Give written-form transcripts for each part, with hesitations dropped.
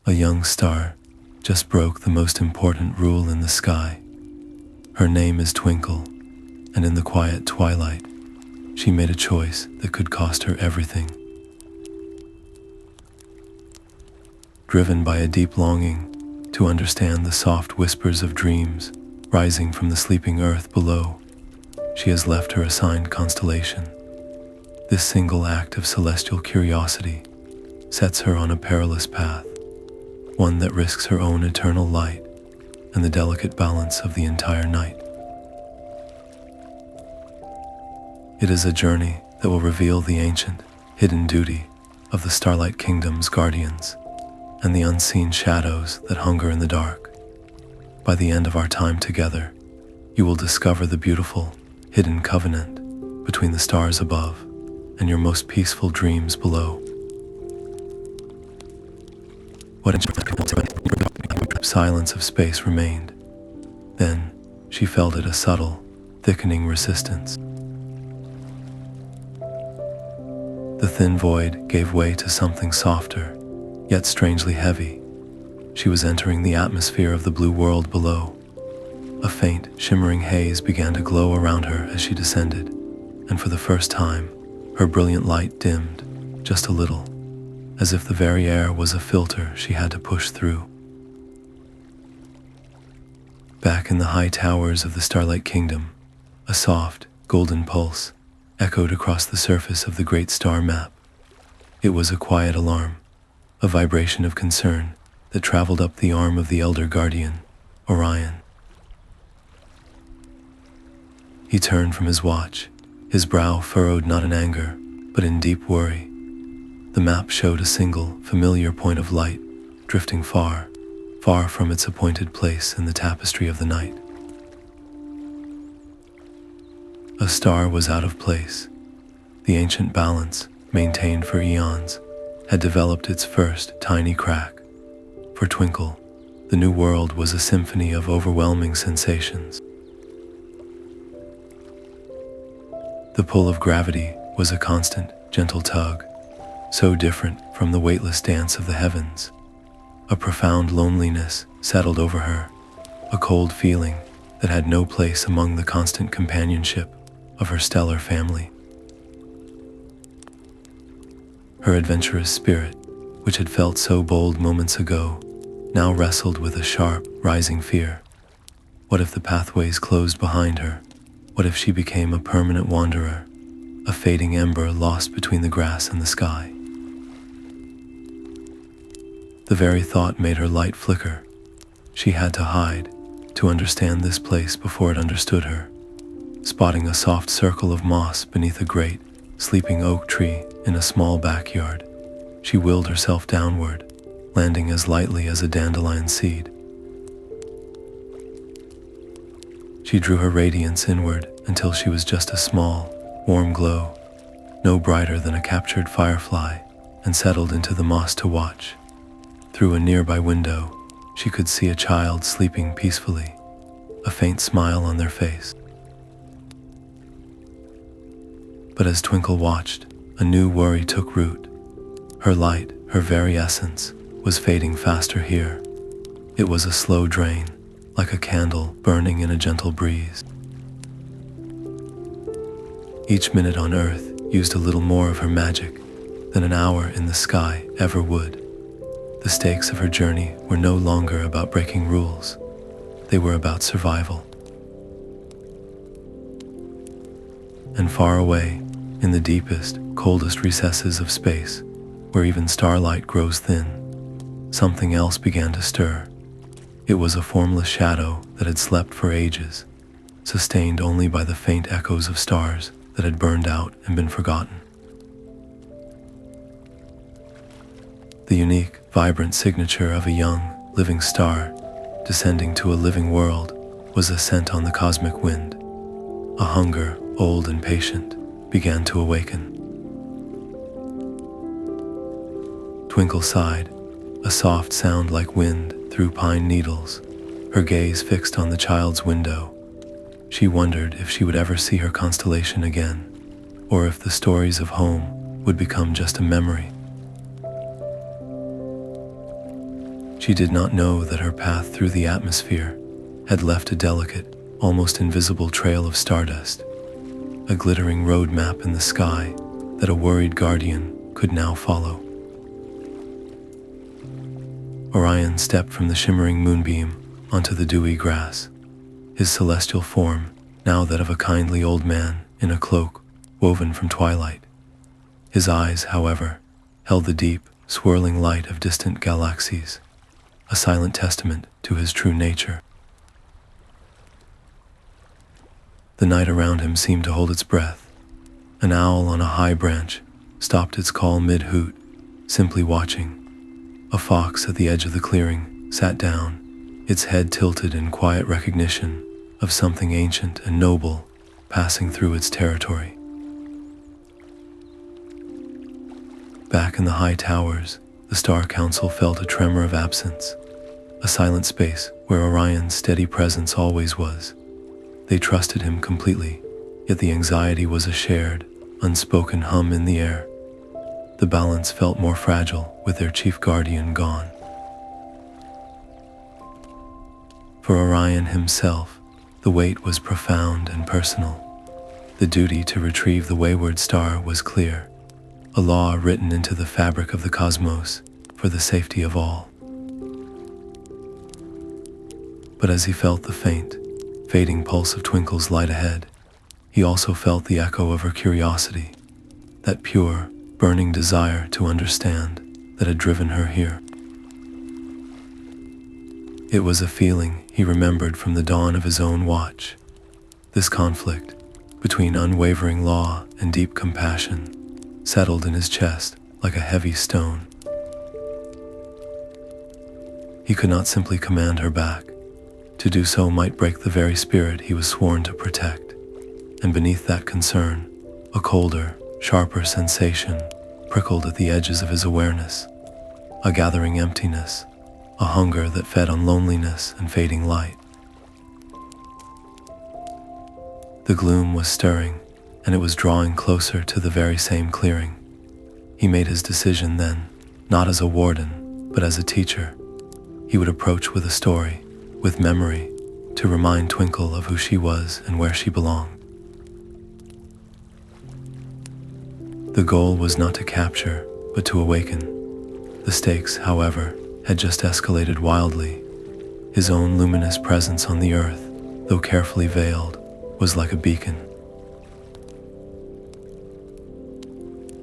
A young star just broke the most important rule in the sky. Her name is Twinkle, and in the quiet twilight, she made a choice that could cost her everything. Driven by a deep longing to understand the soft whispers of dreams rising from the sleeping earth below, she has left her assigned constellation. This single act of celestial curiosity sets her on a perilous path, one that risks her own eternal light and the delicate balance of the entire night. It is a journey that will reveal the ancient, hidden duty of the Starlight Kingdom's guardians and the unseen shadows that hunger in the dark. By the end of our time together, you will discover the beautiful, hidden covenant between the stars above and your most peaceful dreams below. What silence of space remained. Then she felt it, a subtle, thickening resistance. The thin void gave way to something softer, yet strangely heavy. She was entering the atmosphere of the blue world below. A faint, shimmering haze began to glow around her as she descended, and for the first time, her brilliant light dimmed, just a little, as if the very air was a filter she had to push through. Back in the high towers of the Starlight Kingdom, a soft, golden pulse echoed across the surface of the great star map. It was a quiet alarm, a vibration of concern that traveled up the arm of the elder guardian, Orion. He turned from his watch, his brow furrowed not in anger, but in deep worry. The map showed a single, familiar point of light, drifting far, far from its appointed place in the tapestry of the night. A star was out of place. The ancient balance, maintained for eons, had developed its first tiny crack. For Twinkle, the new world was a symphony of overwhelming sensations. The pull of gravity was a constant, gentle tug, so different from the weightless dance of the heavens. A profound loneliness settled over her, a cold feeling that had no place among the constant companionship of her stellar family. Her adventurous spirit, which had felt so bold moments ago, now wrestled with a sharp, rising fear. What if the pathways closed behind her? What if she became a permanent wanderer, a fading ember lost between the grass and the sky? The very thought made her light flicker. She had to hide, to understand this place before it understood her. Spotting a soft circle of moss beneath a great, sleeping oak tree in a small backyard, she willed herself downward, landing as lightly as a dandelion seed. She drew her radiance inward until she was just a small, warm glow, no brighter than a captured firefly, and settled into the moss to watch. Through a nearby window, she could see a child sleeping peacefully, a faint smile on their face. But as Twinkle watched, a new worry took root. Her light, her very essence, was fading faster here. It was a slow drain, like a candle burning in a gentle breeze. Each minute on Earth used a little more of her magic than an hour in the sky ever would. The stakes of her journey were no longer about breaking rules. They were about survival. And far away, in the deepest, coldest recesses of space, where even starlight grows thin, something else began to stir. It was a formless shadow that had slept for ages, sustained only by the faint echoes of stars that had burned out and been forgotten. The unique, vibrant signature of a young, living star descending to a living world was a scent on the cosmic wind. A hunger, old and patient, began to awaken. Twinkle sighed, a soft sound like wind through pine needles, her gaze fixed on the child's window. She wondered if she would ever see her constellation again, or if the stories of home would become just a memory. She did not know that her path through the atmosphere had left a delicate, almost invisible trail of stardust, a glittering road map in the sky that a worried guardian could now follow. Orion stepped from the shimmering moonbeam onto the dewy grass, his celestial form now that of a kindly old man in a cloak woven from twilight. His eyes, however, held the deep, swirling light of distant galaxies, a silent testament to his true nature. The night around him seemed to hold its breath. An owl on a high branch stopped its call mid-hoot, simply watching. A fox at the edge of the clearing sat down, its head tilted in quiet recognition of something ancient and noble passing through its territory. Back in the high towers, the Star Council felt a tremor of absence, a silent space where Orion's steady presence always was. They trusted him completely, yet the anxiety was a shared, unspoken hum in the air. The balance felt more fragile with their chief guardian gone. For Orion himself, the weight was profound and personal. The duty to retrieve the wayward star was clear, a law written into the fabric of the cosmos for the safety of all. But as he felt the faint, fading pulse of Twinkle's light ahead, he also felt the echo of her curiosity, that pure, burning desire to understand that had driven her here. It was a feeling he remembered from the dawn of his own watch. This conflict between unwavering law and deep compassion settled in his chest like a heavy stone. He could not simply command her back. To do so might break the very spirit he was sworn to protect. And beneath that concern, a colder, sharper sensation prickled at the edges of his awareness, a gathering emptiness, a hunger that fed on loneliness and fading light. The gloom was stirring, and it was drawing closer to the very same clearing. He made his decision then, not as a warden, but as a teacher. He would approach with a story, with memory, to remind Twinkle of who she was and where she belonged. The goal was not to capture, but to awaken. The stakes, however, had just escalated wildly. His own luminous presence on the earth, though carefully veiled, was like a beacon.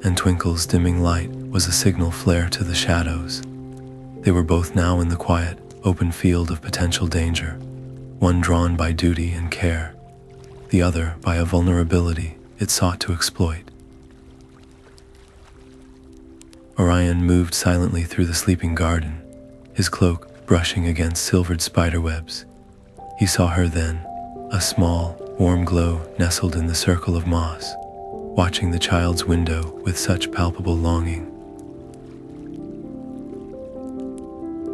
And Twinkle's dimming light was a signal flare to the shadows. They were both now in the quiet, open field of potential danger, one drawn by duty and care, the other by a vulnerability it sought to exploit. Orion moved silently through the sleeping garden, his cloak brushing against silvered spiderwebs. He saw her then, a small, warm glow nestled in the circle of moss, watching the child's window with such palpable longing.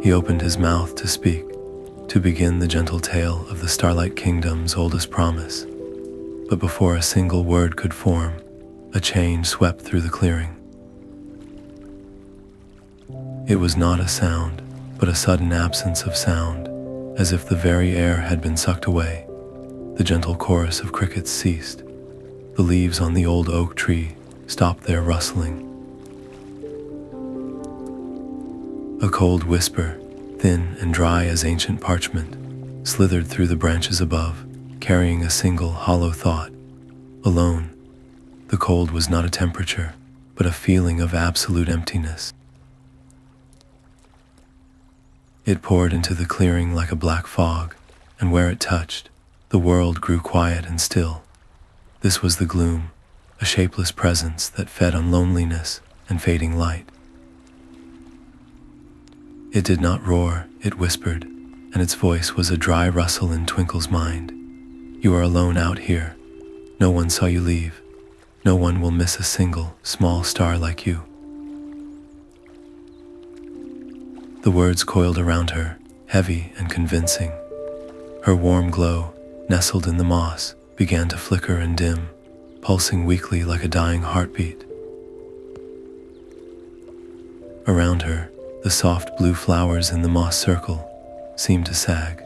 He opened his mouth to speak, to begin the gentle tale of the Starlight Kingdom's oldest promise. But before a single word could form, a change swept through the clearing. It was not a sound, but a sudden absence of sound, as if the very air had been sucked away. The gentle chorus of crickets ceased. The leaves on the old oak tree stopped their rustling. A cold whisper, thin and dry as ancient parchment, slithered through the branches above, carrying a single hollow thought. Alone. The cold was not a temperature, but a feeling of absolute emptiness. It poured into the clearing like a black fog, and where it touched, the world grew quiet and still. This was the gloom, a shapeless presence that fed on loneliness and fading light. It did not roar, it whispered, and its voice was a dry rustle in Twinkle's mind. You are alone out here. No one saw you leave. No one will miss a single, small star like you. The words coiled around her, heavy and convincing. Her warm glow, nestled in the moss, began to flicker and dim, pulsing weakly like a dying heartbeat. Around her, The soft blue flowers in the moss circle seemed to sag,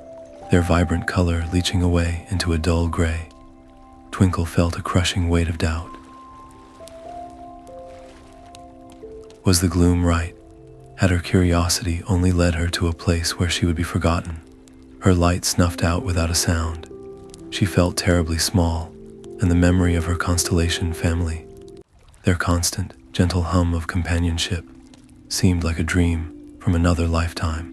their vibrant color leaching away into a dull gray. Twinkle felt a crushing weight of doubt. Was the gloom right? Had her curiosity only led her to a place where she would be forgotten? Her light snuffed out without a sound. She felt terribly small, and the memory of her constellation family, their constant, gentle hum of companionship, seemed like a dream from another lifetime.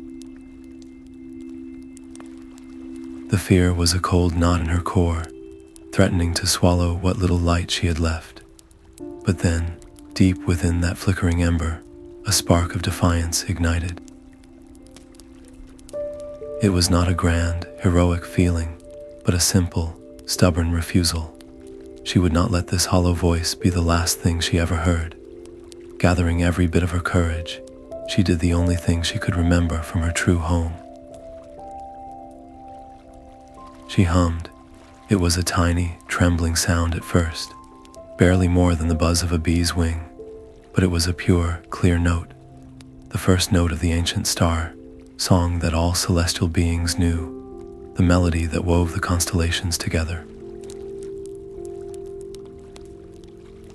The fear was a cold knot in her core, threatening to swallow what little light she had left. But then, deep within that flickering ember, a spark of defiance ignited. It was not a grand, heroic feeling, but a simple, stubborn refusal. She would not let this hollow voice be the last thing she ever heard. Gathering every bit of her courage, she did the only thing she could remember from her true home. She hummed. It was a tiny, trembling sound at first, barely more than the buzz of a bee's wing, but it was a pure, clear note, the first note of the ancient star, song that all celestial beings knew, the melody that wove the constellations together.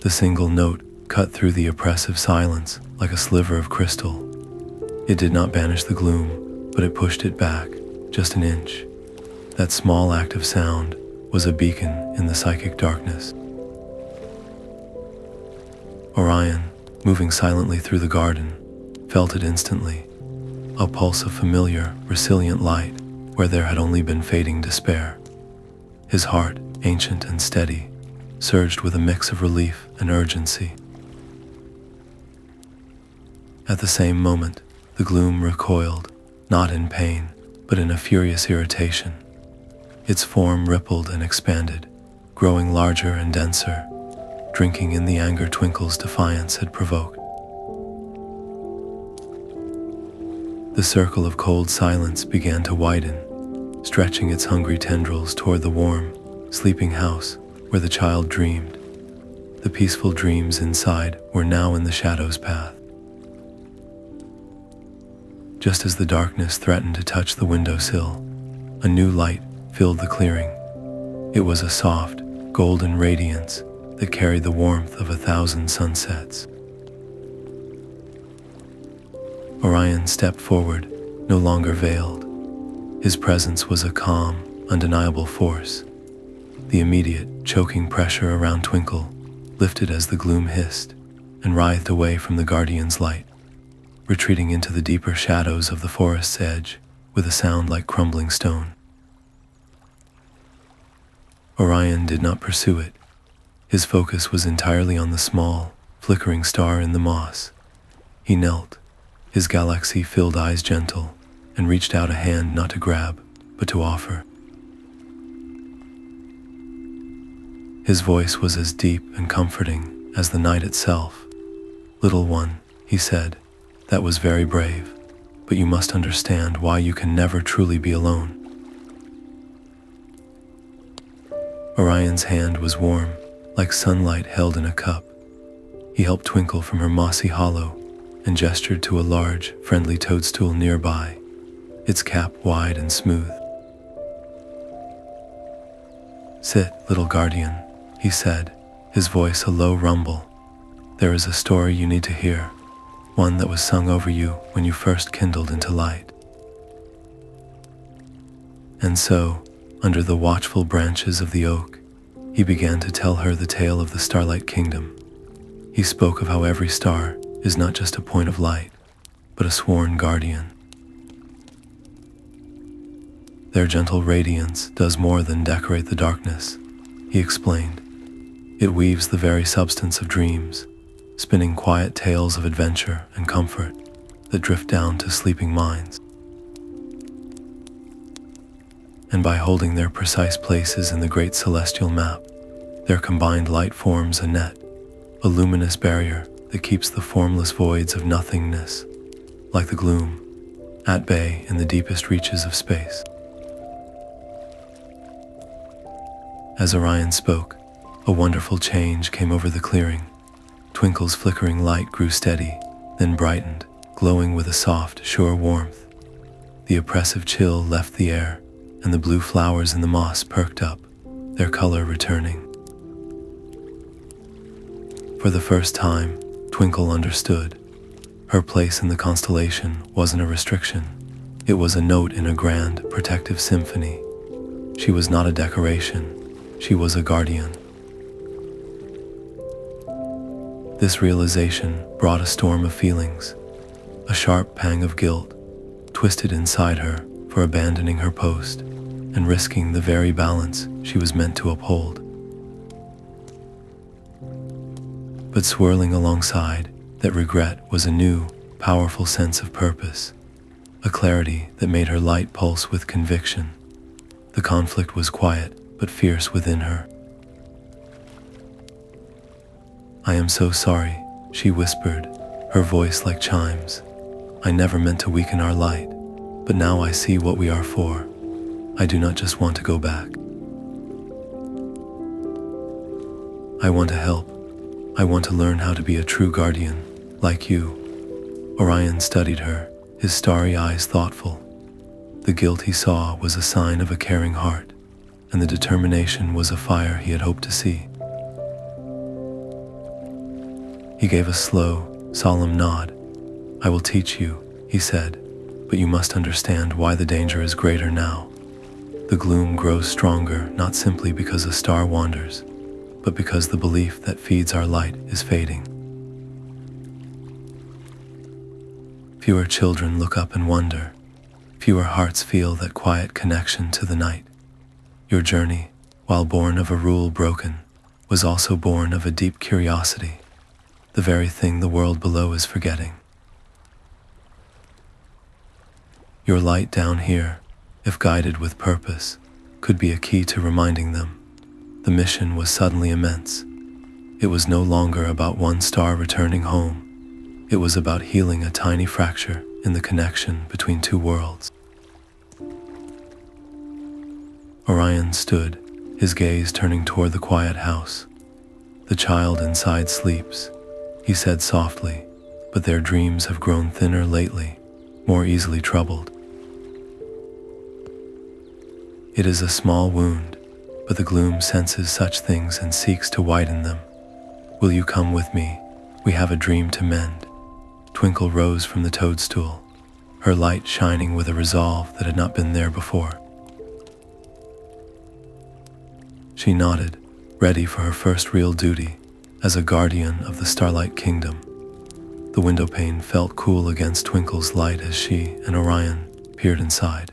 The single note cut through the oppressive silence like a sliver of crystal. It did not banish the gloom, but it pushed it back just an inch. That small act of sound was a beacon in the psychic darkness. Orion, moving silently through the garden, felt it instantly, a pulse of familiar, resilient light where there had only been fading despair. His heart, ancient and steady, surged with a mix of relief and urgency. At the same moment, the gloom recoiled, not in pain, but in a furious irritation. Its form rippled and expanded, growing larger and denser, drinking in the anger Twinkle's defiance had provoked. The circle of cold silence began to widen, stretching its hungry tendrils toward the warm, sleeping house where the child dreamed. The peaceful dreams inside were now in the shadow's path. Just as the darkness threatened to touch the windowsill, a new light filled the clearing. It was a soft, golden radiance that carried the warmth of 1,000 sunsets. Orion stepped forward, no longer veiled. His presence was a calm, undeniable force. The immediate, choking pressure around Twinkle lifted as the gloom hissed and writhed away from the guardian's light, retreating into the deeper shadows of the forest's edge with a sound like crumbling stone. Orion did not pursue it. His focus was entirely on the small, flickering star in the moss. He knelt, his galaxy-filled eyes gentle, and reached out a hand not to grab, but to offer. His voice was as deep and comforting as the night itself. "Little one," he said, "that was very brave, but you must understand why you can never truly be alone." Orion's hand was warm, like sunlight held in a cup. He helped Twinkle from her mossy hollow and gestured to a large, friendly toadstool nearby, its cap wide and smooth. "Sit, little guardian," he said, his voice a low rumble. "There is a story you need to hear, one that was sung over you when you first kindled into light." And so, under the watchful branches of the oak, he began to tell her the tale of the Starlight Kingdom. He spoke of how every star is not just a point of light, but a sworn guardian. Their gentle radiance does more than decorate the darkness, he explained. It weaves the very substance of dreams, spinning quiet tales of adventure and comfort that drift down to sleeping minds. And by holding their precise places in the great celestial map, their combined light forms a net, a luminous barrier that keeps the formless voids of nothingness, like the gloom, at bay in the deepest reaches of space. As Orion spoke, a wonderful change came over the clearing. Twinkle's flickering light grew steady, then brightened, glowing with a soft, sure warmth. The oppressive chill left the air, and the blue flowers in the moss perked up, their color returning. For the first time, Twinkle understood. Her place in the constellation wasn't a restriction. It was a note in a grand, protective symphony. She was not a decoration. She was a guardian. This realization brought a storm of feelings. A sharp pang of guilt twisted inside her for abandoning her post and risking the very balance she was meant to uphold. But swirling alongside that regret was a new, powerful sense of purpose, a clarity that made her light pulse with conviction. The conflict was quiet but fierce within her. "I am so sorry," she whispered, her voice like chimes. "I never meant to weaken our light, but now I see what we are for. I do not just want to go back. I want to help. I want to learn how to be a true guardian, like you." Orion studied her, his starry eyes thoughtful. The guilt he saw was a sign of a caring heart, and the determination was a fire he had hoped to see. He gave a slow, solemn nod. "I will teach you," he said, "but you must understand why the danger is greater now. The gloom grows stronger not simply because a star wanders, but because the belief that feeds our light is fading. Fewer children look up and wonder. Fewer hearts feel that quiet connection to the night. Your journey, while born of a rule broken, was also born of a deep curiosity, the very thing the world below is forgetting. Your light down here, if guided with purpose, could be a key to reminding them. The mission was suddenly immense. It was no longer about one star returning home. It was about healing a tiny fracture in the connection between two worlds. Orion stood, his gaze turning toward the quiet house. "The child inside sleeps," he said softly, "but their dreams have grown thinner lately, more easily troubled. It is a small wound, but the gloom senses such things and seeks to widen them. Will you come with me? We have a dream to mend." Twinkle rose from the toadstool, her light shining with a resolve that had not been there before. She nodded, ready for her first real duty as a guardian of the Starlight Kingdom. The windowpane felt cool against Twinkle's light as she and Orion peered inside.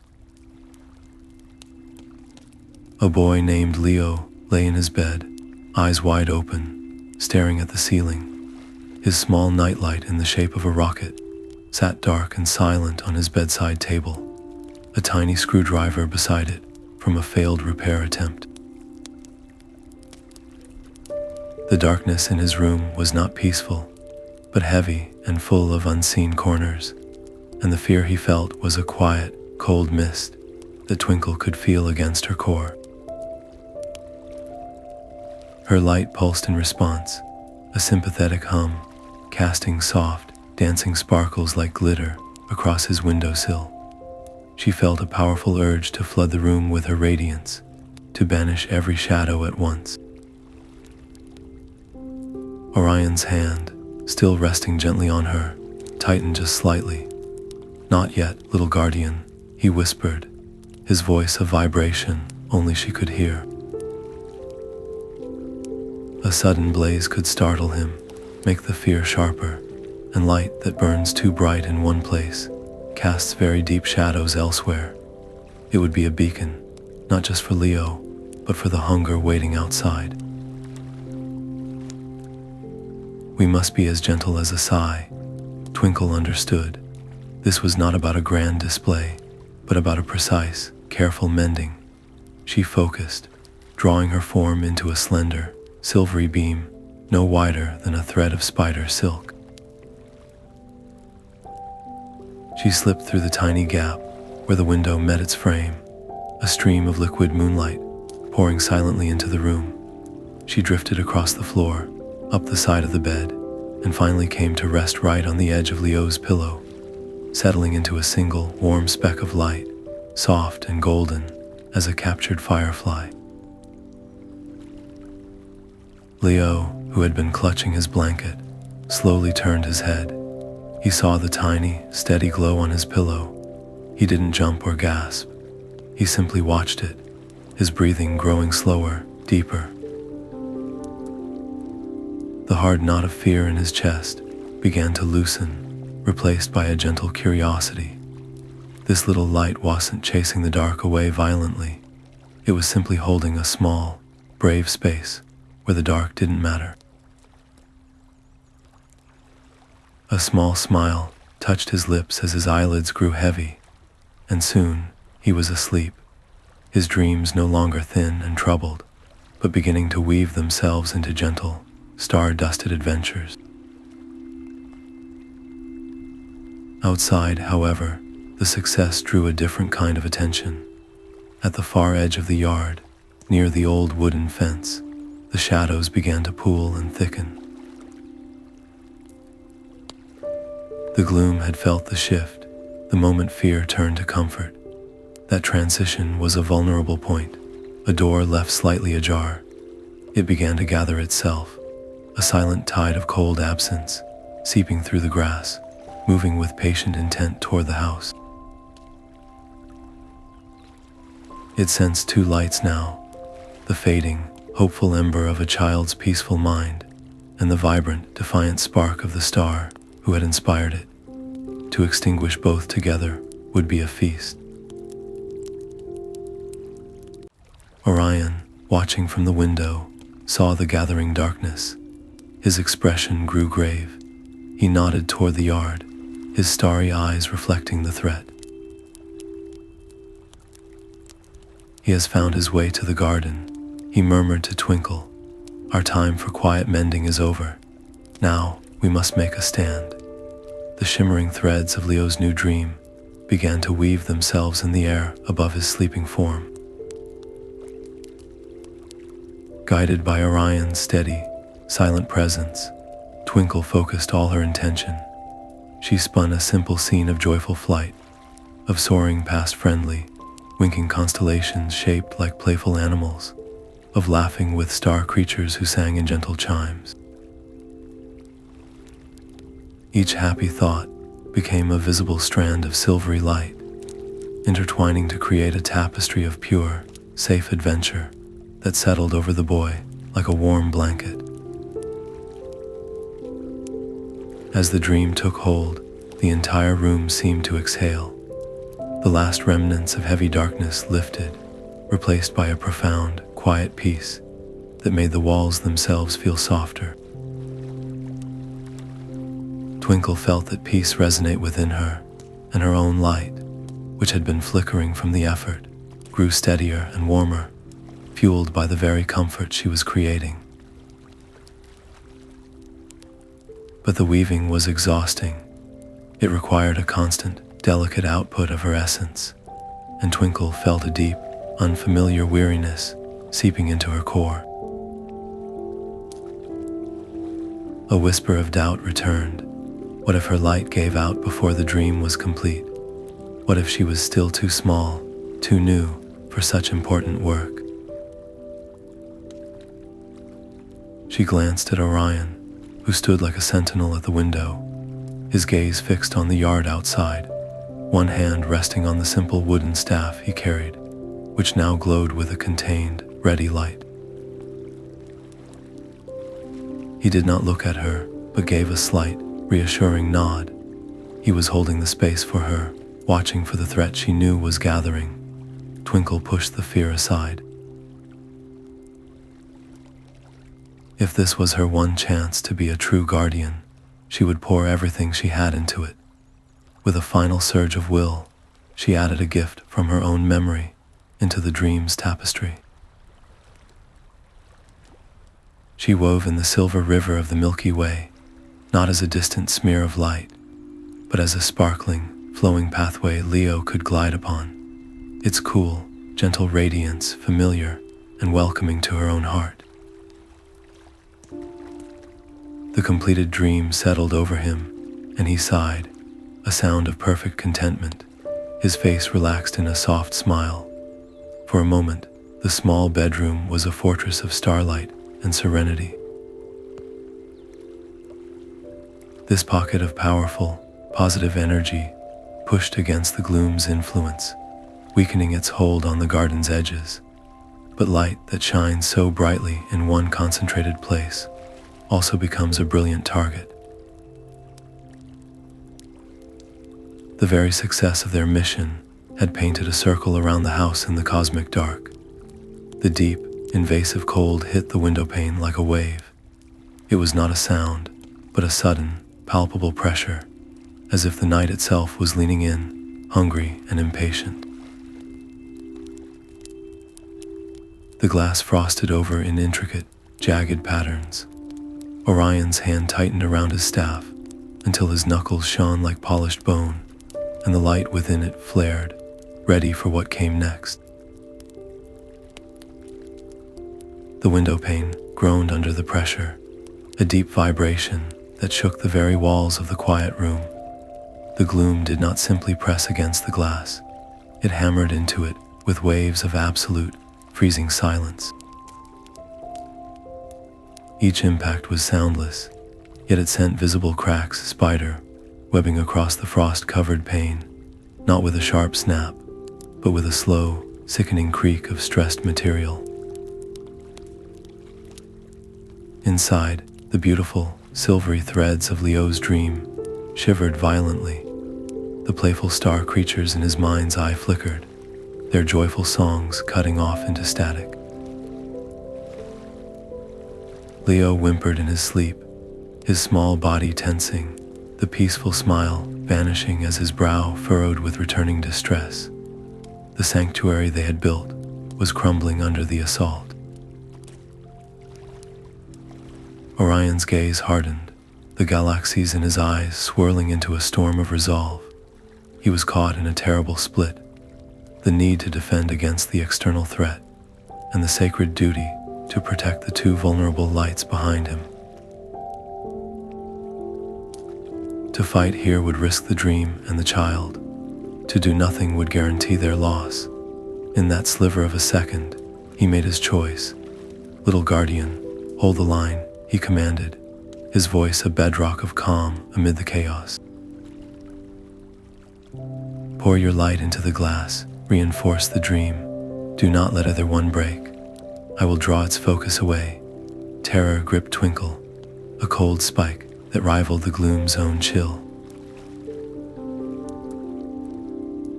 A boy named Leo lay in his bed, eyes wide open, staring at the ceiling. His small nightlight in the shape of a rocket sat dark and silent on his bedside table, a tiny screwdriver beside it from a failed repair attempt. The darkness in his room was not peaceful, but heavy and full of unseen corners, and the fear he felt was a quiet, cold mist that Twinkle could feel against her core. Her light pulsed in response, a sympathetic hum, casting soft, dancing sparkles like glitter across his windowsill. She felt a powerful urge to flood the room with her radiance, to banish every shadow at once. Orion's hand, still resting gently on her, tightened just slightly. "Not yet, little guardian," he whispered, his voice a vibration only she could hear. A sudden blaze could startle him, make the fear sharper, and light that burns too bright in one place casts very deep shadows elsewhere. It would be a beacon, not just for Leo, but for the hunger waiting outside. We must be as gentle as a sigh. Twinkle understood. This was not about a grand display, but about a precise, careful mending. She focused, drawing her form into a slender, silvery beam, no wider than a thread of spider silk. She slipped through the tiny gap where the window met its frame, a stream of liquid moonlight pouring silently into the room. She drifted across the floor, up the side of the bed, and finally came to rest right on the edge of Leo's pillow, settling into a single, warm speck of light, soft and golden as a captured firefly. Leo, who had been clutching his blanket, slowly turned his head. He saw the tiny, steady glow on his pillow. He didn't jump or gasp. He simply watched it, his breathing growing slower, deeper. The hard knot of fear in his chest began to loosen, replaced by a gentle curiosity. This little light wasn't chasing the dark away violently. It was simply holding a small, brave space where the dark didn't matter. A small smile touched his lips as his eyelids grew heavy, and soon he was asleep, his dreams no longer thin and troubled, but beginning to weave themselves into gentle, star-dusted adventures. Outside, however, the success drew a different kind of attention. At the far edge of the yard, near the old wooden fence, the shadows began to pool and thicken. The gloom had felt the shift, the moment fear turned to comfort. That transition was a vulnerable point, a door left slightly ajar. It began to gather itself, a silent tide of cold absence, seeping through the grass, moving with patient intent toward the house. It sensed two lights now, the fading, hopeful ember of a child's peaceful mind, and the vibrant, defiant spark of the star who had inspired it. To extinguish both together would be a feast. Orion, watching from the window, saw the gathering darkness. His expression grew grave. He nodded toward the yard, his starry eyes reflecting the threat. He has found his way to the garden, he murmured to Twinkle. Our time for quiet mending is over. Now we must make a stand. The shimmering threads of Leo's new dream began to weave themselves in the air above his sleeping form. Guided by Orion's steady, silent presence, Twinkle focused all her intention. She spun a simple scene of joyful flight, of soaring past friendly, winking constellations shaped like playful animals, of laughing with star creatures who sang in gentle chimes. Each happy thought became a visible strand of silvery light, intertwining to create a tapestry of pure, safe adventure that settled over the boy like a warm blanket. As the dream took hold, the entire room seemed to exhale. The last remnants of heavy darkness lifted, replaced by a profound, quiet peace that made the walls themselves feel softer. Twinkle felt that peace resonate within her, and her own light, which had been flickering from the effort, grew steadier and warmer, fueled by the very comfort she was creating. But the weaving was exhausting. It required a constant, delicate output of her essence, and Twinkle felt a deep, unfamiliar weariness seeping into her core. A whisper of doubt returned. What if her light gave out before the dream was complete? What if she was still too small, too new for such important work? She glanced at Orion, who stood like a sentinel at the window, his gaze fixed on the yard outside, one hand resting on the simple wooden staff he carried, which now glowed with a contained, ready light. He did not look at her, but gave a slight, reassuring nod. He was holding the space for her, watching for the threat she knew was gathering. Twinkle pushed the fear aside. If this was her one chance to be a true guardian, she would pour everything she had into it. With a final surge of will, she added a gift from her own memory into the dream's tapestry. She wove in the silver river of the Milky Way, not as a distant smear of light, but as a sparkling, flowing pathway Leo could glide upon, its cool, gentle radiance familiar and welcoming to her own heart. The completed dream settled over him, and he sighed, a sound of perfect contentment. His face relaxed in a soft smile. For a moment, the small bedroom was a fortress of starlight and serenity. This pocket of powerful, positive energy pushed against the gloom's influence, weakening its hold on the garden's edges. But light that shines so brightly in one concentrated place also becomes a brilliant target. The very success of their mission had painted a circle around the house in the cosmic dark. The deep, invasive cold hit the windowpane like a wave. It was not a sound, but a sudden, palpable pressure, as if the night itself was leaning in, hungry and impatient. The glass frosted over in intricate, jagged patterns. Orion's hand tightened around his staff until his knuckles shone like polished bone, and the light within it flared, ready for what came next. The windowpane groaned under the pressure, a deep vibration that shook the very walls of the quiet room. The gloom did not simply press against the glass. It hammered into it with waves of absolute, freezing silence. Each impact was soundless, yet it sent visible cracks spider-webbing across the frost-covered pane, not with a sharp snap, but with a slow, sickening creak of stressed material. Inside, the beautiful, silvery threads of Leo's dream shivered violently. The playful star creatures in his mind's eye flickered, their joyful songs cutting off into static. Leo whimpered in his sleep, his small body tensing, the peaceful smile vanishing as his brow furrowed with returning distress. The sanctuary they had built was crumbling under the assault. Orion's gaze hardened, the galaxies in his eyes swirling into a storm of resolve. He was caught in a terrible split, the need to defend against the external threat, and the sacred duty to protect the two vulnerable lights behind him. To fight here would risk the dream and the child. To do nothing would guarantee their loss. In that sliver of a second, he made his choice. "Little guardian, hold the line," he commanded, his voice a bedrock of calm amid the chaos. "Pour your light into the glass, reinforce the dream. Do not let either one break. I will draw its focus away." Terror gripped Twinkle, a cold spike that rivaled the gloom's own chill.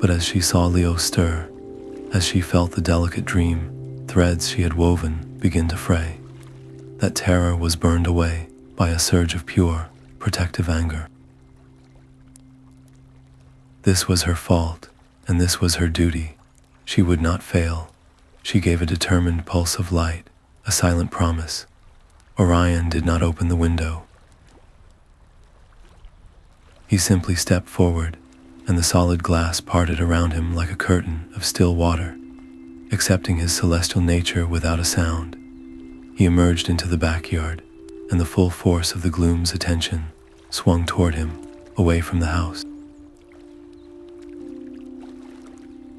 But as she saw Leo stir, as she felt the delicate dream threads she had woven begin to fray, that terror was burned away by a surge of pure, protective anger. This was her fault, and this was her duty. She would not fail. She gave a determined pulse of light, a silent promise. Orion did not open the window. He simply stepped forward, and the solid glass parted around him like a curtain of still water. Accepting his celestial nature without a sound, he emerged into the backyard, and the full force of the gloom's attention swung toward him, away from the house.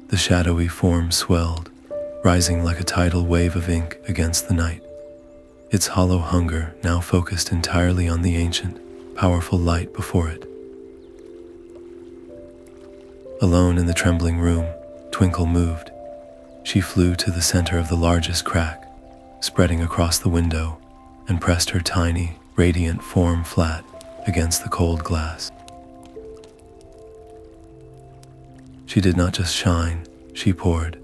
The shadowy form swelled, rising like a tidal wave of ink against the night. Its hollow hunger now focused entirely on the ancient, powerful light before it. Alone in the trembling room, Twinkle moved. She flew to the center of the largest crack, spreading across the window, and pressed her tiny, radiant form flat against the cold glass. She did not just shine, she poured.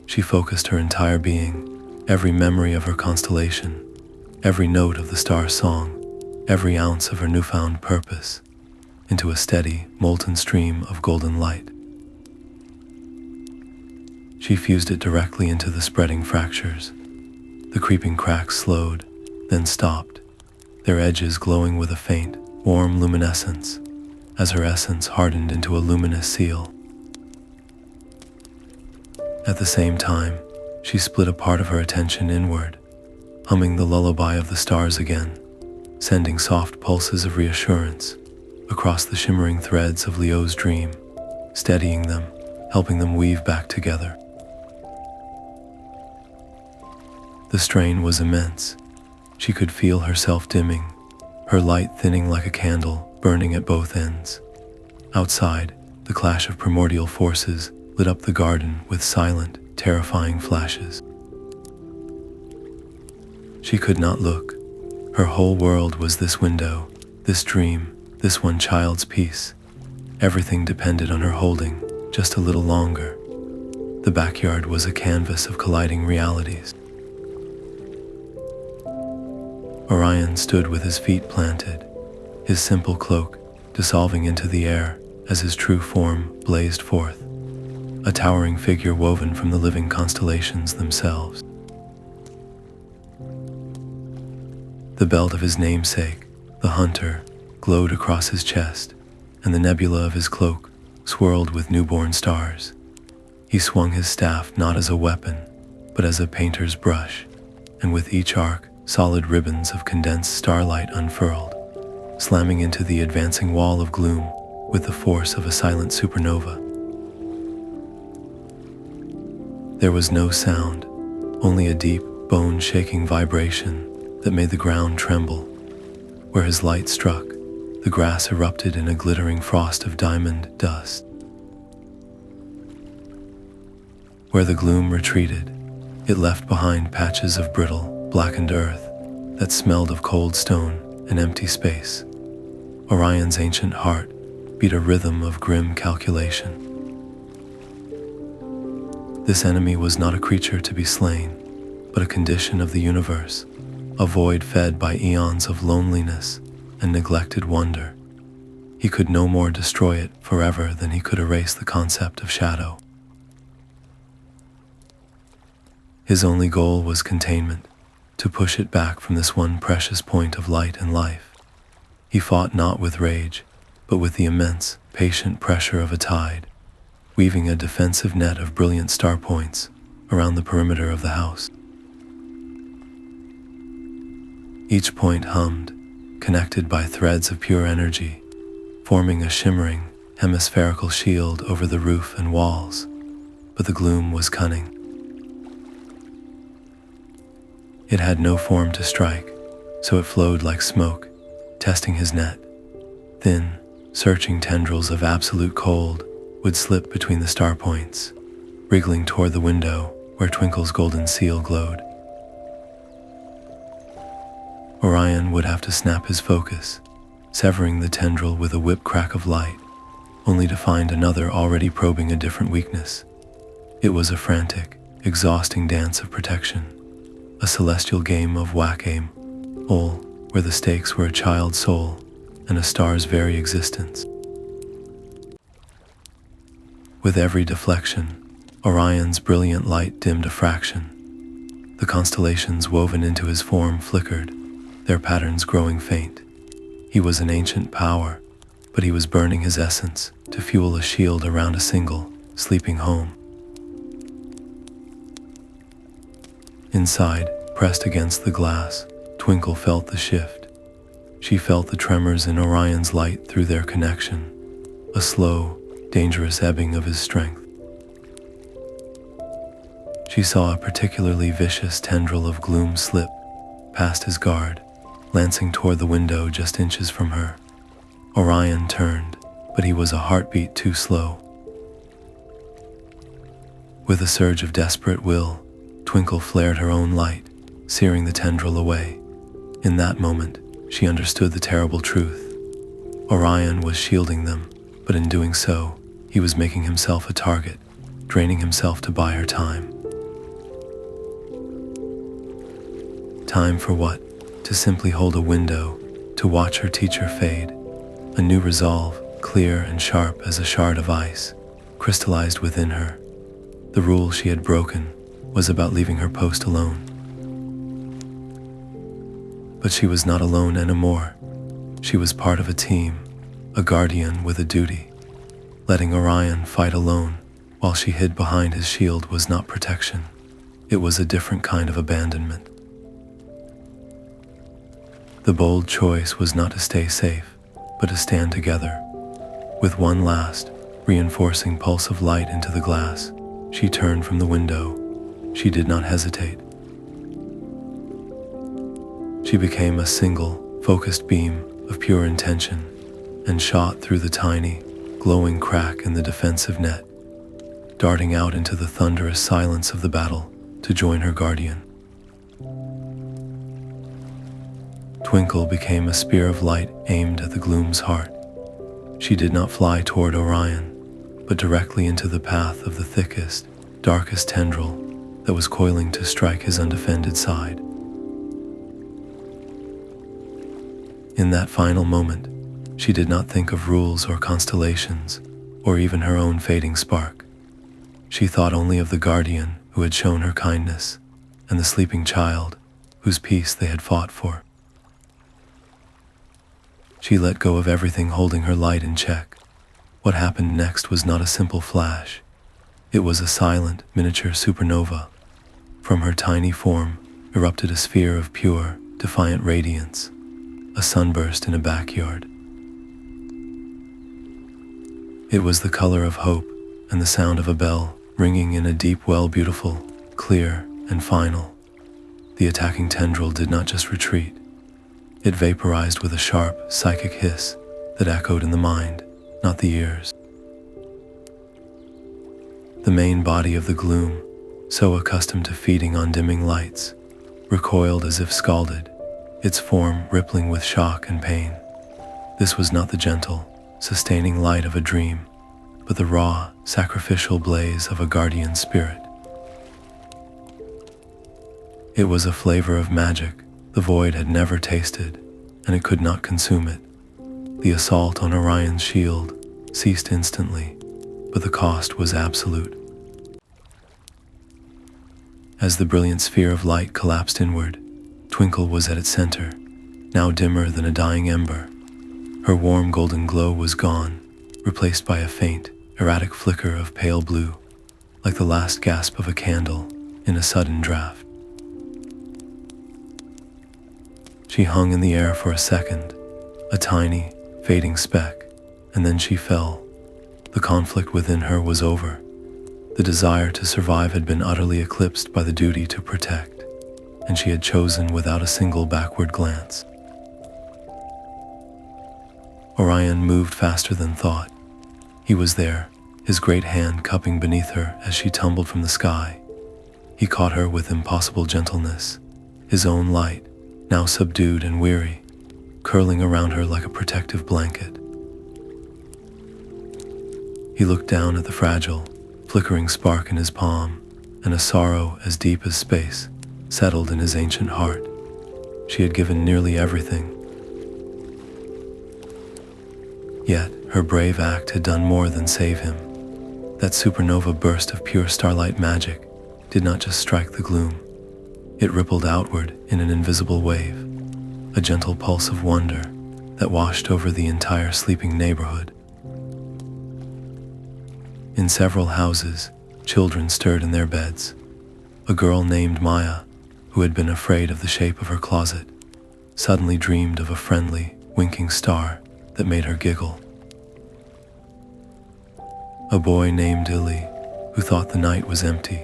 She focused her entire being, every memory of her constellation, every note of the star's song, every ounce of her newfound purpose, into a steady, molten stream of golden light. She fused it directly into the spreading fractures. The creeping cracks slowed, then stopped, their edges glowing with a faint, warm luminescence, as her essence hardened into a luminous seal. At the same time, she split a part of her attention inward, humming the lullaby of the stars again, sending soft pulses of reassurance across the shimmering threads of Leo's dream, steadying them, helping them weave back together. The strain was immense. She could feel herself dimming, her light thinning like a candle, burning at both ends. Outside, the clash of primordial forces lit up the garden with silent, terrifying flashes. She could not look. Her whole world was this window, this dream, this one child's peace. Everything depended on her holding just a little longer. The backyard was a canvas of colliding realities. Orion stood with his feet planted, his simple cloak dissolving into the air as his true form blazed forth, a towering figure woven from the living constellations themselves. The belt of his namesake, the hunter, glowed across his chest, and the nebula of his cloak swirled with newborn stars. He swung his staff not as a weapon, but as a painter's brush, and with each arc, solid ribbons of condensed starlight unfurled, slamming into the advancing wall of gloom with the force of a silent supernova. There was no sound, only a deep, bone-shaking vibration that made the ground tremble. Where his light struck, the grass erupted in a glittering frost of diamond dust. Where the gloom retreated, it left behind patches of brittle, blackened earth that smelled of cold stone and empty space. Orion's ancient heart beat a rhythm of grim calculation. This enemy was not a creature to be slain, but a condition of the universe, a void fed by eons of loneliness and neglected wonder. He could no more destroy it forever than he could erase the concept of shadow. His only goal was containment, to push it back from this one precious point of light and life. He fought not with rage, but with the immense, patient pressure of a tide, weaving a defensive net of brilliant star points around the perimeter of the house. Each point hummed, connected by threads of pure energy, forming a shimmering, hemispherical shield over the roof and walls. But the gloom was cunning. It had no form to strike, so it flowed like smoke, testing his net. Thin, searching tendrils of absolute cold would slip between the star points, wriggling toward the window where Twinkle's golden seal glowed. Orion would have to snap his focus, severing the tendril with a whip crack of light, only to find another already probing a different weakness. It was a frantic, exhausting dance of protection, a celestial game of whack-aim, all where the stakes were a child's soul and a star's very existence. With every deflection, Orion's brilliant light dimmed a fraction. The constellations woven into his form flickered, their patterns growing faint. He was an ancient power, but he was burning his essence to fuel a shield around a single, sleeping home. Inside, pressed against the glass, Twinkle felt the shift. She felt the tremors in Orion's light through their connection, a slow, dangerous ebbing of his strength. She saw a particularly vicious tendril of gloom slip past his guard, lancing toward the window just inches from her. Orion turned, but he was a heartbeat too slow. With a surge of desperate will, Twinkle flared her own light, searing the tendril away. In that moment, she understood the terrible truth. Orion was shielding them, but in doing so, he was making himself a target, draining himself to buy her time. Time for what? To simply hold a window, to watch her teacher fade. A new resolve, clear and sharp as a shard of ice, crystallized within her. The rule she had broken was about leaving her post alone. But she was not alone anymore. She was part of a team, a guardian with a duty. Letting Orion fight alone while she hid behind his shield was not protection. It was a different kind of abandonment. The bold choice was not to stay safe, but but to stand together. With one last, reinforcing pulse of light into the glass, she turned from the window. She did not hesitate. She became a single, focused beam of pure intention and shot through the tiny, glowing crack in the defensive net, darting out into the thunderous silence of the battle to join her guardian. Twinkle became a spear of light aimed at the Gloom's heart. She did not fly toward Orion, but directly into the path of the thickest, darkest tendril that was coiling to strike his undefended side. In that final moment, she did not think of rules or constellations, or even her own fading spark. She thought only of the guardian who had shown her kindness, and the sleeping child whose peace they had fought for. She let go of everything holding her light in check. What happened next was not a simple flash. It was a silent, miniature supernova. From her tiny form erupted a sphere of pure, defiant radiance, a sunburst in a backyard. It was the color of hope and the sound of a bell ringing in a deep well, beautiful, clear, and final. The attacking tendril did not just retreat. It vaporized with a sharp, psychic hiss that echoed in the mind, not the ears. The main body of the Gloom, so accustomed to feeding on dimming lights, recoiled as if scalded, its form rippling with shock and pain. This was not the gentle, sustaining light of a dream, but the raw, sacrificial blaze of a guardian spirit. It was a flavor of magic the void had never tasted, and it could not consume it. The assault on Orion's shield ceased instantly, but the cost was absolute. As the brilliant sphere of light collapsed inward, Twinkle was at its center, now dimmer than a dying ember. Her warm golden glow was gone, replaced by a faint, erratic flicker of pale blue, like the last gasp of a candle in a sudden draft. She hung in the air for a second, a tiny, fading speck, and then she fell. The conflict within her was over. The desire to survive had been utterly eclipsed by the duty to protect, and she had chosen without a single backward glance. Orion moved faster than thought. He was there, his great hand cupping beneath her as she tumbled from the sky. He caught her with impossible gentleness, his own light, now subdued and weary, curling around her like a protective blanket. He looked down at the fragile, flickering spark in his palm, and a sorrow as deep as space settled in his ancient heart. She had given nearly everything. Yet, her brave act had done more than save him. That supernova burst of pure starlight magic did not just strike the Gloom. It rippled outward in an invisible wave, a gentle pulse of wonder that washed over the entire sleeping neighborhood. In several houses, children stirred in their beds. A girl named Maya, who had been afraid of the shape of her closet, suddenly dreamed of a friendly, winking star that made her giggle. A boy named Illy, who thought the night was empty,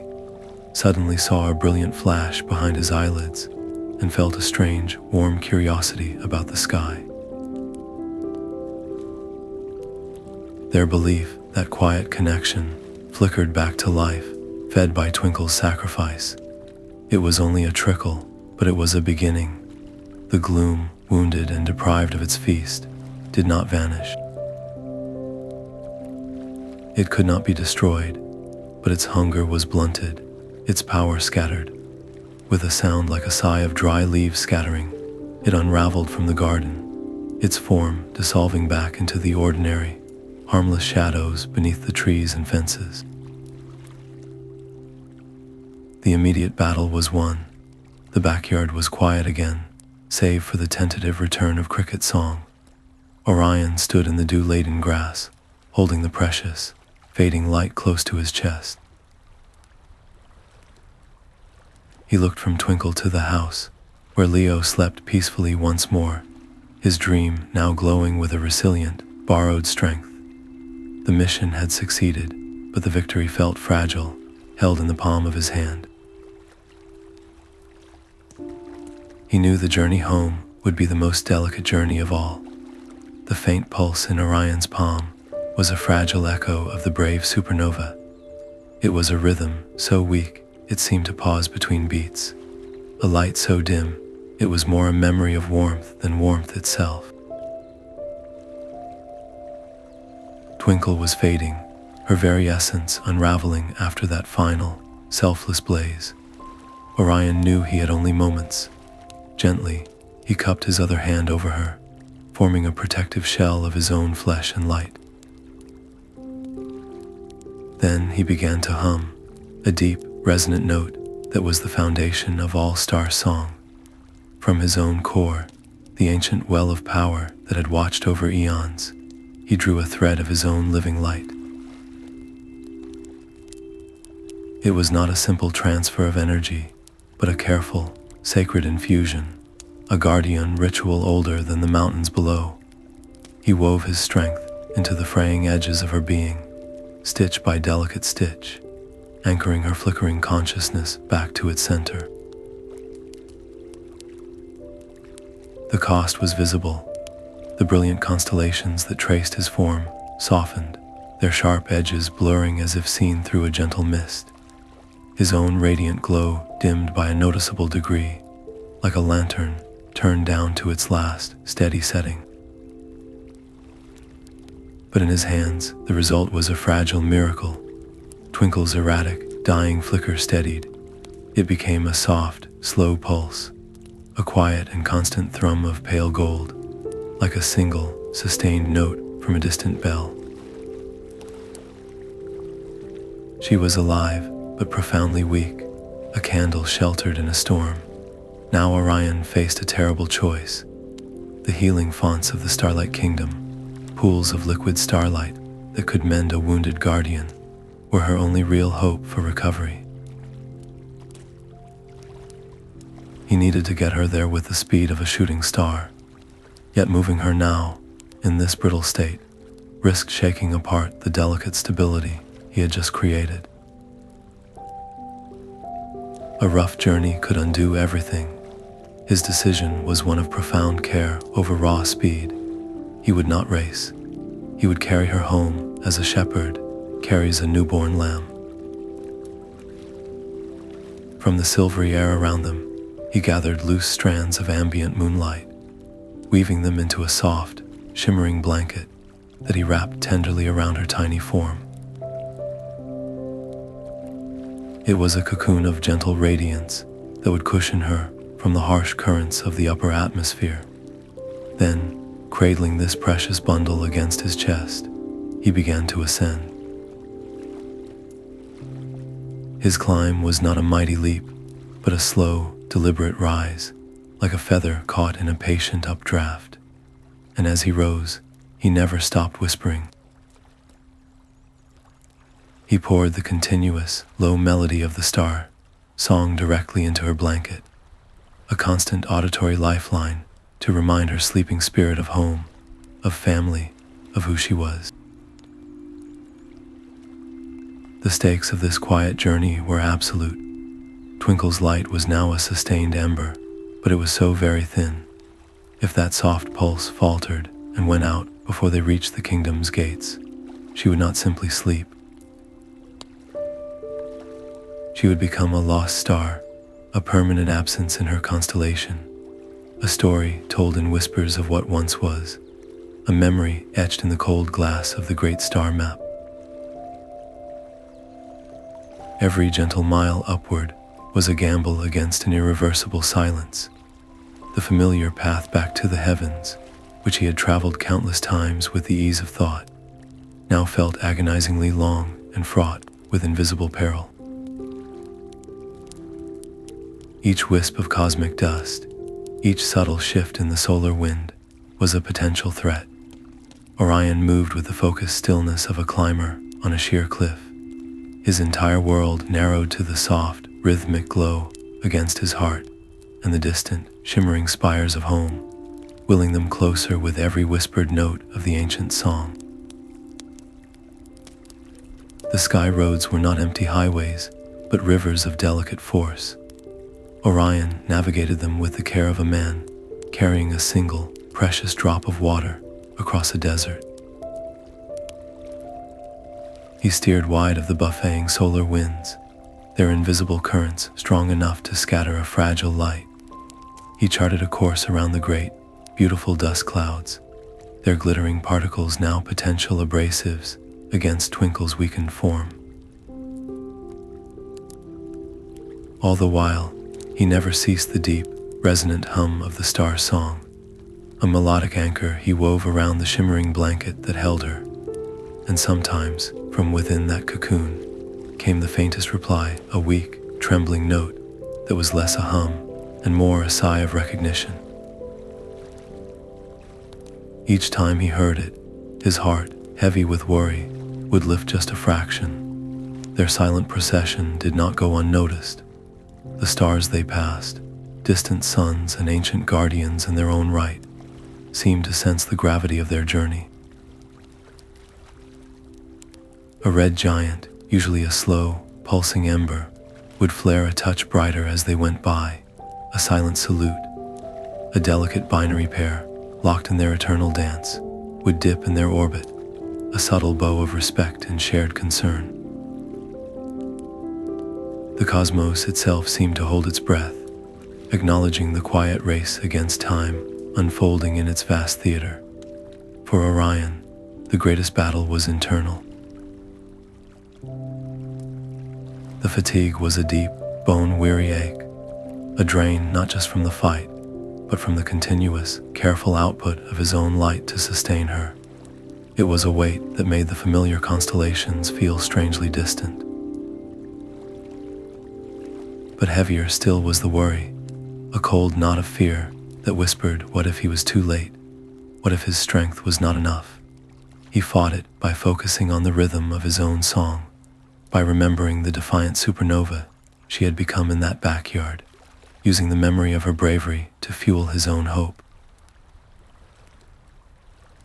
suddenly saw a brilliant flash behind his eyelids and felt a strange, warm curiosity about the sky. Their belief, that quiet connection, flickered back to life, fed by Twinkle's sacrifice. It was only a trickle, but it was a beginning. The Gloom, wounded and deprived of its feast, did not vanish. It could not be destroyed, but its hunger was blunted, its power scattered. With a sound like a sigh of dry leaves scattering, it unraveled from the garden, its form dissolving back into the ordinary, harmless shadows beneath the trees and fences. The immediate battle was won. The backyard was quiet again, save for the tentative return of cricket song. Orion stood in the dew-laden grass, holding the precious, fading light close to his chest. He looked from Twinkle to the house, where Leo slept peacefully once more, his dream now glowing with a resilient, borrowed strength. The mission had succeeded, but the victory felt fragile, held in the palm of his hand. He knew the journey home would be the most delicate journey of all. The faint pulse in Orion's palm was a fragile echo of the brave supernova. It was a rhythm so weak it seemed to pause between beats, a light so dim it was more a memory of warmth than warmth itself. Twinkle was fading, her very essence unraveling after that final, selfless blaze. Orion knew he had only moments. Gently, he cupped his other hand over her, forming a protective shell of his own flesh and light. Then he began to hum, a deep, resonant note that was the foundation of all star song. From his own core, the ancient well of power that had watched over eons, he drew a thread of his own living light. It was not a simple transfer of energy, but a careful, sacred infusion, a guardian ritual older than the mountains below. He wove his strength into the fraying edges of her being, stitch by delicate stitch, anchoring her flickering consciousness back to its center. The cost was visible. The brilliant constellations that traced his form softened, their sharp edges blurring as if seen through a gentle mist. His own radiant glow dimmed by a noticeable degree, like a lantern turned down to its last, steady setting. But in his hands, the result was a fragile miracle. Twinkle's erratic, dying flicker steadied. It became a soft, slow pulse, a quiet and constant thrum of pale gold, like a single, sustained note from a distant bell. She was alive, but profoundly weak, a candle sheltered in a storm. Now Orion faced a terrible choice. The healing fonts of the Starlight Kingdom, pools of liquid starlight that could mend a wounded guardian, were her only real hope for recovery. He needed to get her there with the speed of a shooting star, yet moving her now, in this brittle state, risked shaking apart the delicate stability he had just created. A rough journey could undo everything. His decision was one of profound care over raw speed. He would not race. He would carry her home as a shepherd carries a newborn lamb. From the silvery air around them, he gathered loose strands of ambient moonlight, weaving them into a soft, shimmering blanket that he wrapped tenderly around her tiny form. It was a cocoon of gentle radiance that would cushion her from the harsh currents of the upper atmosphere. Then, cradling this precious bundle against his chest, he began to ascend. His climb was not a mighty leap, but a slow, deliberate rise, like a feather caught in a patient updraft. And as he rose, he never stopped whispering. He poured the continuous, low melody of the star song directly into her blanket, a constant auditory lifeline to remind her sleeping spirit of home, of family, of who she was. The stakes of this quiet journey were absolute. Twinkle's light was now a sustained ember, but it was so very thin. If that soft pulse faltered and went out before they reached the kingdom's gates, she would not simply sleep. She would become a lost star, a permanent absence in her constellation, a story told in whispers of what once was, a memory etched in the cold glass of the great star map. Every gentle mile upward was a gamble against an irreversible silence. The familiar path back to the heavens, which he had traveled countless times with the ease of thought, now felt agonizingly long and fraught with invisible peril. Each wisp of cosmic dust, each subtle shift in the solar wind, was a potential threat. Orion moved with the focused stillness of a climber on a sheer cliff, his entire world narrowed to the soft, rhythmic glow against his heart and the distant, shimmering spires of home, willing them closer with every whispered note of the ancient song. The sky roads were not empty highways, but rivers of delicate force. Orion navigated them with the care of a man, carrying a single, precious drop of water across a desert. He steered wide of the buffeting solar winds, their invisible currents strong enough to scatter a fragile light. He charted a course around the great, beautiful dust clouds, their glittering particles now potential abrasives against Twinkle's weakened form. All the while, he never ceased the deep, resonant hum of the star song, a melodic anchor he wove around the shimmering blanket that held her. And sometimes, from within that cocoon, came the faintest reply, a weak, trembling note that was less a hum and more a sigh of recognition. Each time he heard it, his heart, heavy with worry, would lift just a fraction. Their silent procession did not go unnoticed. The stars they passed, distant suns and ancient guardians in their own right, seemed to sense the gravity of their journey. A red giant, usually a slow, pulsing ember, would flare a touch brighter as they went by, a silent salute. A delicate binary pair, locked in their eternal dance, would dip in their orbit, a subtle bow of respect and shared concern. The cosmos itself seemed to hold its breath, acknowledging the quiet race against time unfolding in its vast theater. For Orion, the greatest battle was internal. The fatigue was a deep, bone-weary ache, a drain not just from the fight, but from the continuous, careful output of his own light to sustain her. It was a weight that made the familiar constellations feel strangely distant. But heavier still was the worry, a cold knot of fear that whispered, what if he was too late? What if his strength was not enough? He fought it by focusing on the rhythm of his own song, by remembering the defiant supernova she had become in that backyard, using the memory of her bravery to fuel his own hope.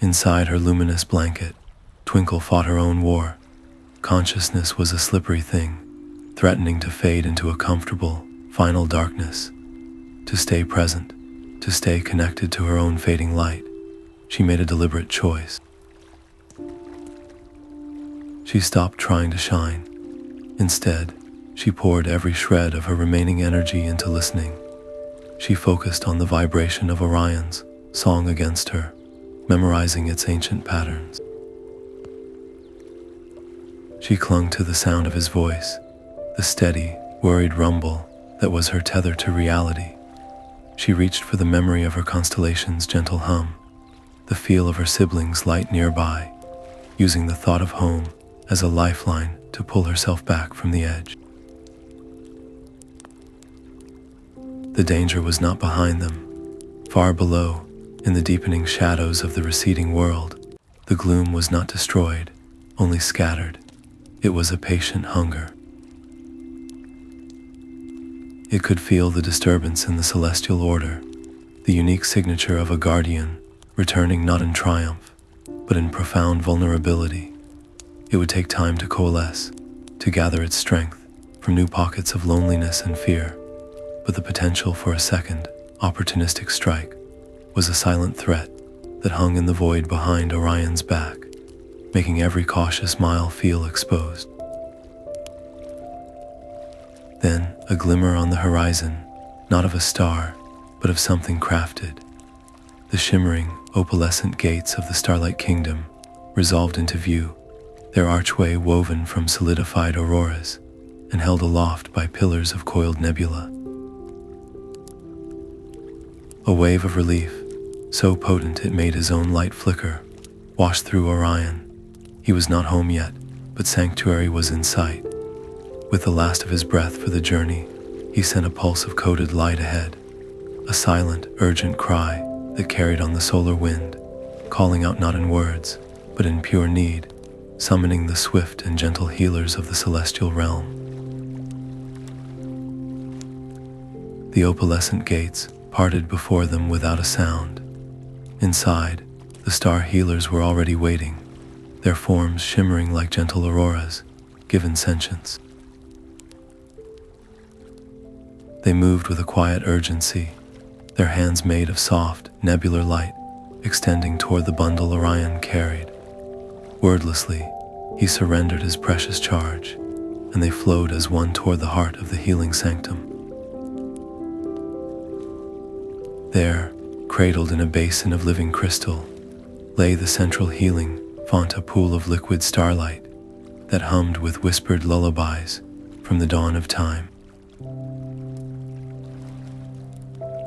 Inside her luminous blanket, Twinkle fought her own war. Consciousness was a slippery thing, threatening to fade into a comfortable, final darkness. To stay present, to stay connected to her own fading light, she made a deliberate choice. She stopped trying to shine. Instead, she poured every shred of her remaining energy into listening. She focused on the vibration of Orion's song against her, memorizing its ancient patterns. She clung to the sound of his voice, the steady, worried rumble that was her tether to reality. She reached for the memory of her constellation's gentle hum, the feel of her siblings' light nearby, using the thought of home as a lifeline to pull herself back from the edge. The danger was not behind them. Far below, in the deepening shadows of the receding world, the gloom was not destroyed, only scattered. It was a patient hunger. It could feel the disturbance in the celestial order, the unique signature of a guardian, returning not in triumph, but in profound vulnerability. It would take time to coalesce, to gather its strength from new pockets of loneliness and fear, but the potential for a second, opportunistic strike was a silent threat that hung in the void behind Orion's back, making every cautious mile feel exposed. Then, a glimmer on the horizon, not of a star, but of something crafted. The shimmering, opalescent gates of the Starlight Kingdom resolved into view, their archway woven from solidified auroras and held aloft by pillars of coiled nebula. A wave of relief, so potent it made his own light flicker, washed through Orion. He was not home yet, but sanctuary was in sight. With the last of his breath for the journey, he sent a pulse of coded light ahead, a silent, urgent cry that carried on the solar wind, calling out not in words, but in pure need, summoning the swift and gentle healers of the celestial realm. The opalescent gates parted before them without a sound. Inside, the star healers were already waiting, their forms shimmering like gentle auroras, given sentience. They moved with a quiet urgency, their hands made of soft, nebular light, extending toward the bundle Orion carried. Wordlessly, he surrendered his precious charge, and they flowed as one toward the heart of the healing sanctum. There, cradled in a basin of living crystal, lay the central healing font, a pool of liquid starlight that hummed with whispered lullabies from the dawn of time.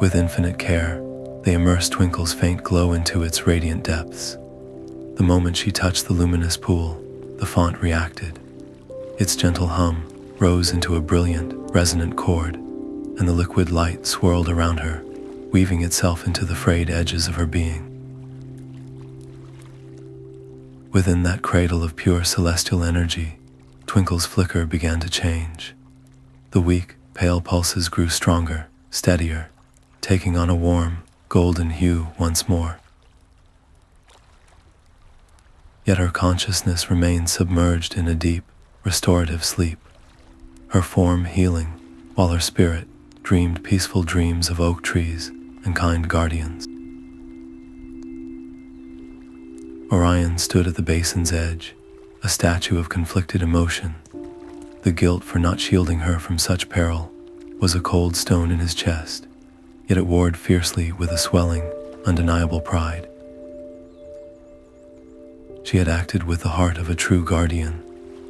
With infinite care, they immersed Twinkle's faint glow into its radiant depths. The moment she touched the luminous pool, the font reacted. Its gentle hum rose into a brilliant, resonant chord, and the liquid light swirled around her, weaving itself into the frayed edges of her being. Within that cradle of pure celestial energy, Twinkle's flicker began to change. The weak, pale pulses grew stronger, steadier, taking on a warm, golden hue once more. Yet her consciousness remained submerged in a deep, restorative sleep, her form healing, while her spirit dreamed peaceful dreams of oak trees and kind guardians. Orion stood at the basin's edge, a statue of conflicted emotion. The guilt for not shielding her from such peril was a cold stone in his chest, yet it warred fiercely with a swelling, undeniable pride. She had acted with the heart of a true guardian,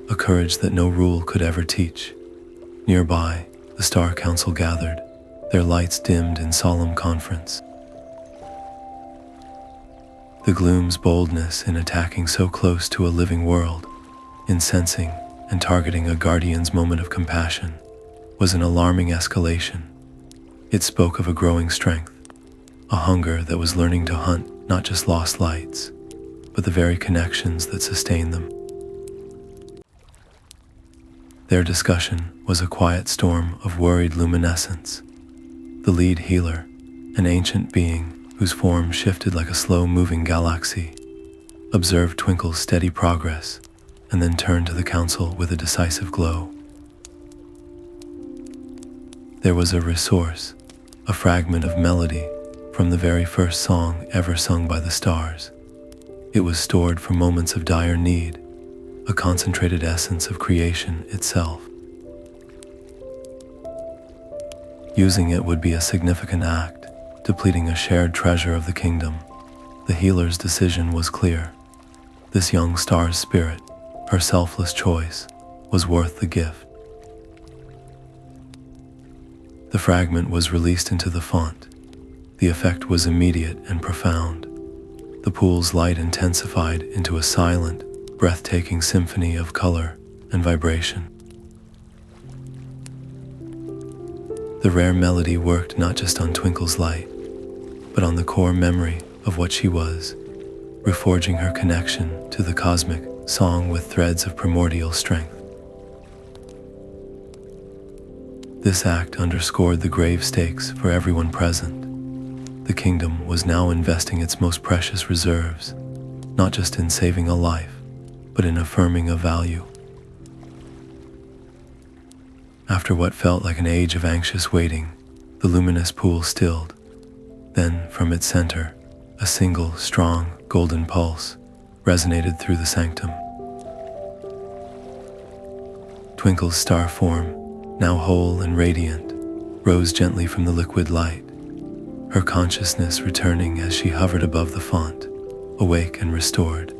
a courage that no rule could ever teach. Nearby, the Star Council gathered, their lights dimmed in solemn conference. The Gloom's boldness in attacking so close to a living world, in sensing and targeting a guardian's moment of compassion, was an alarming escalation. It spoke of a growing strength, a hunger that was learning to hunt not just lost lights, but the very connections that sustain them. Their discussion was a quiet storm of worried luminescence. The lead healer, an ancient being whose form shifted like a slow-moving galaxy, observed Twinkle's steady progress and then turned to the council with a decisive glow. There was a resource, a fragment of melody from the very first song ever sung by the stars. It was stored for moments of dire need, a concentrated essence of creation itself. Using it would be a significant act, depleting a shared treasure of the kingdom. The healer's decision was clear. This young star's spirit, her selfless choice, was worth the gift. The fragment was released into the font. The effect was immediate and profound. The pool's light intensified into a silent, breathtaking symphony of color and vibration. The rare melody worked not just on Twinkle's light, but on the core memory of what she was, reforging her connection to the cosmic song with threads of primordial strength. This act underscored the grave stakes for everyone present. The kingdom was now investing its most precious reserves, not just in saving a life, but in affirming a value. After what felt like an age of anxious waiting, the luminous pool stilled. Then, from its center, a single, strong, golden pulse resonated through the sanctum. Twinkle's star form, now whole and radiant, rose gently from the liquid light, her consciousness returning as she hovered above the font, awake and restored.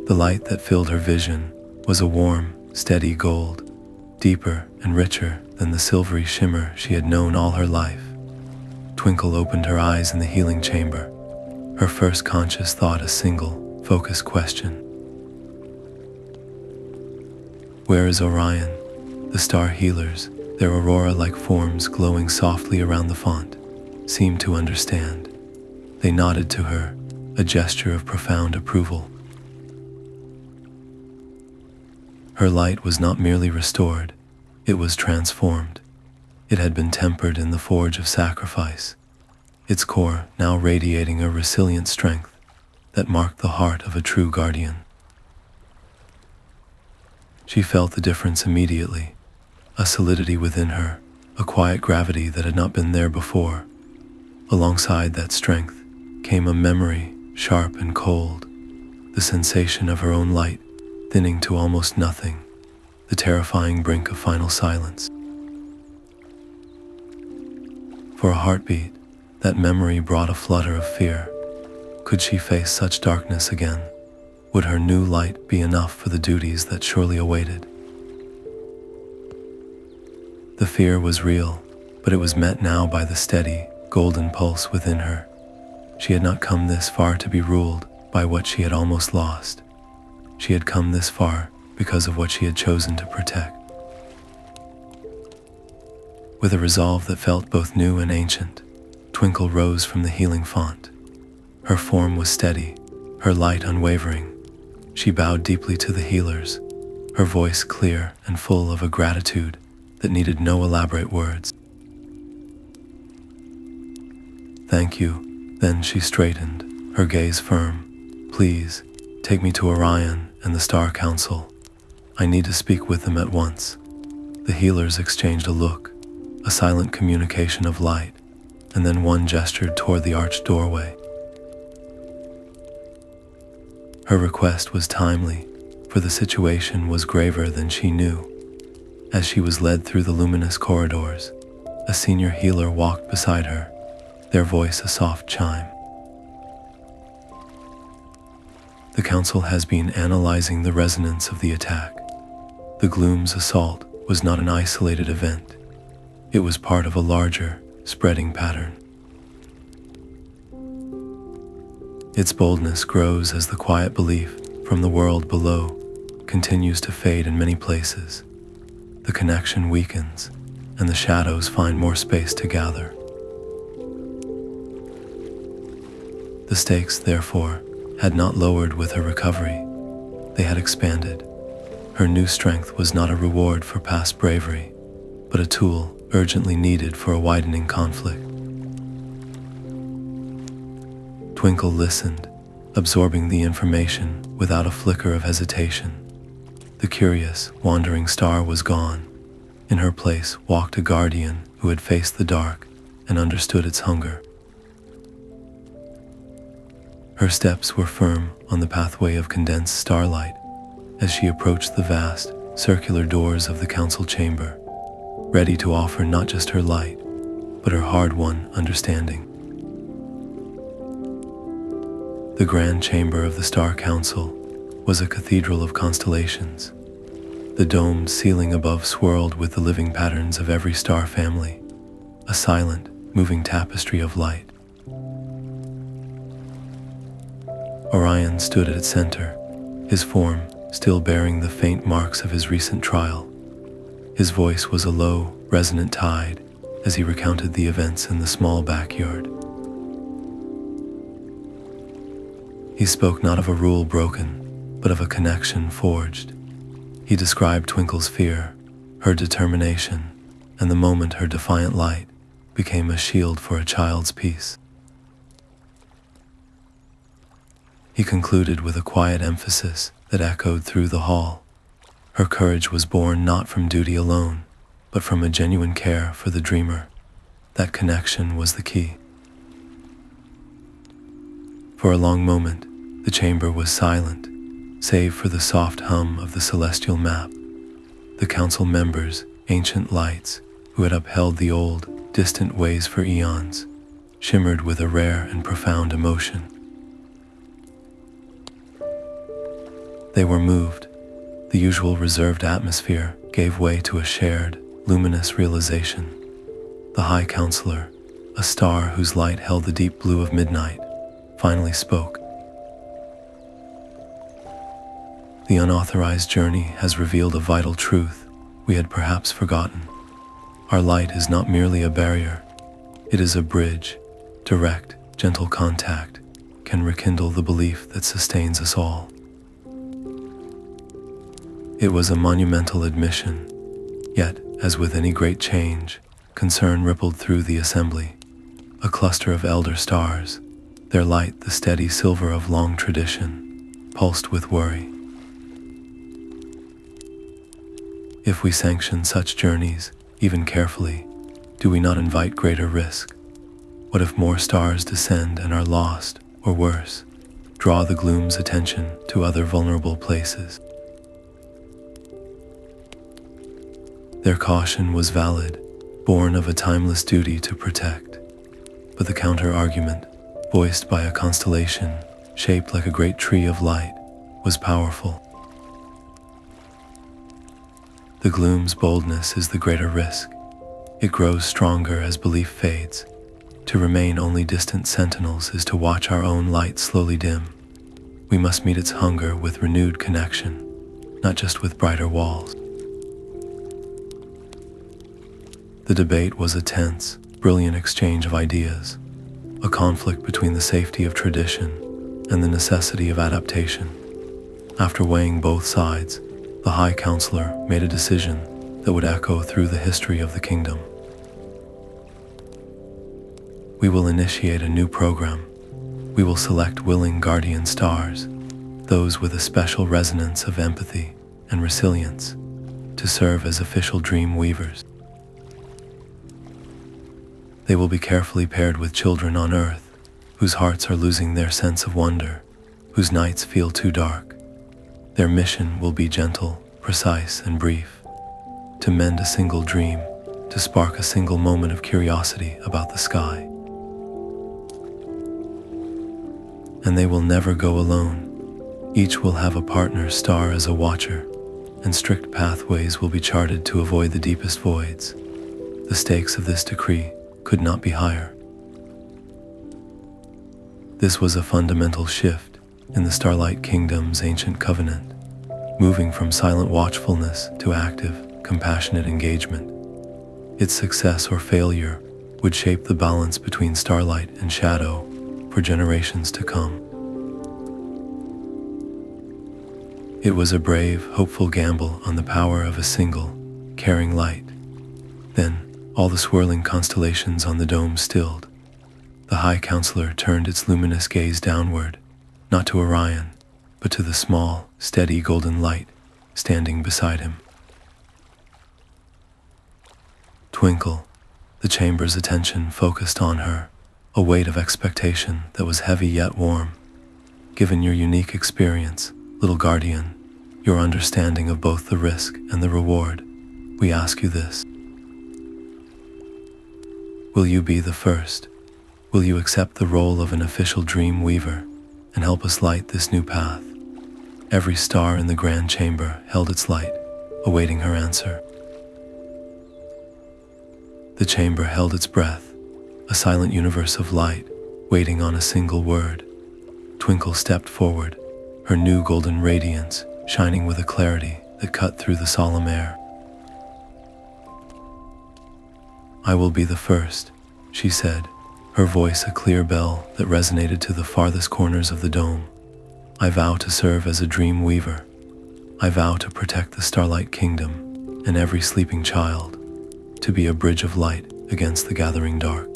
The light that filled her vision was a warm, steady gold, deeper and richer than the silvery shimmer she had known all her life. Twinkle opened her eyes in the healing chamber, her first conscious thought a single, focused question. Where is Orion? The star healers, their aurora-like forms glowing softly around the font, seemed to understand. They nodded to her, a gesture of profound approval. Her light was not merely restored, it was transformed. It had been tempered in the forge of sacrifice, its core now radiating a resilient strength that marked the heart of a true guardian. She felt the difference immediately, a solidity within her, a quiet gravity that had not been there before. Alongside that strength came a memory, sharp and cold, the sensation of her own light thinning to almost nothing, the terrifying brink of final silence. For a heartbeat, that memory brought a flutter of fear. Could she face such darkness again? Would her new light be enough for the duties that surely awaited? The fear was real, but it was met now by the steady, golden pulse within her. She had not come this far to be ruled by what she had almost lost. She had come this far because of what she had chosen to protect. With a resolve that felt both new and ancient, Twinkle rose from the healing font. Her form was steady, her light unwavering. She bowed deeply to the healers, her voice clear and full of a gratitude that needed no elaborate words. "Thank you." Then she straightened, her gaze firm. "Please, take me to Orion and the Star Council. I need to speak with them at once." The healers exchanged a look, a silent communication of light, and then one gestured toward the arched doorway. Her request was timely, for the situation was graver than she knew. As she was led through the luminous corridors, a senior healer walked beside her, their voice a soft chime. "The Council has been analyzing the resonance of the attack. The Gloom's assault was not an isolated event. It was part of a larger, spreading pattern. Its boldness grows as the quiet belief from the world below continues to fade in many places. The connection weakens, and the shadows find more space to gather. The stakes, therefore, had not lowered with her recovery. They had expanded. Her new strength was not a reward for past bravery, but a tool urgently needed for a widening conflict. Twinkle listened, absorbing the information without a flicker of hesitation. The curious, wandering star was gone. In her place walked a guardian who had faced the dark and understood its hunger. Her steps were firm on the pathway of condensed starlight as she approached the vast, circular doors of the council chamber, ready to offer not just her light, but her hard-won understanding. The grand chamber of the Star Council was a cathedral of constellations. The domed ceiling above swirled with the living patterns of every star family, a silent, moving tapestry of light. Orion stood at its center, his form still bearing the faint marks of his recent trial. His voice was a low, resonant tide as he recounted the events in the small backyard. He spoke not of a rule broken, but of a connection forged. He described Twinkle's fear, her determination, and the moment her defiant light became a shield for a child's peace. He concluded with a quiet emphasis that echoed through the hall. Her courage was born not from duty alone, but from a genuine care for the dreamer. That connection was the key. For a long moment, the chamber was silent, save for the soft hum of the celestial map. The council members, ancient lights, who had upheld the old, distant ways for eons, shimmered with a rare and profound emotion. They were moved. The usual reserved atmosphere gave way to a shared, luminous realization. The High Counselor, a star whose light held the deep blue of midnight, finally spoke. The unauthorized journey has revealed a vital truth we had perhaps forgotten. Our light is not merely a barrier. It is a bridge. Direct, gentle contact can rekindle the belief that sustains us all. It was a monumental admission, yet, as with any great change, concern rippled through the assembly. a cluster of elder stars, their light the steady silver of long tradition, pulsed with worry. If we sanction such journeys, even carefully, do we not invite greater risk? What if more stars descend and are lost, or worse, draw the gloom's attention to other vulnerable places? Their caution was valid, born of a timeless duty to protect. But the counter-argument, voiced by a constellation shaped like a great tree of light, was powerful. The gloom's boldness is the greater risk. It grows stronger as belief fades. To remain only distant sentinels is to watch our own light slowly dim. We must meet its hunger with renewed connection, not just with brighter walls. The debate was a tense, brilliant exchange of ideas, a conflict between the safety of tradition and the necessity of adaptation. After weighing both sides, the High Counselor made a decision that would echo through the history of the kingdom. We will initiate a new program. We will select willing guardian stars, those with a special resonance of empathy and resilience, to serve as official dream weavers. They will be carefully paired with children on Earth, whose hearts are losing their sense of wonder, whose nights feel too dark. Their mission will be gentle, precise, and brief, to mend a single dream, to spark a single moment of curiosity about the sky. And they will never go alone. Each will have a partner star as a watcher, and strict pathways will be charted to avoid the deepest voids. The stakes of this decree could not be higher. This was a fundamental shift in the Starlight Kingdom's ancient covenant, moving from silent watchfulness to active, compassionate engagement. Its success or failure would shape the balance between starlight and shadow for generations to come. It was a brave, hopeful gamble on the power of a single, caring light. Then, all the swirling constellations on the dome stilled. The High Counselor turned its luminous gaze downward, not to Orion, but to the small, steady golden light standing beside him. Twinkle, the chamber's attention focused on her, a weight of expectation that was heavy yet warm. Given your unique experience, little guardian, your understanding of both the risk and the reward, we ask you this. Will you be the first? Will you accept the role of an official dream weaver and help us light this new path? Every star in the grand chamber held its light, awaiting her answer. The chamber held its breath, a silent universe of light, waiting on a single word. Twinkle stepped forward, her new golden radiance shining with a clarity that cut through the solemn air. I will be the first, she said, her voice a clear bell that resonated to the farthest corners of the dome. I vow to serve as a dream weaver. I vow to protect the Starlight Kingdom and every sleeping child, to be a bridge of light against the gathering dark.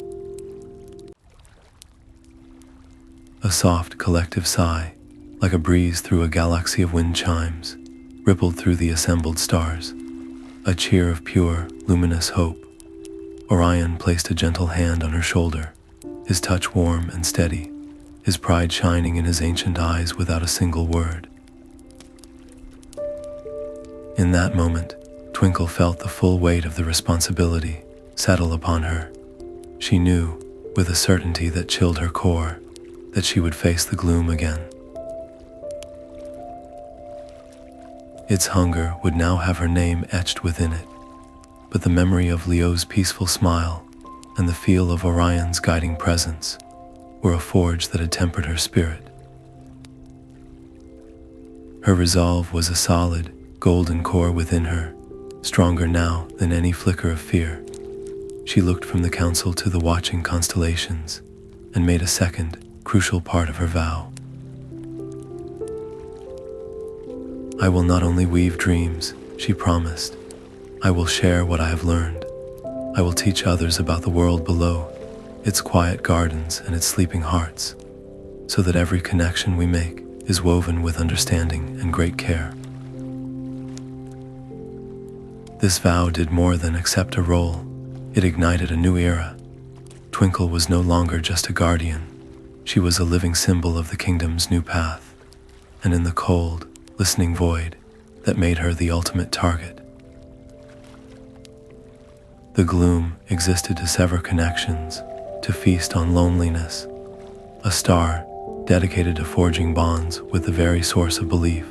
A soft collective sigh, like a breeze through a galaxy of wind chimes, rippled through the assembled stars, a cheer of pure, luminous hope. Orion placed a gentle hand on her shoulder, his touch warm and steady, his pride shining in his ancient eyes without a single word. In that moment, Twinkle felt the full weight of the responsibility settle upon her. She knew, with a certainty that chilled her core, that she would face the gloom again. Its hunger would now have her name etched within it, but the memory of Leo's peaceful smile and the feel of Orion's guiding presence were a forge that had tempered her spirit. Her resolve was a solid, golden core within her, stronger now than any flicker of fear. She looked from the council to the watching constellations and made a second, crucial part of her vow. I will not only weave dreams, she promised. I will share what I have learned. I will teach others about the world below, its quiet gardens and its sleeping hearts, so that every connection we make is woven with understanding and great care. This vow did more than accept a role. It ignited a new era. Twinkle was no longer just a guardian. She was a living symbol of the kingdom's new path, and in the cold, listening void, that made her the ultimate target. The gloom existed to sever connections, to feast on loneliness. A star, dedicated to forging bonds with the very source of belief,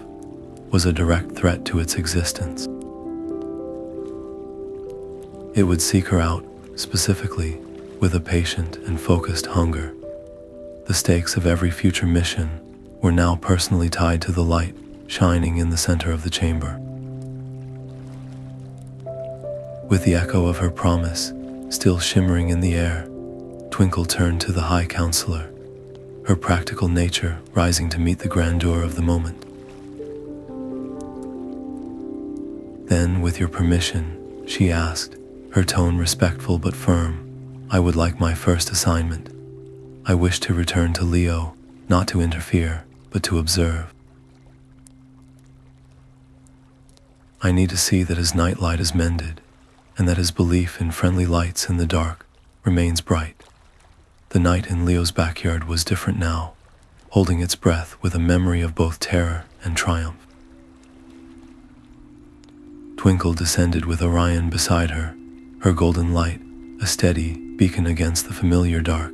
was a direct threat to its existence. It would seek her out, specifically, with a patient and focused hunger. The stakes of every future mission were now personally tied to the light shining in the center of the chamber. With the echo of her promise still shimmering in the air, Twinkle turned to the High Counselor, her practical nature rising to meet the grandeur of the moment. Then, with your permission, she asked, her tone respectful but firm, I would like my first assignment. I wish to return to Leo, not to interfere, but to observe. I need to see that his nightlight is mended, and that his belief in friendly lights in the dark remains bright. The night in Leo's backyard was different now, holding its breath with a memory of both terror and triumph. Twinkle descended with Orion beside her, her golden light a steady beacon against the familiar dark.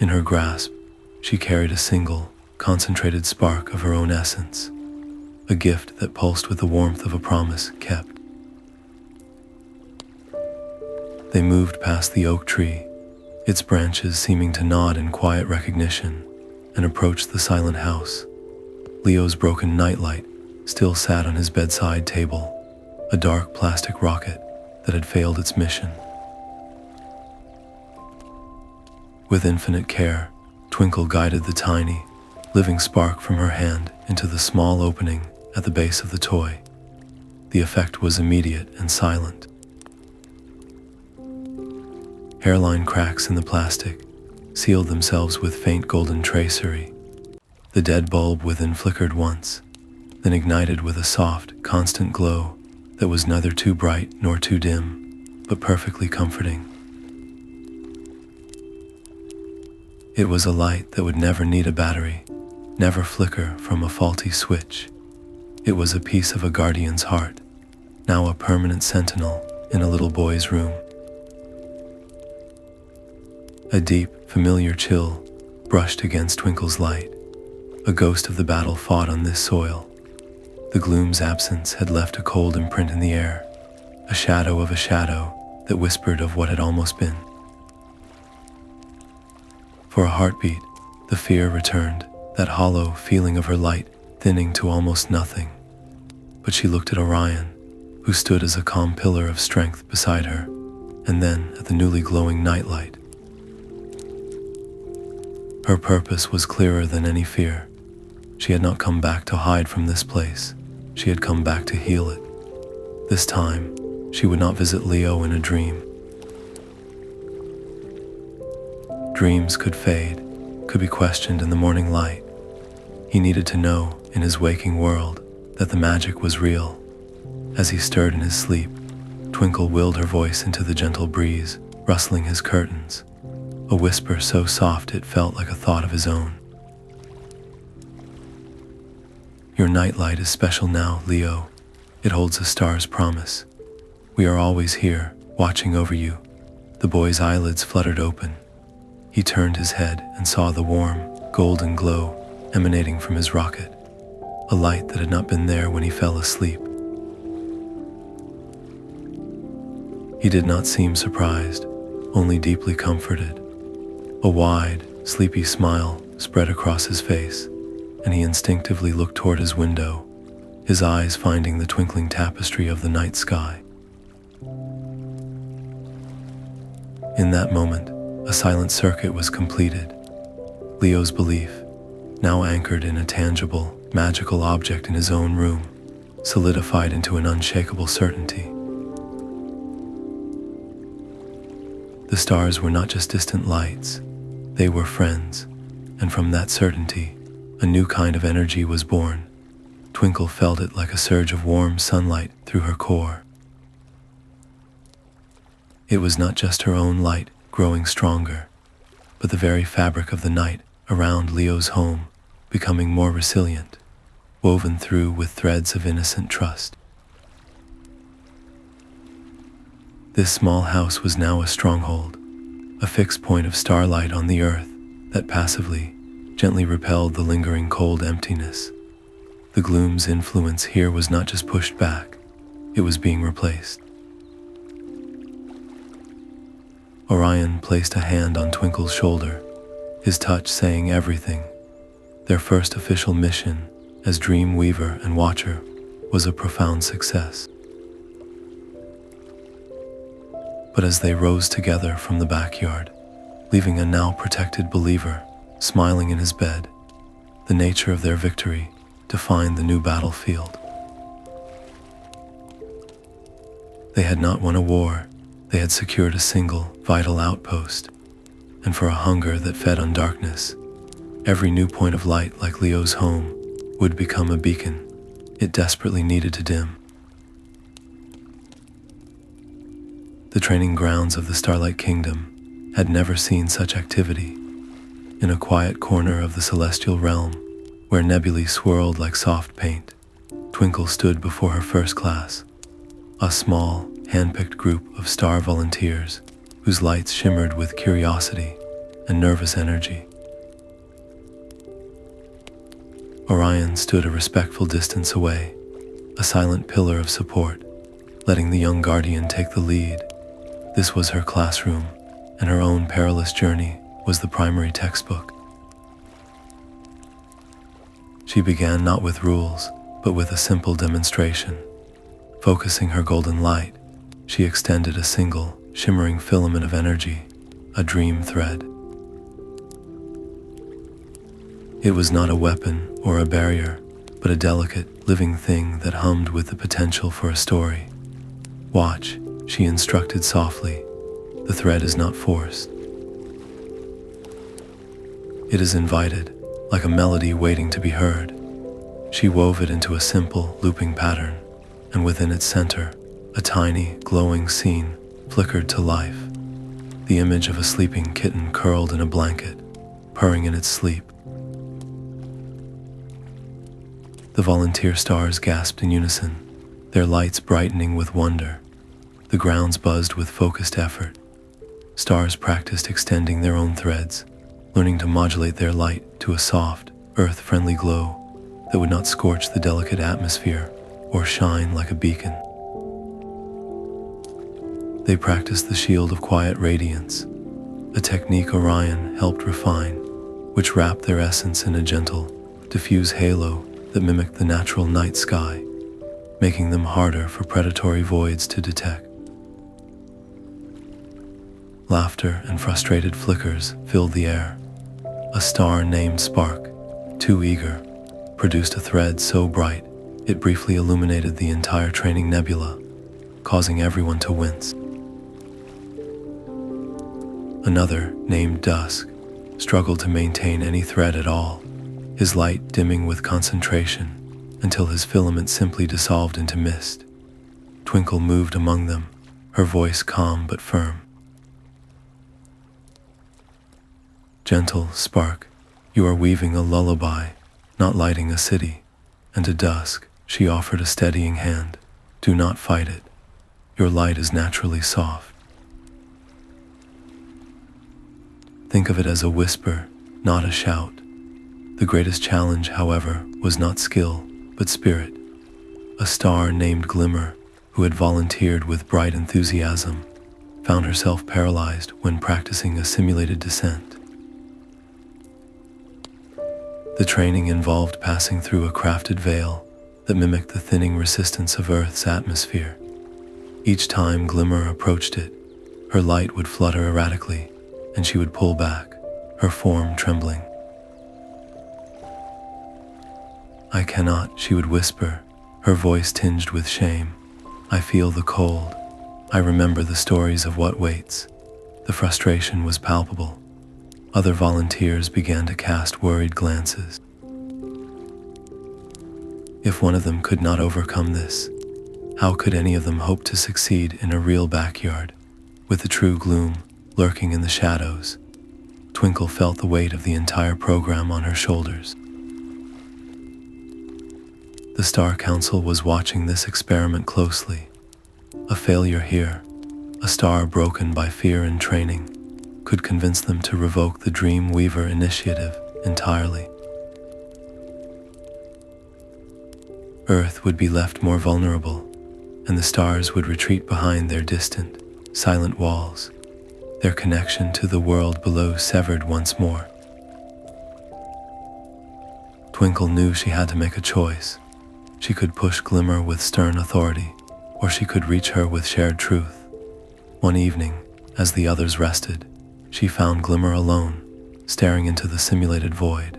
In her grasp, she carried a single, concentrated spark of her own essence, a gift that pulsed with the warmth of a promise kept. They moved past the oak tree, its branches seeming to nod in quiet recognition, and approached the silent house. Leo's broken nightlight still sat on his bedside table, a dark plastic rocket that had failed its mission. With infinite care, Twinkle guided the tiny, living spark from her hand into the small opening at the base of the toy. The effect was immediate and silent. Hairline cracks in the plastic sealed themselves with faint golden tracery. The dead bulb within flickered once, then ignited with a soft, constant glow that was neither too bright nor too dim, but perfectly comforting. It was a light that would never need a battery, never flicker from a faulty switch. It was a piece of a guardian's heart, now a permanent sentinel in a little boy's room. A deep, familiar chill brushed against Twinkle's light. A ghost of the battle fought on this soil. The gloom's absence had left a cold imprint in the air, a shadow of a shadow that whispered of what had almost been. For a heartbeat, the fear returned, that hollow feeling of her light thinning to almost nothing. But she looked at Orion, who stood as a calm pillar of strength beside her, and then at the newly glowing nightlight. Her purpose was clearer than any fear. She had not come back to hide from this place. She had come back to heal it. This time, she would not visit Leo in a dream. Dreams could fade, could be questioned in the morning light. He needed to know, in his waking world, that the magic was real. As he stirred in his sleep, Twinkle willed her voice into the gentle breeze, rustling his curtains, a whisper so soft it felt like a thought of his own. Your nightlight is special now, Leo. It holds a star's promise. We are always here, watching over you. The boy's eyelids fluttered open. He turned his head and saw the warm, golden glow emanating from his rocket, a light that had not been there when he fell asleep. He did not seem surprised, only deeply comforted. A wide, sleepy smile spread across his face, and he instinctively looked toward his window, his eyes finding the twinkling tapestry of the night sky. In that moment, a silent circuit was completed. Leo's belief, now anchored in a tangible, magical object in his own room, solidified into an unshakable certainty. The The stars were not just distant lights, they were friends, and from that certainty, a new kind of energy was born. Twinkle felt it like a surge of warm sunlight through her core. It was not just her own light growing stronger, but the very fabric of the night around Leo's home becoming more resilient, woven through with threads of innocent trust. This small house was now a stronghold, a fixed point of starlight on the earth that passively, gently repelled the lingering cold emptiness. The gloom's influence here was not just pushed back, it was being replaced. Orion placed a hand on Twinkle's shoulder, his touch saying everything. Their first official mission as Dream Weaver and Watcher was a profound success. But as they rose together from the backyard, leaving a now protected believer smiling in his bed, the nature of their victory defined the new battlefield. They had not won a war, they had secured a single, vital outpost, and for a hunger that fed on darkness, every new point of light like Leo's home would become a beacon it desperately needed to dim. The training grounds of the Starlight Kingdom had never seen such activity. In a quiet corner of the celestial realm, where nebulae swirled like soft paint, Twinkle stood before her first class, a small, hand-picked group of star volunteers whose lights shimmered with curiosity and nervous energy. Orion stood a respectful distance away, a silent pillar of support, letting the young guardian take the lead. This was her classroom, and her own perilous journey was the primary textbook. She began not with rules, but with a simple demonstration. Focusing her golden light, she extended a single, shimmering filament of energy, a dream thread. It was not a weapon or a barrier, but a delicate, living thing that hummed with the potential for a story. "Watch," she instructed softly. "The thread is not forced. It is invited, like a melody waiting to be heard." She wove it into a simple, looping pattern, and within its center, a tiny, glowing scene flickered to life. The image of a sleeping kitten curled in a blanket, purring in its sleep. The volunteer stars gasped in unison, their lights brightening with wonder. The grounds buzzed with focused effort. Stars practiced extending their own threads, learning to modulate their light to a soft, earth-friendly glow that would not scorch the delicate atmosphere or shine like a beacon. They practiced the shield of quiet radiance, a technique Orion helped refine, which wrapped their essence in a gentle, diffuse halo that mimicked the natural night sky, making them harder for predatory voids to detect. Laughter and frustrated flickers filled the air. A star named Spark, too eager, produced a thread so bright it briefly illuminated the entire training nebula, causing everyone to wince. Another, named Dusk, struggled to maintain any thread at all, his light dimming with concentration until his filament simply dissolved into mist. Twinkle moved among them, her voice calm but firm. "Gentle Spark, you are weaving a lullaby, not lighting a city." And to Dusk, she offered a steadying hand. "Do not fight it. Your light is naturally soft. Think of it as a whisper, not a shout." The greatest challenge, however, was not skill, but spirit. A star named Glimmer, who had volunteered with bright enthusiasm, found herself paralyzed when practicing a simulated descent. The training involved passing through a crafted veil that mimicked the thinning resistance of Earth's atmosphere. Each time Glimmer approached it, her light would flutter erratically, and she would pull back, her form trembling. "I cannot," she would whisper, her voice tinged with shame. "I feel the cold. I remember the stories of what waits." The frustration was palpable. Other volunteers began to cast worried glances. If one of them could not overcome this, how could any of them hope to succeed in a real backyard, with the true gloom lurking in the shadows? Twinkle felt the weight of the entire program on her shoulders. The Star Council was watching this experiment closely. A failure here, a star broken by fear and training, could convince them to revoke the Dream Weaver initiative entirely. Earth would be left more vulnerable, and the stars would retreat behind their distant, silent walls, their connection to the world below severed once more. Twinkle knew she had to make a choice. She could push Glimmer with stern authority, or she could reach her with shared truth. One evening, as the others rested, she found Glimmer alone, staring into the simulated void.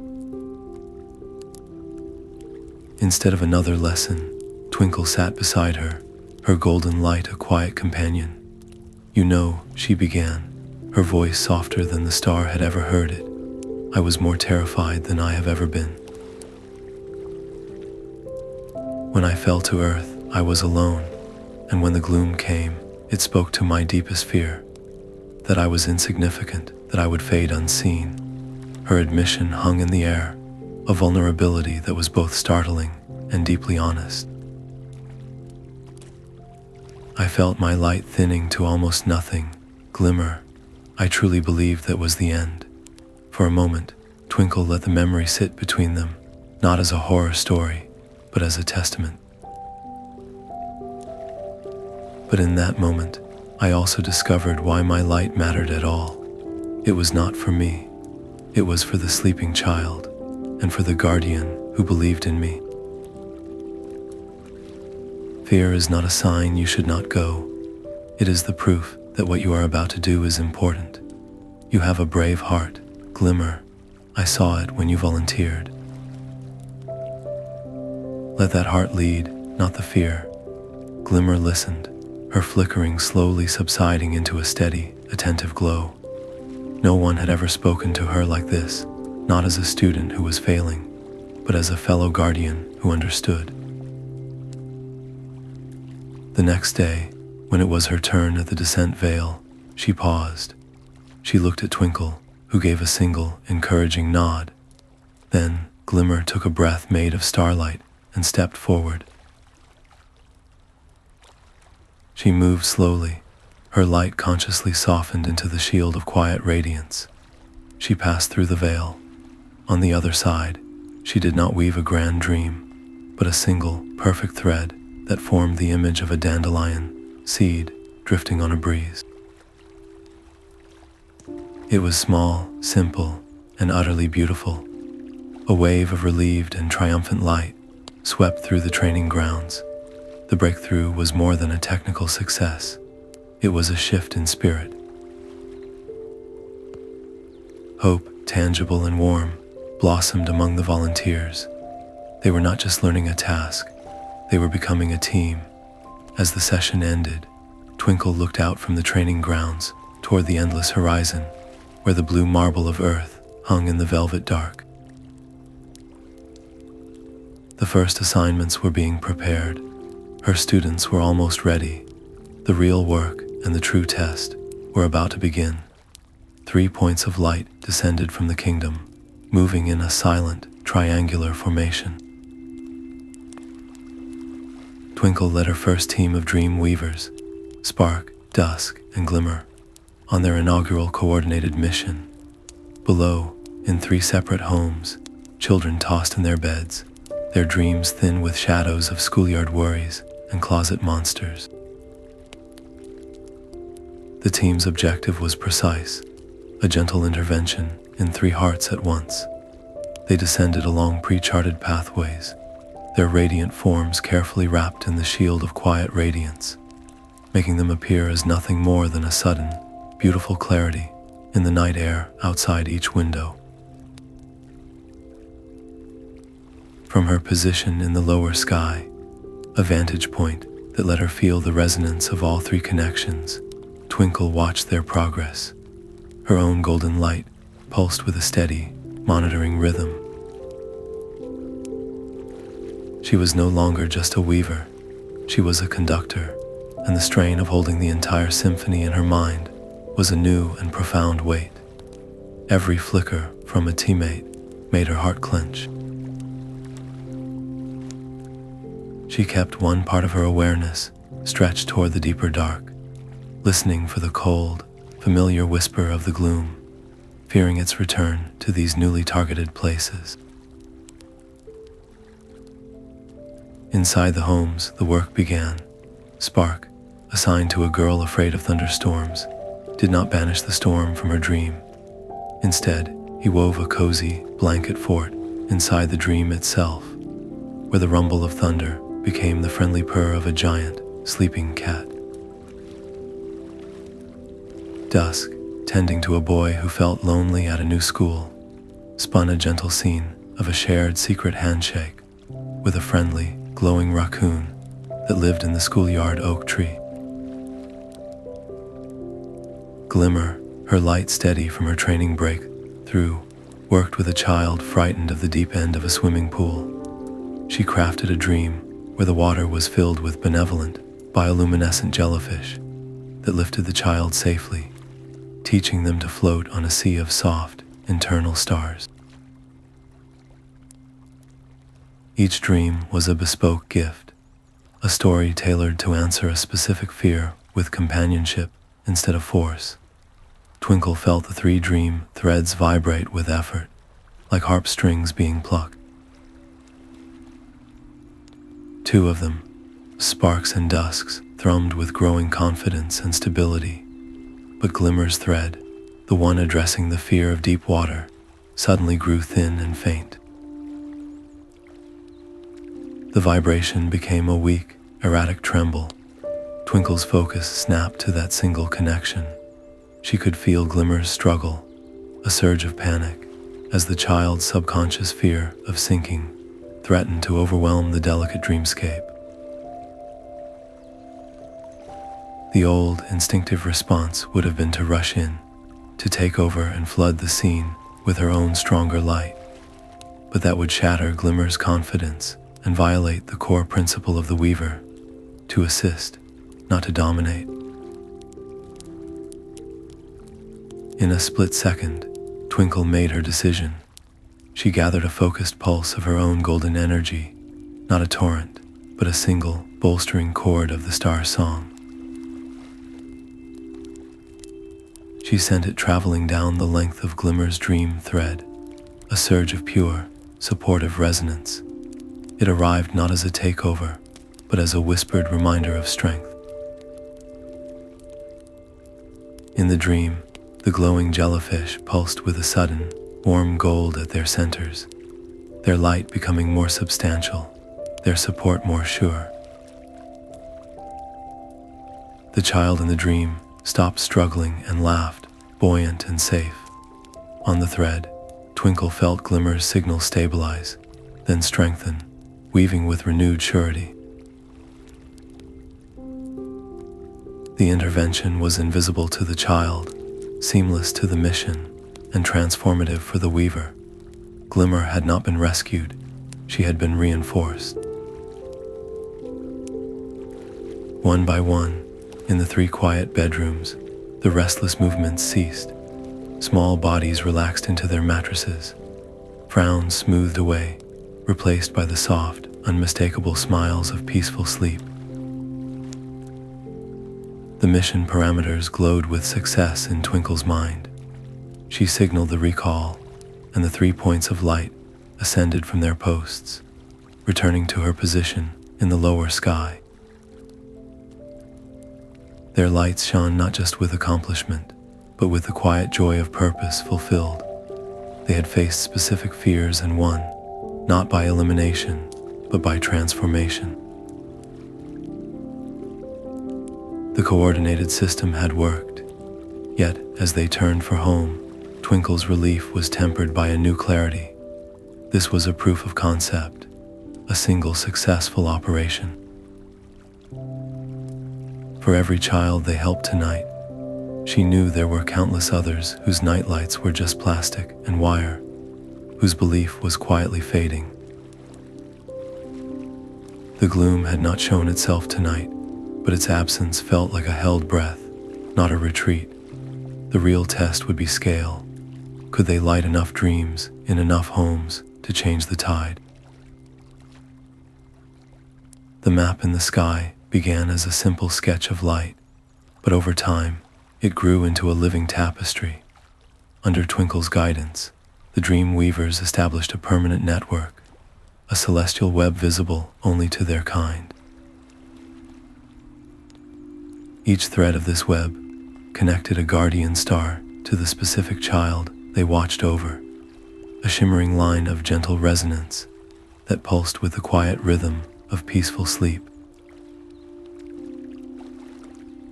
Instead of another lesson, Twinkle sat beside her, her golden light a quiet companion. "You know," she began, her voice softer than the star had ever heard it, "I was more terrified than I have ever been. When I fell to earth, I was alone, and when the gloom came, it spoke to my deepest fear, that I was insignificant, that I would fade unseen." Her admission hung in the air, a vulnerability that was both startling and deeply honest. "I felt my light thinning to almost nothing, Glimmer. I truly believed that was the end." For a moment, Twinkle let the memory sit between them, not as a horror story, but as a testament. But in that moment, I also discovered why my light mattered at all. It was not for me. It was for the sleeping child, and for the guardian who believed in me. Fear is not a sign you should not go. It is the proof that what you are about to do is important. You have a brave heart, Glimmer. I saw it when you volunteered. Let that heart lead, not the fear. Glimmer listened, her flickering slowly subsiding into a steady, attentive glow. No one had ever spoken to her like this, not as a student who was failing, but as a fellow guardian who understood. The next day, when it was her turn at the descent veil, she paused. She looked at Twinkle, who gave a single, encouraging nod. Then, Glimmer took a breath made of starlight and stepped forward. She moved slowly, her light consciously softened into the shield of quiet radiance. She passed through the veil. On the other side, she did not weave a grand dream, but a single, perfect thread that formed the image of a dandelion seed drifting on a breeze. It was small, simple, and utterly beautiful. A wave of relieved and triumphant light swept through the training grounds. The breakthrough was more than a technical success. It was a shift in spirit. Hope, tangible and warm, blossomed among the volunteers. They were not just learning a task, they were becoming a team. As the session ended, Twinkle looked out from the training grounds toward the endless horizon, where the blue marble of Earth hung in the velvet dark. The first assignments were being prepared. Her students were almost ready. The real work and the true test were about to begin. 3 points of light descended from the kingdom, moving in a silent, triangular formation. Twinkle led her first team of dream weavers, Spark, Dusk, and Glimmer, on their inaugural coordinated mission. Below, in 3 separate homes, children tossed in their beds, their dreams thin with shadows of schoolyard worries and closet monsters. The team's objective was precise, a gentle intervention in 3 hearts at once. They descended along pre-charted pathways, their radiant forms carefully wrapped in the shield of quiet radiance, making them appear as nothing more than a sudden, beautiful clarity in the night air outside each window. From her position in the lower sky, a vantage point that let her feel the resonance of all 3 connections, Twinkle watched their progress. her own golden light pulsed with a steady, monitoring rhythm. She was no longer just a weaver, she was a conductor, and the strain of holding the entire symphony in her mind was a new and profound weight. Every flicker from a teammate made her heart clench. She kept one part of her awareness stretched toward the deeper dark, listening for the cold, familiar whisper of the gloom, fearing its return to these newly targeted places. Inside the homes, the work began. Spark, assigned to a girl afraid of thunderstorms, did not banish the storm from her dream. Instead, he wove a cozy blanket fort inside the dream itself, where the rumble of thunder became the friendly purr of a giant, sleeping cat. Dusk, tending to a boy who felt lonely at a new school, spun a gentle scene of a shared secret handshake with a friendly, glowing raccoon that lived in the schoolyard oak tree. Glimmer, her light steady from her training breakthrough, worked with a child frightened of the deep end of a swimming pool. She crafted a dream where the water was filled with benevolent, bioluminescent jellyfish that lifted the child safely, teaching them to float on a sea of soft, internal stars. Each dream was a bespoke gift, a story tailored to answer a specific fear with companionship instead of force. Twinkle felt the 3 dream threads vibrate with effort, like harp strings being plucked. 2 of them, Sparks and Dusks, thrummed with growing confidence and stability. But Glimmer's thread, the one addressing the fear of deep water, suddenly grew thin and faint. The vibration became a weak, erratic tremble. Twinkle's focus snapped to that single connection. She could feel Glimmer's struggle, a surge of panic, as the child's subconscious fear of sinking threatened to overwhelm the delicate dreamscape. The old, instinctive response would have been to rush in, to take over and flood the scene with her own stronger light. But that would shatter Glimmer's confidence and violate the core principle of the Weaver: to assist, not to dominate. In a split second, Twinkle made her decision. She gathered a focused pulse of her own golden energy, not a torrent, but a single, bolstering chord of the star song. She sent it traveling down the length of Glimmer's dream thread, a surge of pure, supportive resonance. It arrived not as a takeover, but as a whispered reminder of strength. In the dream, the glowing jellyfish pulsed with a sudden, warm gold at their centers, their light becoming more substantial, their support more sure. The child in the dream stopped struggling and laughed, buoyant and safe. On the thread, Twinkle felt Glimmer's signal stabilize, then strengthen, weaving with renewed surety. The intervention was invisible to the child, seamless to the mission, and transformative for the Weaver. Glimmer had not been rescued, she had been reinforced. One by one, in the 3 quiet bedrooms, the restless movements ceased. Small bodies relaxed into their mattresses, frowns smoothed away, replaced by the soft, unmistakable smiles of peaceful sleep. The mission parameters glowed with success in Twinkle's mind. She signaled the recall, and the 3 points of light ascended from their posts, returning to her position in the lower sky. Their lights shone not just with accomplishment, but with the quiet joy of purpose fulfilled. They had faced specific fears and won, not by elimination, but by transformation. The coordinated system had worked, yet as they turned for home, Twinkle's relief was tempered by a new clarity. This was a proof of concept, a single successful operation. For every child they helped tonight, She knew there were countless others whose nightlights were just plastic and wire, whose belief was quietly fading. The gloom had not shown itself tonight, but its absence felt like a held breath, not a retreat. The real test would be scale. Could they light enough dreams in enough homes to change the tide? The map in the sky began as a simple sketch of light, but over time, it grew into a living tapestry. Under Twinkle's guidance, the dream weavers established a permanent network, a celestial web visible only to their kind. Each thread of this web connected a guardian star to the specific child they watched over, a shimmering line of gentle resonance that pulsed with the quiet rhythm of peaceful sleep.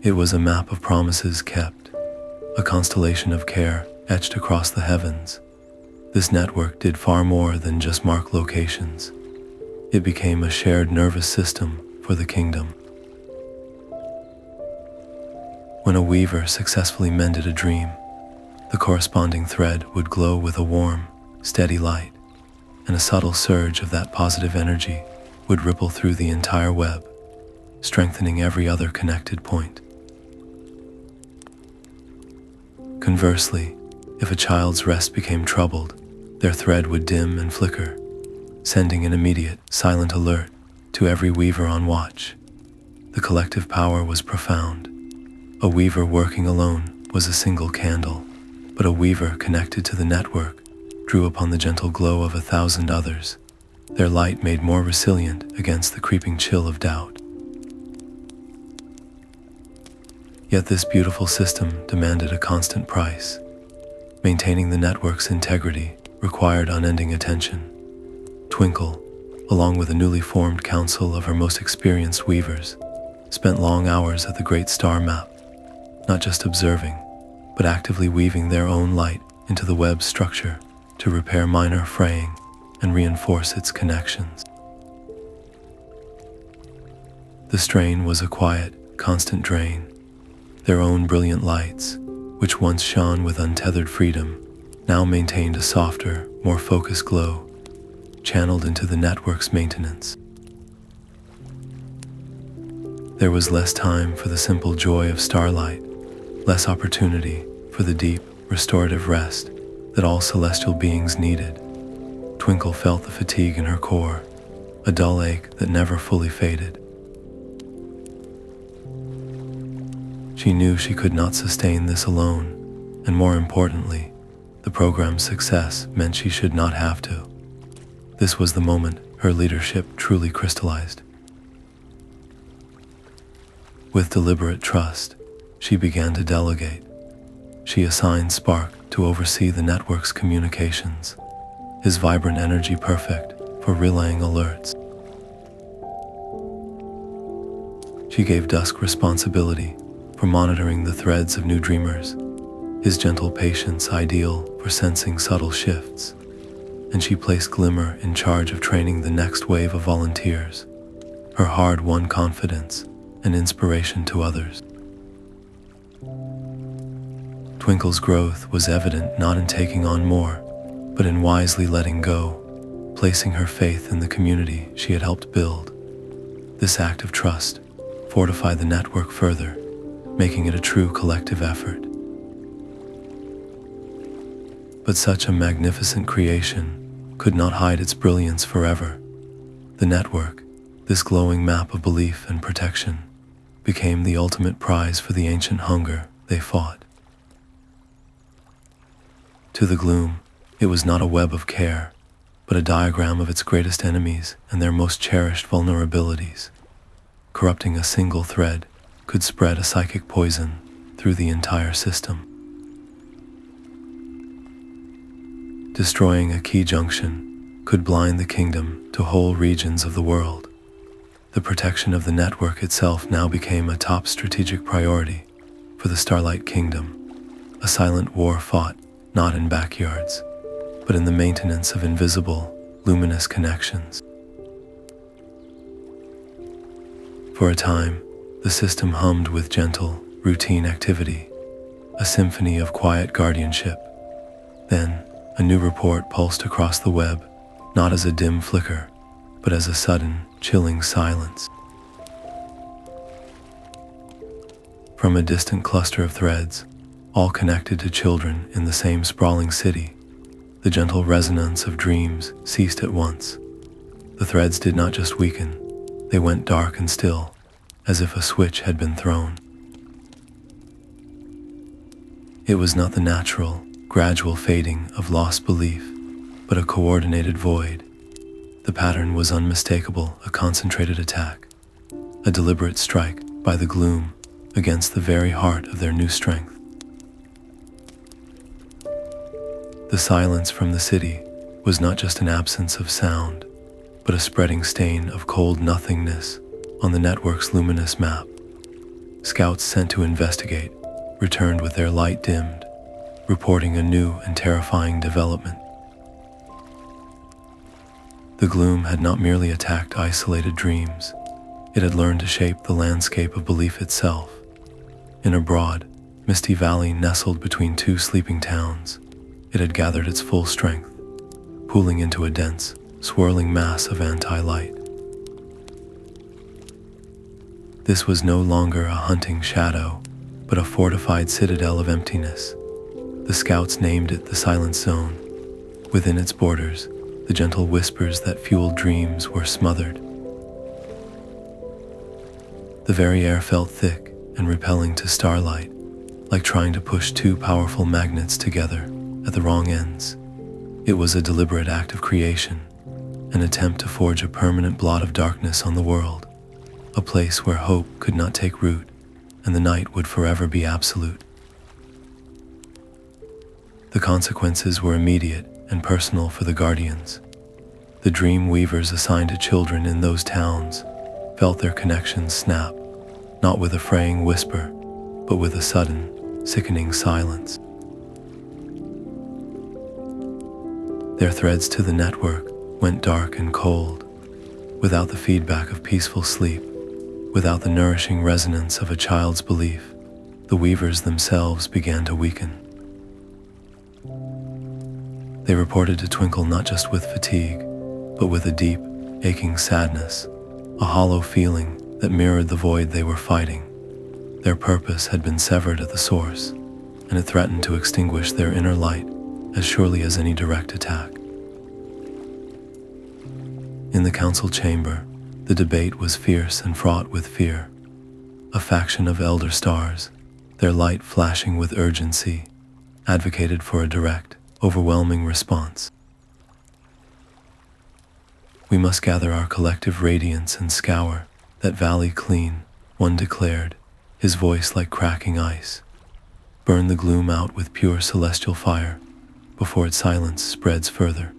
It was a map of promises kept, a constellation of care etched across the heavens. This network did far more than just mark locations. It became a shared nervous system for the kingdom. When a weaver successfully mended a dream, the corresponding thread would glow with a warm, steady light, and a subtle surge of that positive energy would ripple through the entire web, strengthening every other connected point. Conversely, if a child's rest became troubled, their thread would dim and flicker, sending an immediate, silent alert to every weaver on watch. The collective power was profound. A weaver working alone was a single candle, but a weaver connected to the network drew upon the gentle glow of 1,000 others, their light made more resilient against the creeping chill of doubt. Yet this beautiful system demanded a constant price. Maintaining the network's integrity required unending attention. Twinkle, along with a newly formed council of her most experienced weavers, spent long hours at the Great Star Map, not just observing, but actively weaving their own light into the web's structure to repair minor fraying and reinforce its connections. The strain was a quiet, constant drain. Their own brilliant lights, which once shone with untethered freedom, now maintained a softer, more focused glow, channeled into the network's maintenance. There was less time for the simple joy of starlight, less opportunity for the deep, restorative rest that all celestial beings needed. Twinkle felt the fatigue in her core, a dull ache that never fully faded. She knew she could not sustain this alone, and more importantly, the program's success meant she should not have to. This was the moment her leadership truly crystallized. With deliberate trust, she began to delegate. She assigned Spark to oversee the network's communications, his vibrant energy perfect for relaying alerts. She gave Dusk responsibility for monitoring the threads of new dreamers, his gentle patience ideal for sensing subtle shifts, and she placed Glimmer in charge of training the next wave of volunteers, her hard-won confidence and inspiration to others. Twinkle's growth was evident not in taking on more, but in wisely letting go, placing her faith in the community she had helped build. This act of trust fortified the network further, making it a true collective effort. But such a magnificent creation could not hide its brilliance forever. The network, this glowing map of belief and protection, became the ultimate prize for the ancient hunger they fought. To the gloom, it was not a web of care, but a diagram of its greatest enemies and their most cherished vulnerabilities. Corrupting a single thread could spread a psychic poison through the entire system. Destroying a key junction could blind the kingdom to whole regions of the world. The protection of the network itself now became a top strategic priority for the Starlight Kingdom, a silent war fought not in backyards, but in the maintenance of invisible, luminous connections. For a time, the system hummed with gentle, routine activity, a symphony of quiet guardianship. Then, a new report pulsed across the web, not as a dim flicker, but as a sudden, chilling silence. From a distant cluster of threads, all connected to children in the same sprawling city, the gentle resonance of dreams ceased at once. The threads did not just weaken, they went dark and still, as if a switch had been thrown. It was not the natural, gradual fading of lost belief, but a coordinated void. The pattern was unmistakable, a concentrated attack, a deliberate strike by the gloom against the very heart of their new strength. The silence from the city was not just an absence of sound, but a spreading stain of cold nothingness on the network's luminous map. Scouts sent to investigate returned with their light dimmed, reporting a new and terrifying development. The gloom had not merely attacked isolated dreams, it had learned to shape the landscape of belief itself. In a broad, misty valley nestled between two sleeping towns, it had gathered its full strength, pooling into a dense, swirling mass of anti-light. This was no longer a hunting shadow, but a fortified citadel of emptiness. The scouts named it the Silent Zone. Within its borders, the gentle whispers that fueled dreams were smothered. The very air felt thick and repelling to Starlight, like trying to push two powerful magnets together at the wrong ends. It was a deliberate act of creation, an attempt to forge a permanent blot of darkness on the world, a place where hope could not take root and the night would forever be absolute. The consequences were immediate and personal for the Guardians. The dream weavers assigned to children in those towns felt their connections snap, not with a fraying whisper, but with a sudden, sickening silence. Their threads to the network went dark and cold, without the feedback of peaceful sleep, without the nourishing resonance of a child's belief. The weavers themselves began to weaken. They reported to Twinkle not just with fatigue, but with a deep, aching sadness, a hollow feeling that mirrored the void they were fighting. Their purpose had been severed at the source, and it threatened to extinguish their inner light as surely as any direct attack. In the council chamber, the debate was fierce and fraught with fear. A faction of elder stars, their light flashing with urgency, advocated for a direct, overwhelming response. "We must gather our collective radiance and scour that valley clean," one declared, his voice like cracking ice. "Burn the gloom out with pure celestial fire before its silence spreads further."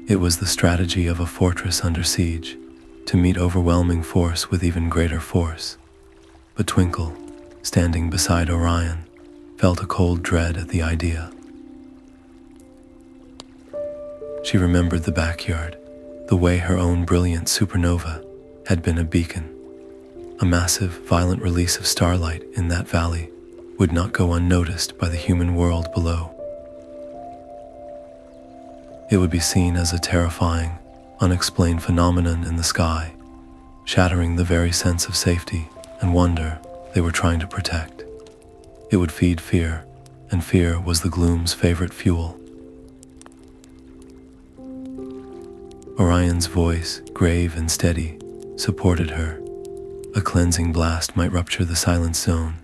It was the strategy of a fortress under siege, to meet overwhelming force with even greater force. But Twinkle, standing beside Orion, felt a cold dread at the idea. She remembered the backyard, the way her own brilliant supernova had been a beacon. A massive, violent release of starlight in that valley would not go unnoticed by the human world below. It would be seen as a terrifying, unexplained phenomenon in the sky, shattering the very sense of safety and wonder they were trying to protect. It would feed fear, and fear was the gloom's favorite fuel. Orion's voice, grave and steady, supported her. A cleansing blast might rupture the silent zone,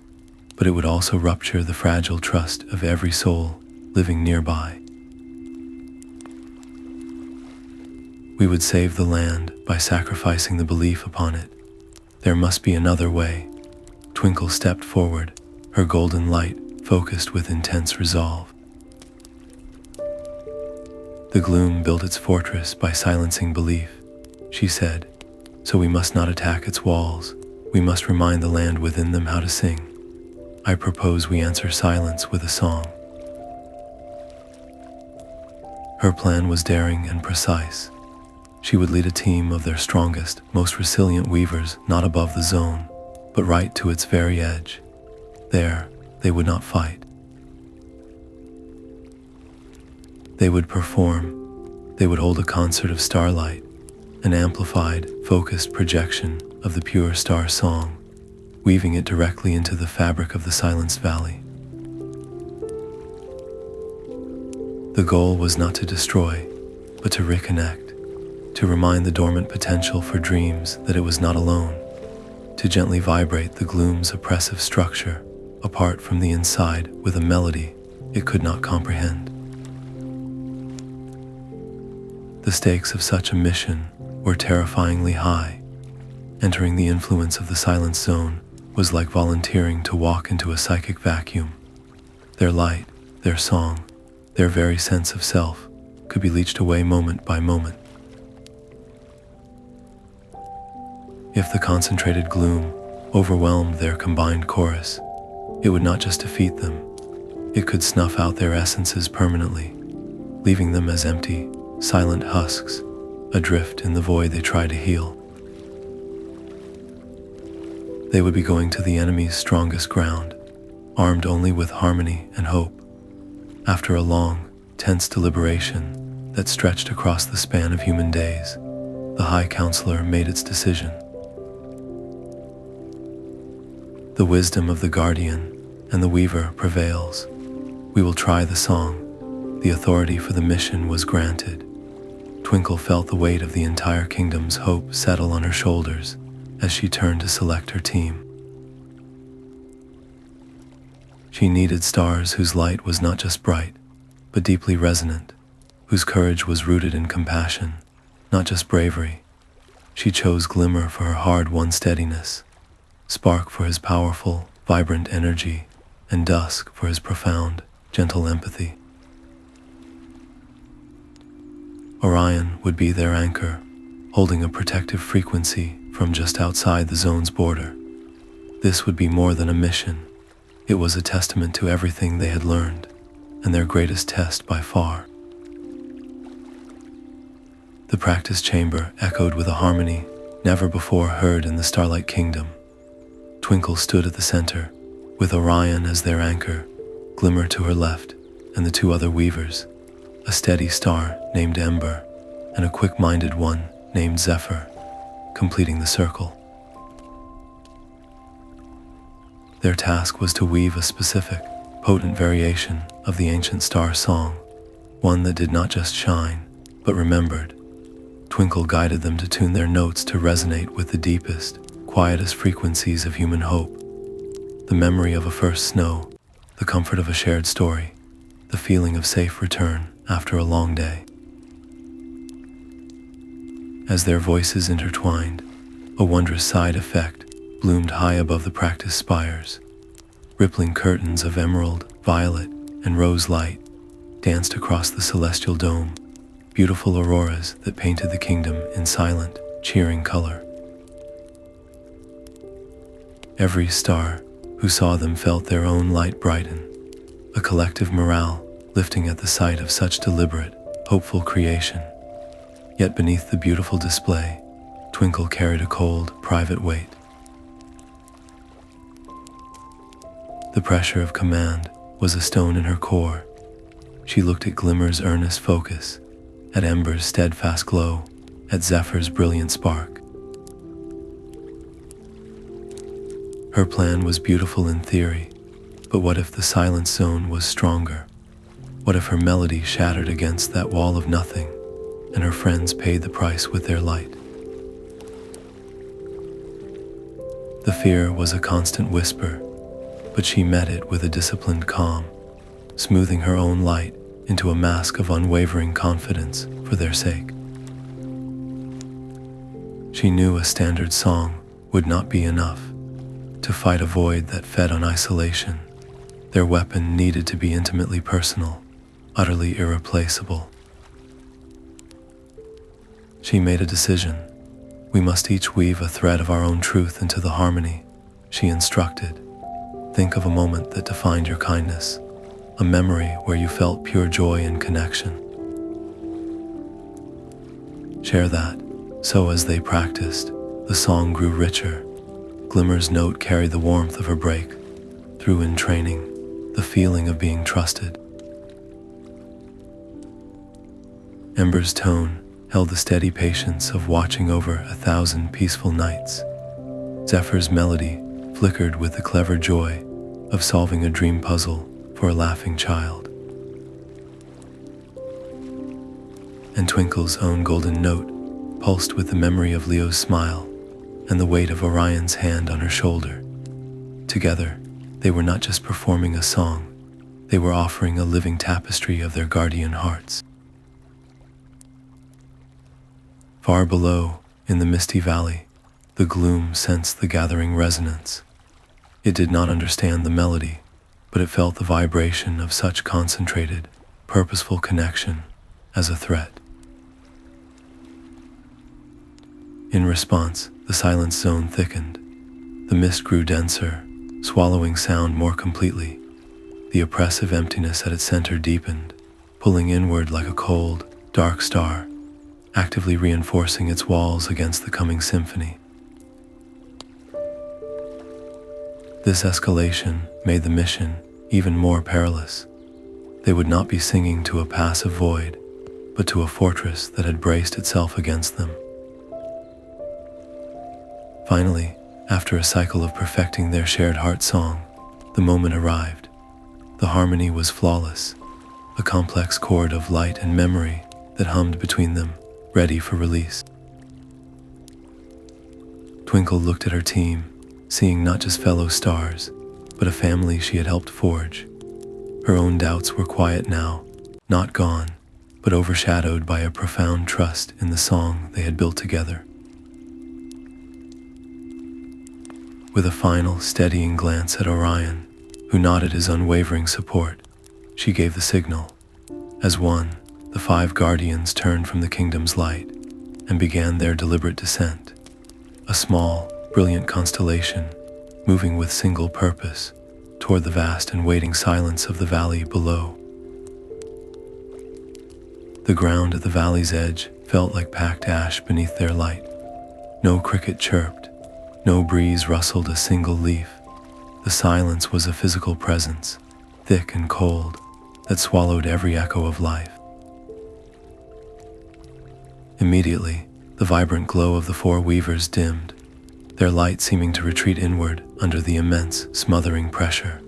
but it would also rupture the fragile trust of every soul living nearby. We would save the land by sacrificing the belief upon it. There must be another way. Twinkle stepped forward, her golden light focused with intense resolve. "The gloom built its fortress by silencing belief," she said, "so we must not attack its walls. We must remind the land within them how to sing. I propose we answer silence with a song." Her plan was daring and precise. She would lead a team of their strongest, most resilient weavers not above the zone, but right to its very edge, There, they would not fight. They would perform. They would hold a concert of Starlight, an amplified, focused projection of the pure star song, weaving it directly into the fabric of the silenced valley. The goal was not to destroy, but to reconnect, to remind the dormant potential for dreams that it was not alone, to gently vibrate the gloom's oppressive structure apart from the inside with a melody it could not comprehend. The stakes of such a mission were terrifyingly high. Entering the influence of the silence zone was like volunteering to walk into a psychic vacuum. Their light, their song, their very sense of self could be leached away moment by moment. If the concentrated gloom overwhelmed their combined chorus, it would not just defeat them, it could snuff out their essences permanently, leaving them as empty, silent husks, adrift in the void they try to heal. They would be going to the enemy's strongest ground, armed only with harmony and hope. After a long, tense deliberation that stretched across the span of human days, the High Counselor made its decision. The wisdom of the Guardian and the Weaver prevails. We will try the song. The authority for the mission was granted. Twinkle felt the weight of the entire kingdom's hope settle on her shoulders as she turned to select her team. She needed stars whose light was not just bright, but deeply resonant, whose courage was rooted in compassion, not just bravery. She chose Glimmer for her hard-won steadiness, Spark for his powerful, vibrant energy, and Dusk for his profound, gentle empathy. Orion would be their anchor, holding a protective frequency from just outside the zone's border. This would be more than a mission. It was a testament to everything they had learned, and their greatest test by far. The practice chamber echoed with a harmony never before heard in the Starlight Kingdom. Twinkle stood at the center, with Orion as their anchor, Glimmer to her left, and the two other weavers, a steady star named Ember, and a quick-minded one named Zephyr, completing the circle. Their task was to weave a specific, potent variation of the ancient star song, one that did not just shine, but remembered. Twinkle guided them to tune their notes to resonate with the deepest, quietest frequencies of human hope. The memory of a first snow, the comfort of a shared story, the feeling of safe return after a long day. As their voices intertwined, a wondrous side effect bloomed high above the practice spires. Rippling curtains of emerald, violet, and rose light danced across the celestial dome, beautiful auroras that painted the kingdom in silent, cheering color. Every star who saw them felt their own light brighten, a collective morale lifting at the sight of such deliberate, hopeful creation. Yet beneath the beautiful display, Twinkle carried a cold, private weight. The pressure of command was a stone in her core. She looked at Glimmer's earnest focus, at Ember's steadfast glow, at Zephyr's brilliant spark. Her plan was beautiful in theory, but what if the silence zone was stronger? What if her melody shattered against that wall of nothing, and her friends paid the price with their light? The fear was a constant whisper, but she met it with a disciplined calm, smoothing her own light into a mask of unwavering confidence for their sake. She knew a standard song would not be enough. To fight a void that fed on isolation, their weapon needed to be intimately personal, utterly irreplaceable. She made a decision. We must each weave a thread of our own truth into the harmony, she instructed. Think of a moment that defined your kindness, a memory where you felt pure joy and connection. Share that. So as they practiced, the song grew richer. Glimmer's note carried the warmth of her break, through in training, the feeling of being trusted. Ember's tone held the steady patience of watching over 1,000 peaceful nights. Zephyr's melody flickered with the clever joy of solving a dream puzzle for a laughing child. And Twinkle's own golden note pulsed with the memory of Leo's smile and the weight of Orion's hand on her shoulder. Together, they were not just performing a song, they were offering a living tapestry of their guardian hearts. Far below, in the misty valley, the Gloom sensed the gathering resonance. It did not understand the melody, but it felt the vibration of such concentrated, purposeful connection as a threat. In response, the silence zone thickened. The mist grew denser, swallowing sound more completely. The oppressive emptiness at its center deepened, pulling inward like a cold, dark star, actively reinforcing its walls against the coming symphony. This escalation made the mission even more perilous. They would not be singing to a passive void, but to a fortress that had braced itself against them. Finally, after a cycle of perfecting their shared heart song, the moment arrived. The harmony was flawless, a complex chord of light and memory that hummed between them, ready for release. Twinkle looked at her team, seeing not just fellow stars, but a family she had helped forge. Her own doubts were quiet now, not gone, but overshadowed by a profound trust in the song they had built together. With a final, steadying glance at Orion, who nodded his unwavering support, she gave the signal. As one, the 5 guardians turned from the kingdom's light and began their deliberate descent. A small, brilliant constellation, moving with single purpose toward the vast and waiting silence of the valley below. The ground at the valley's edge felt like packed ash beneath their light. No cricket chirped, no breeze rustled a single leaf. The silence was a physical presence, thick and cold, that swallowed every echo of life. Immediately, the vibrant glow of the 4 weavers dimmed, their light seeming to retreat inward under the immense, smothering pressure.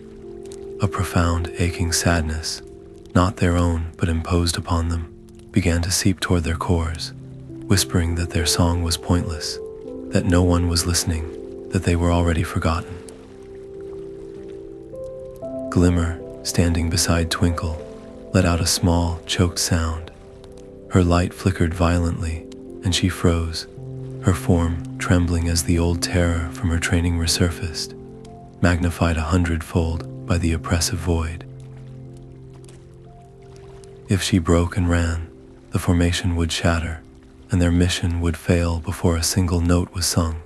A profound, aching sadness, not their own but imposed upon them, began to seep toward their cores, whispering that their song was pointless, that no one was listening, that they were already forgotten. Glimmer, standing beside Twinkle, let out a small, choked sound. Her light flickered violently, and she froze, her form trembling as the old terror from her training resurfaced, magnified 100-fold by the oppressive void. If she broke and ran, the formation would shatter, and their mission would fail before a single note was sung.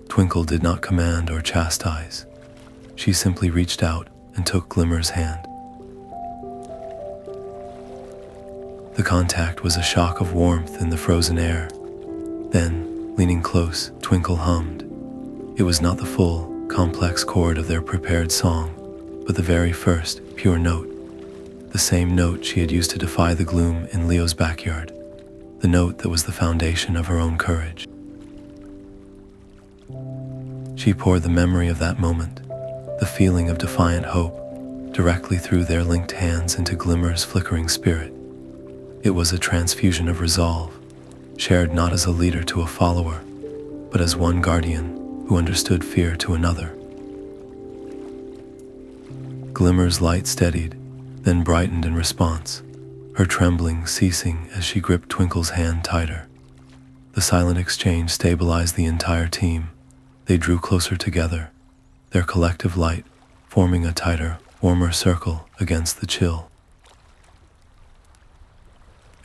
Twinkle did not command or chastise. She simply reached out and took Glimmer's hand. The contact was a shock of warmth in the frozen air. Then, leaning close, Twinkle hummed. It was not the full, complex chord of their prepared song, but the very first, pure note. The same note she had used to defy the gloom in Leo's backyard. The note that was the foundation of her own courage. She poured the memory of that moment, the feeling of defiant hope, directly through their linked hands into Glimmer's flickering spirit. It was a transfusion of resolve, shared not as a leader to a follower, but as one guardian who understood fear to another. Glimmer's light steadied, then brightened in response, her trembling ceasing as she gripped Twinkle's hand tighter. The silent exchange stabilized the entire team. They drew closer together, their collective light forming a tighter, warmer circle against the chill.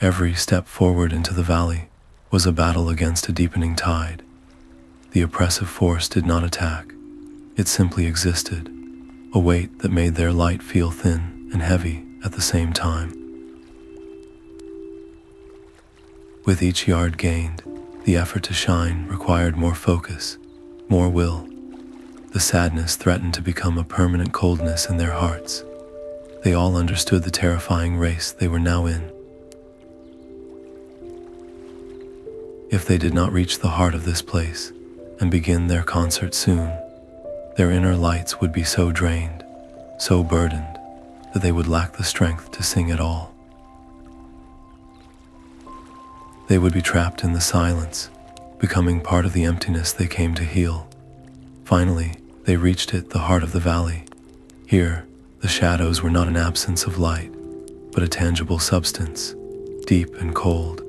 Every step forward into the valley was a battle against a deepening tide. The oppressive force did not attack. It simply existed, a weight that made their light feel thin and heavy at the same time. With each yard gained, the effort to shine required more focus, more will. The The sadness threatened to become a permanent coldness in their hearts. They all understood the terrifying race they were now in. If they did not reach the heart of this place and begin their concert soon, their inner lights would be so drained, so burdened, that they would lack the strength to sing at all. They would be trapped in the silence, becoming part of the emptiness they came to heal. Finally, they reached it, the heart of the valley. Here, the shadows were not an absence of light, but a tangible substance, deep and cold.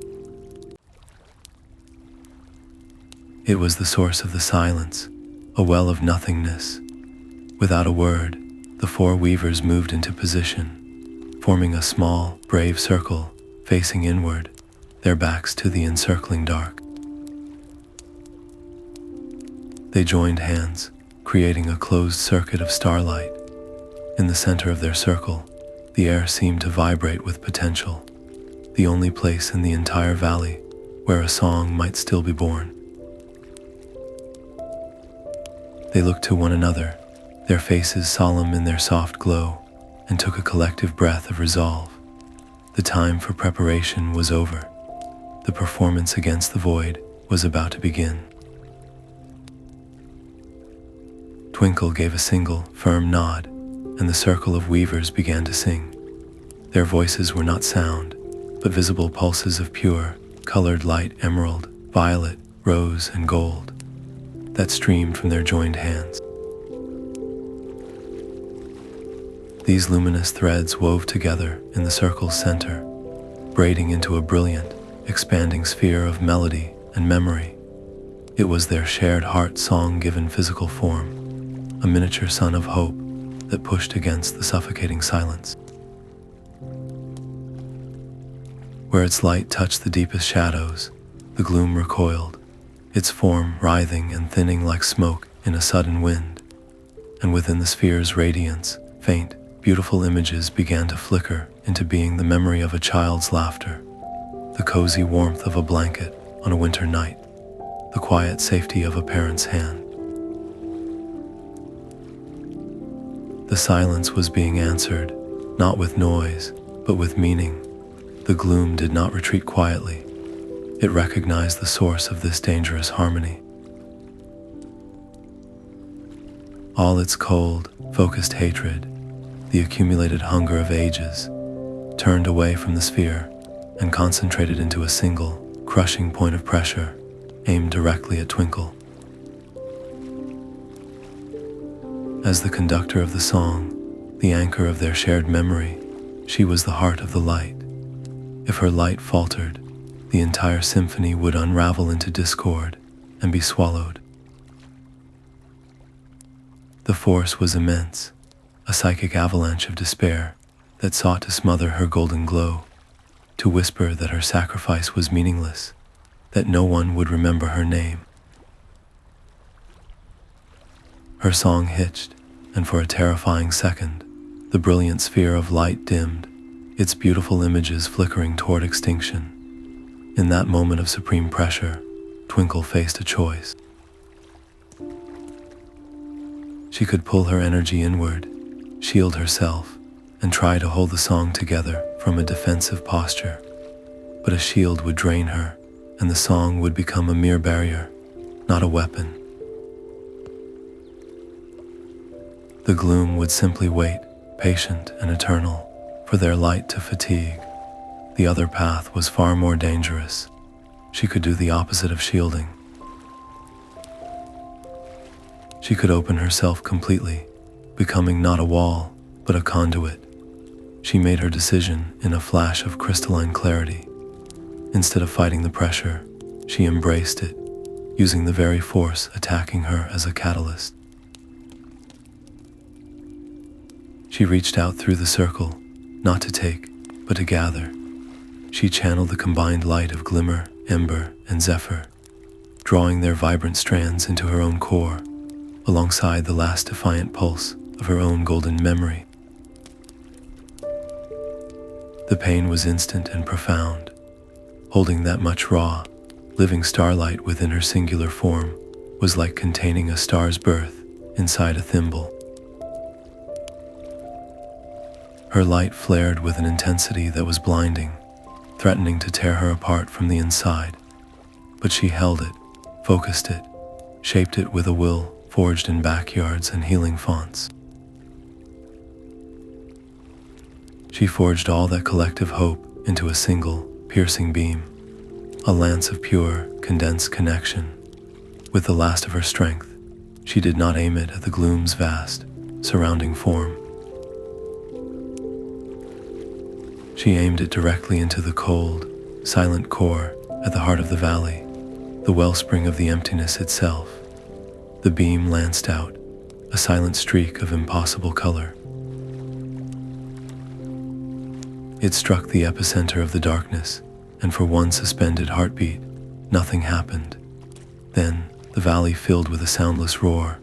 It was the source of the silence, a well of nothingness. Without a word, the four weavers moved into position, forming a small, brave circle, facing inward, their backs to the encircling dark. They joined hands, creating a closed circuit of starlight. In the center of their circle, the air seemed to vibrate with potential, the only place in the entire valley where a song might still be born. They looked to one another, their faces solemn in their soft glow, and took a collective breath of resolve. The time for preparation was over. The performance against the void was about to begin. Twinkle gave a single, firm nod, and the circle of weavers began to sing. Their voices were not sound, but visible pulses of pure, colored light, emerald, violet, rose, and gold, that streamed from their joined hands. These luminous threads wove together in the circle's center, braiding into a brilliant, expanding sphere of melody and memory. It was their shared heart song given physical form, a miniature sun of hope that pushed against the suffocating silence. Where its light touched the deepest shadows, the gloom recoiled, its form writhing and thinning like smoke in a sudden wind. And within the sphere's radiance, faint, beautiful images began to flicker into being: the memory of a child's laughter, the cozy warmth of a blanket on a winter night, the quiet safety of a parent's hand. The silence was being answered, not with noise, but with meaning. The gloom did not retreat quietly. It recognized the source of this dangerous harmony. All its cold, focused hatred, the accumulated hunger of ages, turned away from the sphere and concentrated into a single, crushing point of pressure aimed directly at Twinkle. As the conductor of the song, the anchor of their shared memory, she was the heart of the light. If her light faltered, the entire symphony would unravel into discord and be swallowed. The force was immense, a psychic avalanche of despair that sought to smother her golden glow, to whisper that her sacrifice was meaningless, that no one would remember her name. Her song hitched, and for a terrifying second, the brilliant sphere of light dimmed, its beautiful images flickering toward extinction. In that moment of supreme pressure, Twinkle faced a choice. She could pull her energy inward, shield herself, and try to hold the song together from a defensive posture. But a shield would drain her, and the song would become a mere barrier, not a weapon. The gloom would simply wait, patient and eternal, for their light to fatigue. The other path was far more dangerous. She could do the opposite of shielding. She could open herself completely, becoming not a wall, but a conduit. She made her decision in a flash of crystalline clarity. Instead of fighting the pressure, she embraced it, using the very force attacking her as a catalyst. She reached out through the circle, not to take, but to gather. She channeled the combined light of glimmer, ember, and zephyr, drawing their vibrant strands into her own core, alongside the last defiant pulse of her own golden memory. The pain was instant and profound. Holding that much raw, living starlight within her singular form was like containing a star's birth inside a thimble. Her light flared with an intensity that was blinding, threatening to tear her apart from the inside. But she held it, focused it, shaped it with a will forged in backyards and healing fonts. She forged all that collective hope into a single, piercing beam, a lance of pure, condensed connection. With the last of her strength, she did not aim it at the gloom's vast, surrounding form. She aimed it directly into the cold, silent core at the heart of the valley, the wellspring of the emptiness itself. The beam lanced out, a silent streak of impossible color. It struck the epicenter of the darkness, and for one suspended heartbeat, nothing happened. Then, the valley filled with a soundless roar,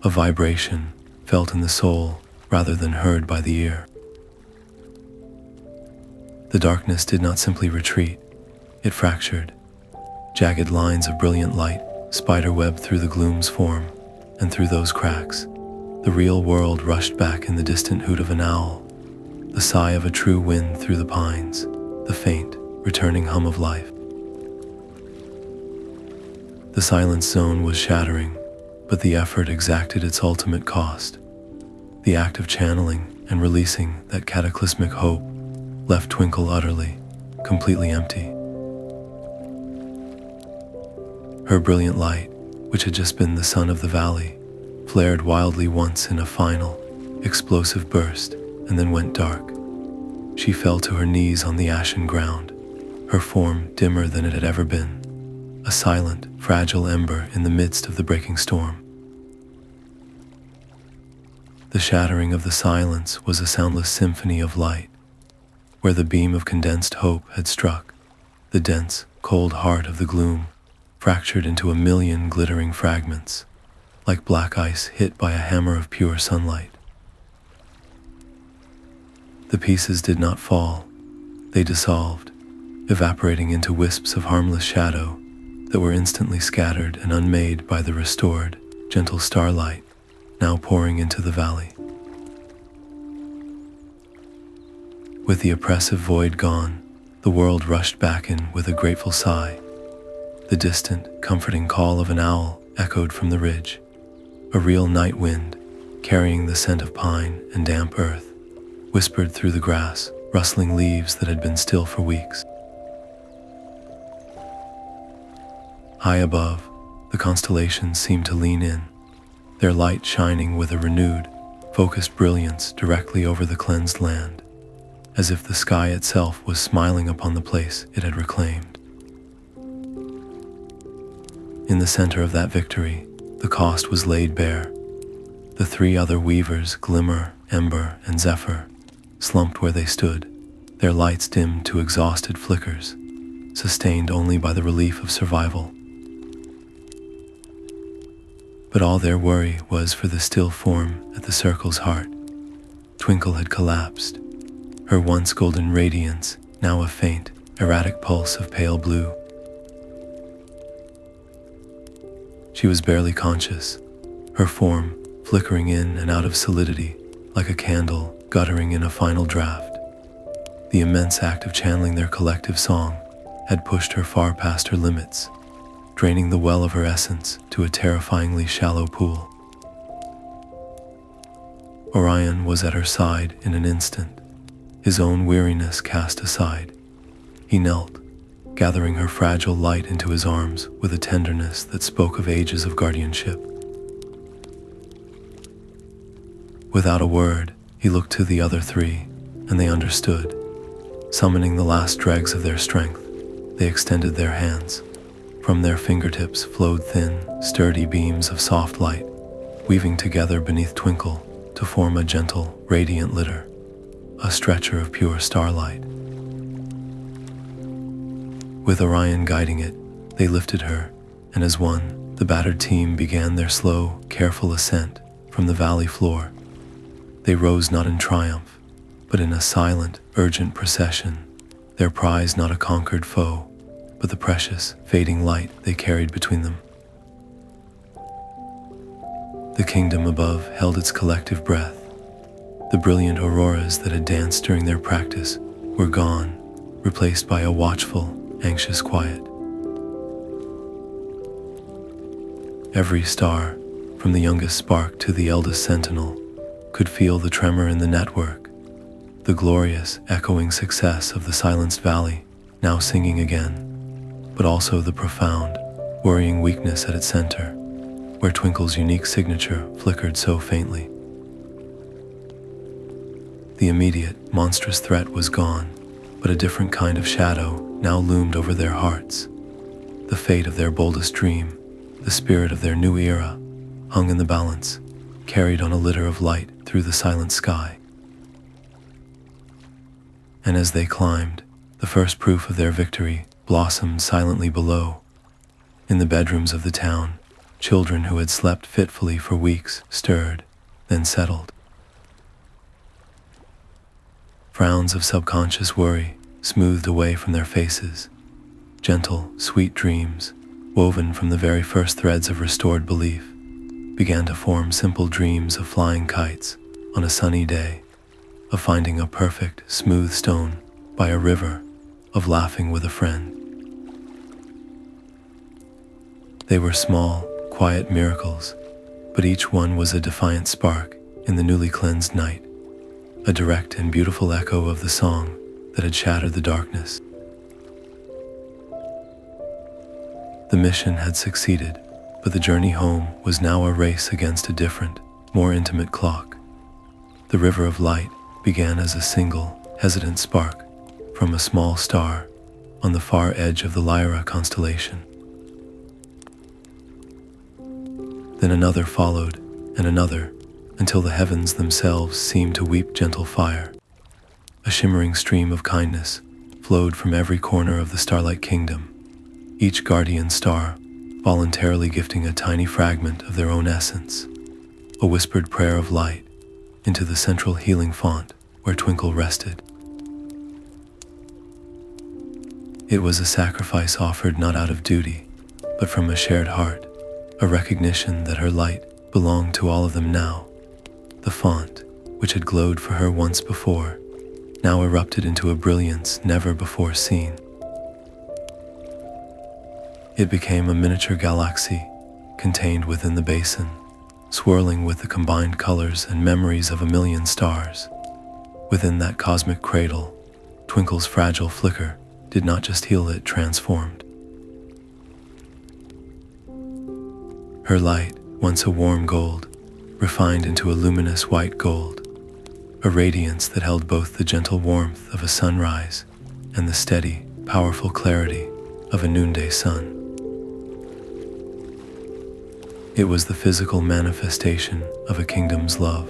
a vibration felt in the soul rather than heard by the ear. The darkness did not simply retreat, it fractured. Jagged lines of brilliant light spiderwebbed through the gloom's form, and through those cracks, the real world rushed back in the distant hoot of an owl, the sigh of a true wind through the pines, the faint, returning hum of life. The silence zone was shattering, but the effort exacted its ultimate cost. The act of channeling and releasing that cataclysmic hope left Twinkle utterly, completely empty. Her brilliant light, which had just been the sun of the valley, flared wildly once in a final, explosive burst, and then went dark. She fell to her knees on the ashen ground, her form dimmer than it had ever been, a silent, fragile ember in the midst of the breaking storm. The shattering of the silence was a soundless symphony of light. Where the beam of condensed hope had struck, the dense, cold heart of the gloom fractured into a million glittering fragments, like black ice hit by a hammer of pure sunlight. The pieces did not fall, they dissolved, evaporating into wisps of harmless shadow that were instantly scattered and unmade by the restored, gentle starlight now pouring into the valley. With the oppressive void gone, the world rushed back in with a grateful sigh. The distant, comforting call of an owl echoed from the ridge, a real night wind, carrying the scent of pine and damp earth, whispered through the grass, rustling leaves that had been still for weeks. High above, the constellations seemed to lean in, their light shining with a renewed, focused brilliance directly over the cleansed land, as if the sky itself was smiling upon the place it had reclaimed. In the center of that victory, the cost was laid bare. The three other weavers, Glimmer, Ember, and Zephyr, slumped where they stood, their lights dimmed to exhausted flickers, sustained only by the relief of survival. But all their worry was for the still form at the circle's heart. Twinkle had collapsed, her once golden radiance now a faint, erratic pulse of pale blue. She was barely conscious, her form flickering in and out of solidity like a candle guttering in a final draft. The immense act of channeling their collective song had pushed her far past her limits, draining the well of her essence to a terrifyingly shallow pool. Orion was at her side in an instant, his own weariness cast aside. He knelt, gathering her fragile light into his arms with a tenderness that spoke of ages of guardianship. Without a word, he looked to the other three, and they understood. Summoning the last dregs of their strength, they extended their hands. From their fingertips flowed thin, sturdy beams of soft light, weaving together beneath Twinkle to form a gentle, radiant litter, a stretcher of pure starlight. With Orion guiding it, they lifted her, and as one, the battered team began their slow, careful ascent from the valley floor. They rose not in triumph, but in a silent, urgent procession, their prize not a conquered foe, but the precious, fading light they carried between them. The kingdom above held its collective breath. The brilliant auroras that had danced during their practice were gone, replaced by a watchful, anxious quiet. Every star, from the youngest spark to the eldest sentinel, could feel the tremor in the network, the glorious, echoing success of the silenced valley, now singing again, but also the profound, worrying weakness at its center, where Twinkle's unique signature flickered so faintly. The immediate, monstrous threat was gone, but a different kind of shadow now loomed over their hearts. The fate of their boldest dream, the spirit of their new era, hung in the balance, carried on a litter of light through the silent sky. And as they climbed, the first proof of their victory blossomed silently below. In the bedrooms of the town, children who had slept fitfully for weeks stirred, then settled. Frowns of subconscious worry smoothed away from their faces. Gentle, sweet dreams, woven from the very first threads of restored belief, began to form simple dreams of flying kites on a sunny day, of finding a perfect, smooth stone by a river, of laughing with a friend. They were small, quiet miracles, but each one was a defiant spark in the newly cleansed night, a direct and beautiful echo of the song that had shattered the darkness. The mission had succeeded, but the journey home was now a race against a different, more intimate clock. The river of light began as a single, hesitant spark from a small star on the far edge of the Lyra constellation. Then another followed, and another, until the heavens themselves seemed to weep gentle fire. A shimmering stream of kindness flowed from every corner of the Starlight Kingdom, each guardian star voluntarily gifting a tiny fragment of their own essence, a whispered prayer of light into the central healing font where Twinkle rested. It was a sacrifice offered not out of duty, but from a shared heart, a recognition that her light belonged to all of them now. The font, which had glowed for her once before, now erupted into a brilliance never before seen. It became a miniature galaxy contained within the basin, swirling with the combined colors and memories of a million stars. Within that cosmic cradle, Twinkle's fragile flicker did not just heal, it transformed. Her light, once a warm gold, refined into a luminous white gold, a radiance that held both the gentle warmth of a sunrise and the steady, powerful clarity of a noonday sun. It was the physical manifestation of a kingdom's love,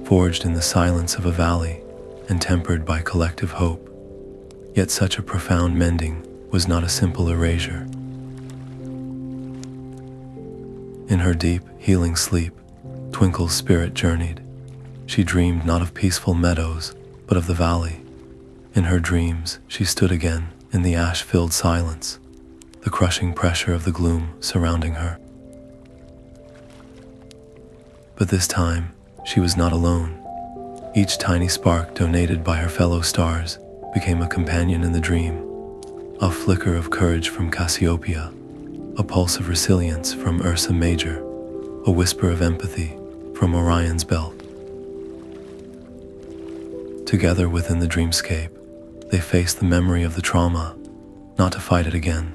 forged in the silence of a valley and tempered by collective hope. Yet such a profound mending was not a simple erasure. In her deep, healing sleep, Twinkle's spirit journeyed. She dreamed not of peaceful meadows, but of the valley. In her dreams, she stood again in the ash-filled silence, the crushing pressure of the gloom surrounding her. But this time, she was not alone. Each tiny spark donated by her fellow stars became a companion in the dream, a flicker of courage from Cassiopeia, a pulse of resilience from Ursa Major, a whisper of empathy from Orion's belt. Together within the dreamscape, they faced the memory of the trauma, not to fight it again,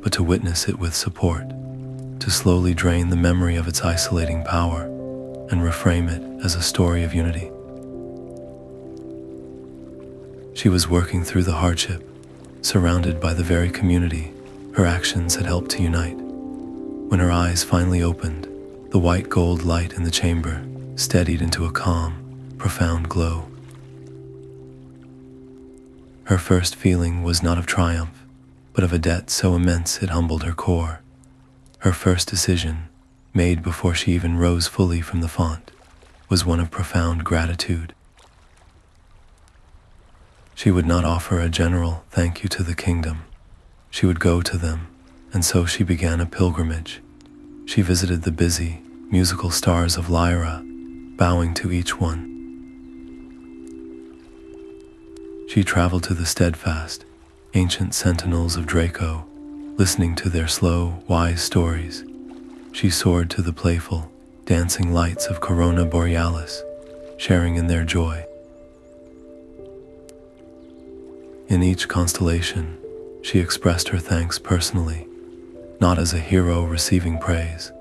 but to witness it with support, to slowly drain the memory of its isolating power and reframe it as a story of unity. She was working through the hardship, surrounded by the very community her actions had helped to unite. When her eyes finally opened, the white gold light in the chamber steadied into a calm, profound glow. Her first feeling was not of triumph, but of a debt so immense it humbled her core. Her first decision, made before she even rose fully from the font, was one of profound gratitude. She would not offer a general thank you to the kingdom. She would go to them, and so she began a pilgrimage. She visited the busy, musical stars of Lyra, bowing to each one. She traveled to the steadfast, ancient sentinels of Draco, listening to their slow, wise stories. She soared to the playful, dancing lights of Corona Borealis, sharing in their joy. In each constellation, she expressed her thanks personally, not as a hero receiving praise,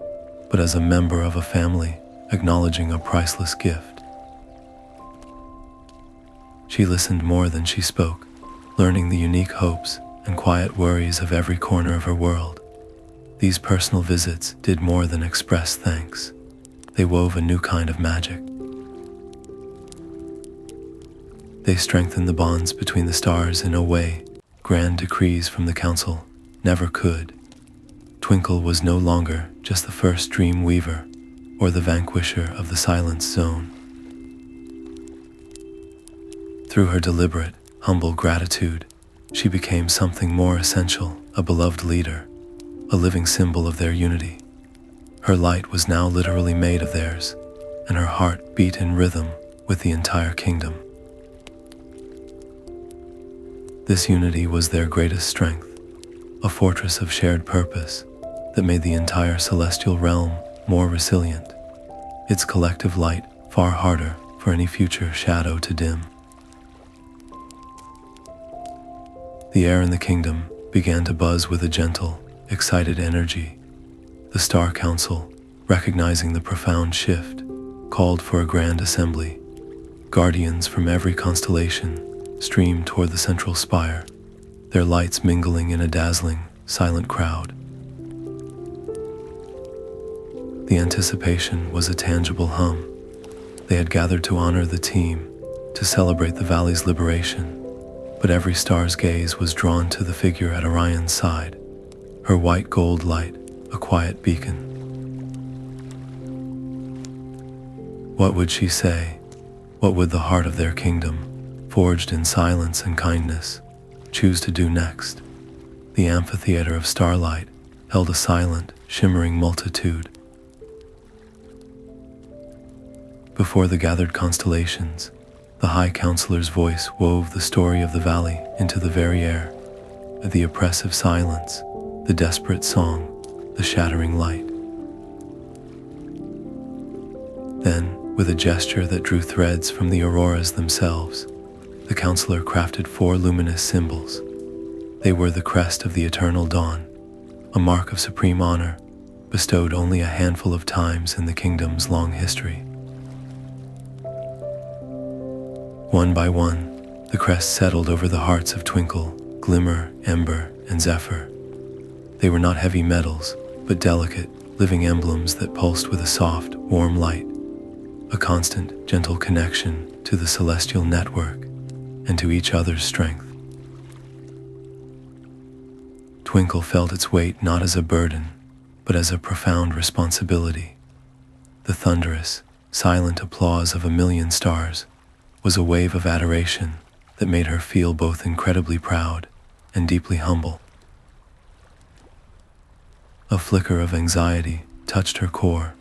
but as a member of a family acknowledging a priceless gift. She listened more than she spoke, learning the unique hopes and quiet worries of every corner of her world. These personal visits did more than express thanks. They wove a new kind of magic. They strengthened the bonds between the stars in a way grand decrees from the council never could. Twinkle was no longer just the first dream weaver or the vanquisher of the silence zone. Through her deliberate, humble gratitude, she became something more essential, a beloved leader, a living symbol of their unity. Her light was now literally made of theirs, and her heart beat in rhythm with the entire kingdom. This unity was their greatest strength, a fortress of shared purpose that made the entire celestial realm more resilient, its collective light far harder for any future shadow to dim. The air in the kingdom began to buzz with a gentle, excited energy. The Star Council, recognizing the profound shift, called for a grand assembly. Guardians from every constellation streamed toward the central spire, their lights mingling in a dazzling, silent crowd. The anticipation was a tangible hum. They had gathered to honor the team, to celebrate the valley's liberation, but every star's gaze was drawn to the figure at Orion's side, her white gold light, a quiet beacon. What would she say? What would the heart of their kingdom, forged in silence and kindness, choose to do next? The amphitheater of Starlight held a silent, shimmering multitude. Before the gathered constellations, the High Counselor's voice wove the story of the valley into the very air, the oppressive silence, the desperate song, the shattering light. Then, with a gesture that drew threads from the auroras themselves, the counselor crafted 4 luminous symbols. They were the crest of the eternal dawn, a mark of supreme honor, bestowed only a handful of times in the kingdom's long history. One by one, the crest settled over the hearts of Twinkle, Glimmer, Ember, and Zephyr. They were not heavy metals, but delicate, living emblems that pulsed with a soft, warm light, a constant, gentle connection to the celestial network and to each other's strength. Twinkle felt its weight not as a burden, but as a profound responsibility. The thunderous, silent applause of a million stars was a wave of adoration that made her feel both incredibly proud and deeply humble. A flicker of anxiety touched her core.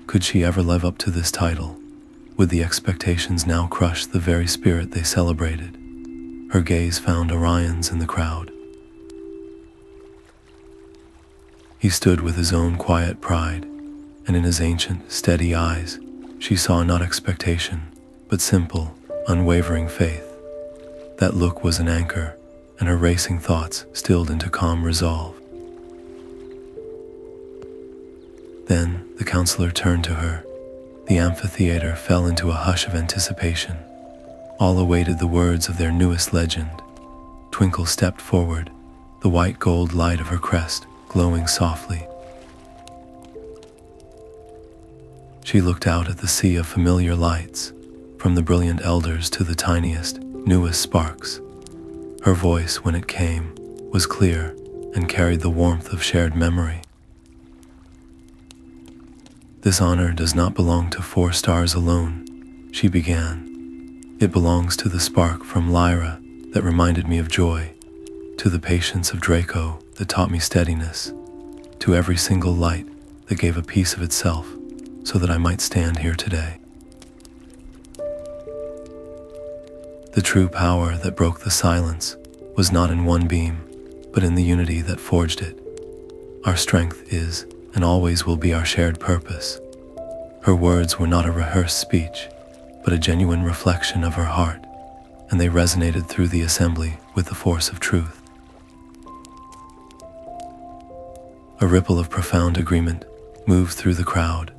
Could she ever live up to this title? Would the expectations now crush the very spirit they celebrated? Her gaze found Orion's in the crowd. He stood with his own quiet pride, and in his ancient, steady eyes, she saw not expectation, but simple, unwavering faith. That look was an anchor, and her racing thoughts stilled into calm resolve. Then the counselor turned to her. The amphitheater fell into a hush of anticipation. All awaited the words of their newest legend. Twinkle stepped forward, the white gold light of her crest glowing softly. She looked out at the sea of familiar lights, from the brilliant elders to the tiniest, newest sparks. Her voice, when it came, was clear and carried the warmth of shared memory. This honor does not belong to 4 stars alone, she began. It belongs to the spark from Lyra that reminded me of joy, to the patience of Draco that taught me steadiness, to every single light that gave a piece of itself so that I might stand here today. The true power that broke the silence was not in one beam, but in the unity that forged it. Our strength is, and always will be, our shared purpose. Her words were not a rehearsed speech, but a genuine reflection of her heart, and they resonated through the assembly with the force of truth. A ripple of profound agreement moved through the crowd,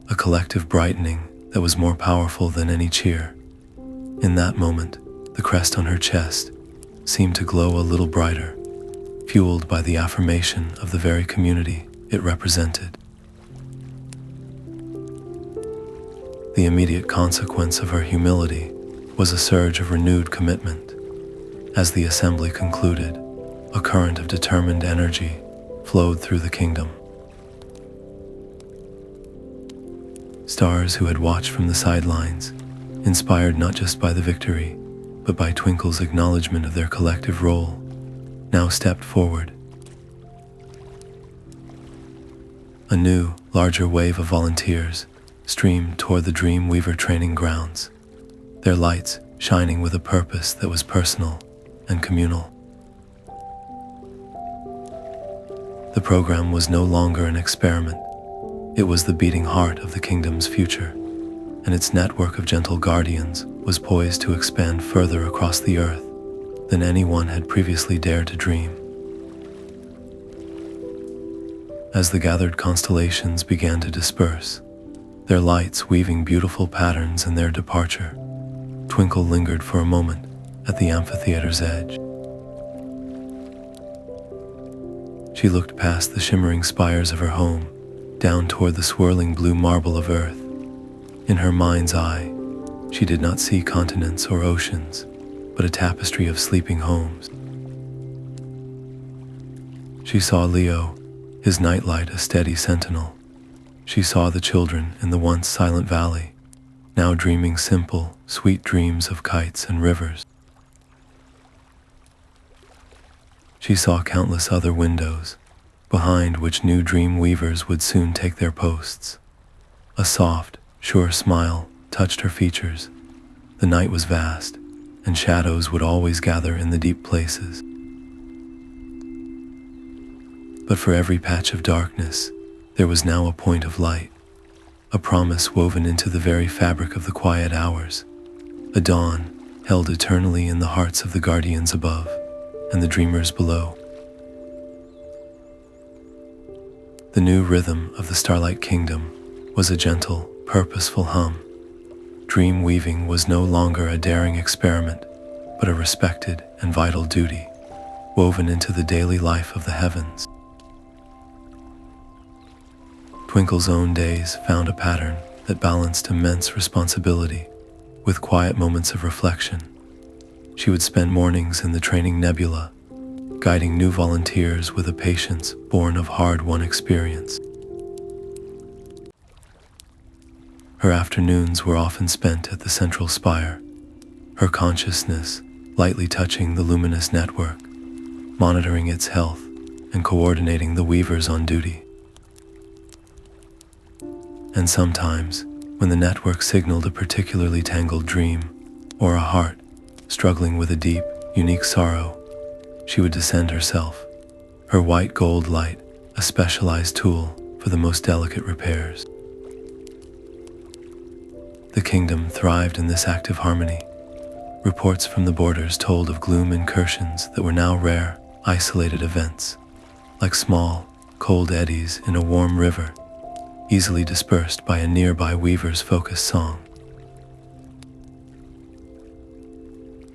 a collective brightening that was more powerful than any cheer. In that moment, the crest on her chest seemed to glow a little brighter, fueled by the affirmation of the very community it represented. The immediate consequence of her humility was a surge of renewed commitment. As the assembly concluded, a current of determined energy flowed through the kingdom. Stars who had watched from the sidelines, inspired not just by the victory, but by Twinkle's acknowledgement of their collective role, now stepped forward. A new, larger wave of volunteers streamed toward the Dreamweaver training grounds, their lights shining with a purpose that was personal and communal. The program was no longer an experiment. It was the beating heart of the kingdom's future, and its network of gentle guardians was poised to expand further across the earth than anyone had previously dared to dream. As the gathered constellations began to disperse, their lights weaving beautiful patterns in their departure, Twinkle lingered for a moment at the amphitheater's edge. She looked past the shimmering spires of her home, down toward the swirling blue marble of Earth. In her mind's eye, she did not see continents or oceans, but a tapestry of sleeping homes. She saw Leo, his Nightlight a steady sentinel. She saw the children in the once silent valley, now dreaming simple, sweet dreams of kites and rivers. She saw countless other windows, behind which new dream weavers would soon take their posts. A soft, sure smile touched her features. The night was vast, and shadows would always gather in the deep places. But for every patch of darkness, there was now a point of light, a promise woven into the very fabric of the quiet hours, a dawn held eternally in the hearts of the guardians above and the dreamers below. The new rhythm of the Starlight Kingdom was a gentle, purposeful hum. Dream weaving was no longer a daring experiment, but a respected and vital duty, woven into the daily life of the heavens. Twinkle's own days found a pattern that balanced immense responsibility with quiet moments of reflection. She would spend mornings in the training nebula, guiding new volunteers with a patience born of hard-won experience. Her afternoons were often spent at the central spire, her consciousness lightly touching the luminous network, monitoring its health and coordinating the weavers on duty. And sometimes, when the network signaled a particularly tangled dream, or a heart struggling with a deep, unique sorrow, she would descend herself, her white gold light a specialized tool for the most delicate repairs. The kingdom thrived in this active harmony. Reports from the borders told of Gloom incursions that were now rare, isolated events, like small, cold eddies in a warm river, easily dispersed by a nearby weaver's focused song.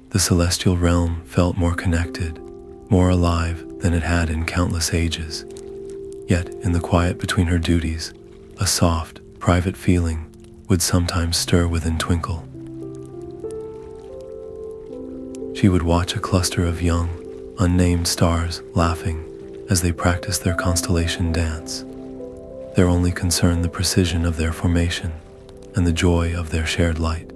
The celestial realm felt more connected, more alive than it had in countless ages. Yet, in the quiet between her duties, a soft, private feeling would sometimes stir within Twinkle. She would watch a cluster of young, unnamed stars laughing as they practiced their constellation dance. Their only concern the precision of their formation and the joy of their shared light.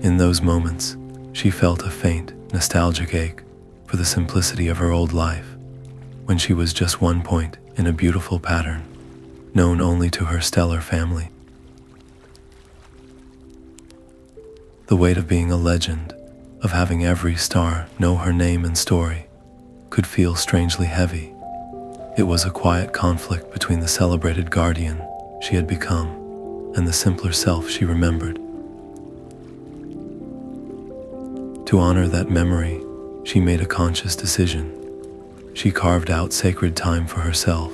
In those moments, she felt a faint, nostalgic ache for the simplicity of her old life, when she was just one point in a beautiful pattern. known only to her stellar family. The weight of being a legend, of having every star know her name and story, could feel strangely heavy. It was a quiet conflict between the celebrated guardian she had become and the simpler self she remembered. To honor that memory, she made a conscious decision. She carved out sacred time for herself,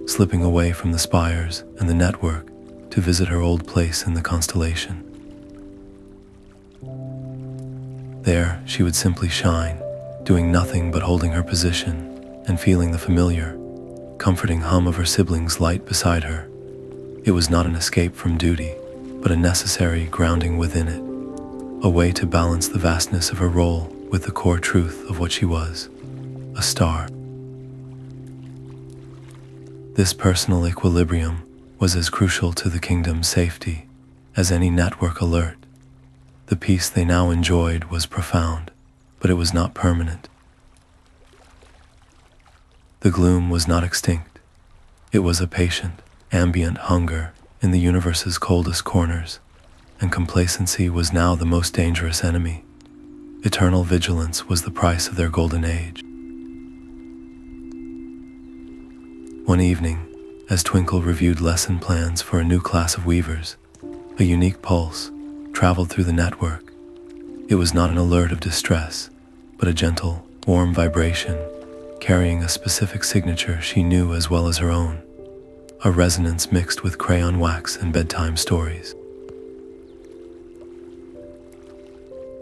slipping away from the spires and the network to visit her old place in the constellation. There, she would simply shine, doing nothing but holding her position and feeling the familiar, comforting hum of her siblings' light beside her. It was not an escape from duty, but a necessary grounding within it, a way to balance the vastness of her role with the core truth of what she was, a star. This personal equilibrium was as crucial to the kingdom's safety as any network alert. The peace they now enjoyed was profound, but it was not permanent. The gloom was not extinct. It was a patient, ambient hunger in the universe's coldest corners, and complacency was now the most dangerous enemy. Eternal vigilance was the price of their golden age. One evening, as Twinkle reviewed lesson plans for a new class of weavers, a unique pulse traveled through the network. It was not an alert of distress, but a gentle, warm vibration, carrying a specific signature she knew as well as her own, a resonance mixed with crayon wax and bedtime stories.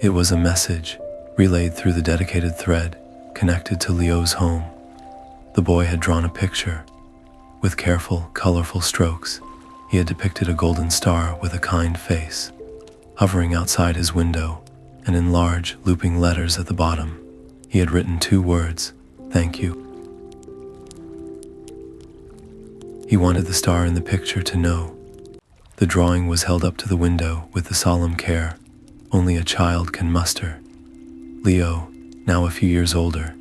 It was a message relayed through the dedicated thread connected to Leo's home. The boy had drawn a picture. With careful, colorful strokes, he had depicted a golden star with a kind face, hovering outside his window, and in large, looping letters at the bottom, he had written 2 words, "Thank you." He wanted the star in the picture to know. The drawing was held up to the window with the solemn care only a child can muster. Leo, now a few years older,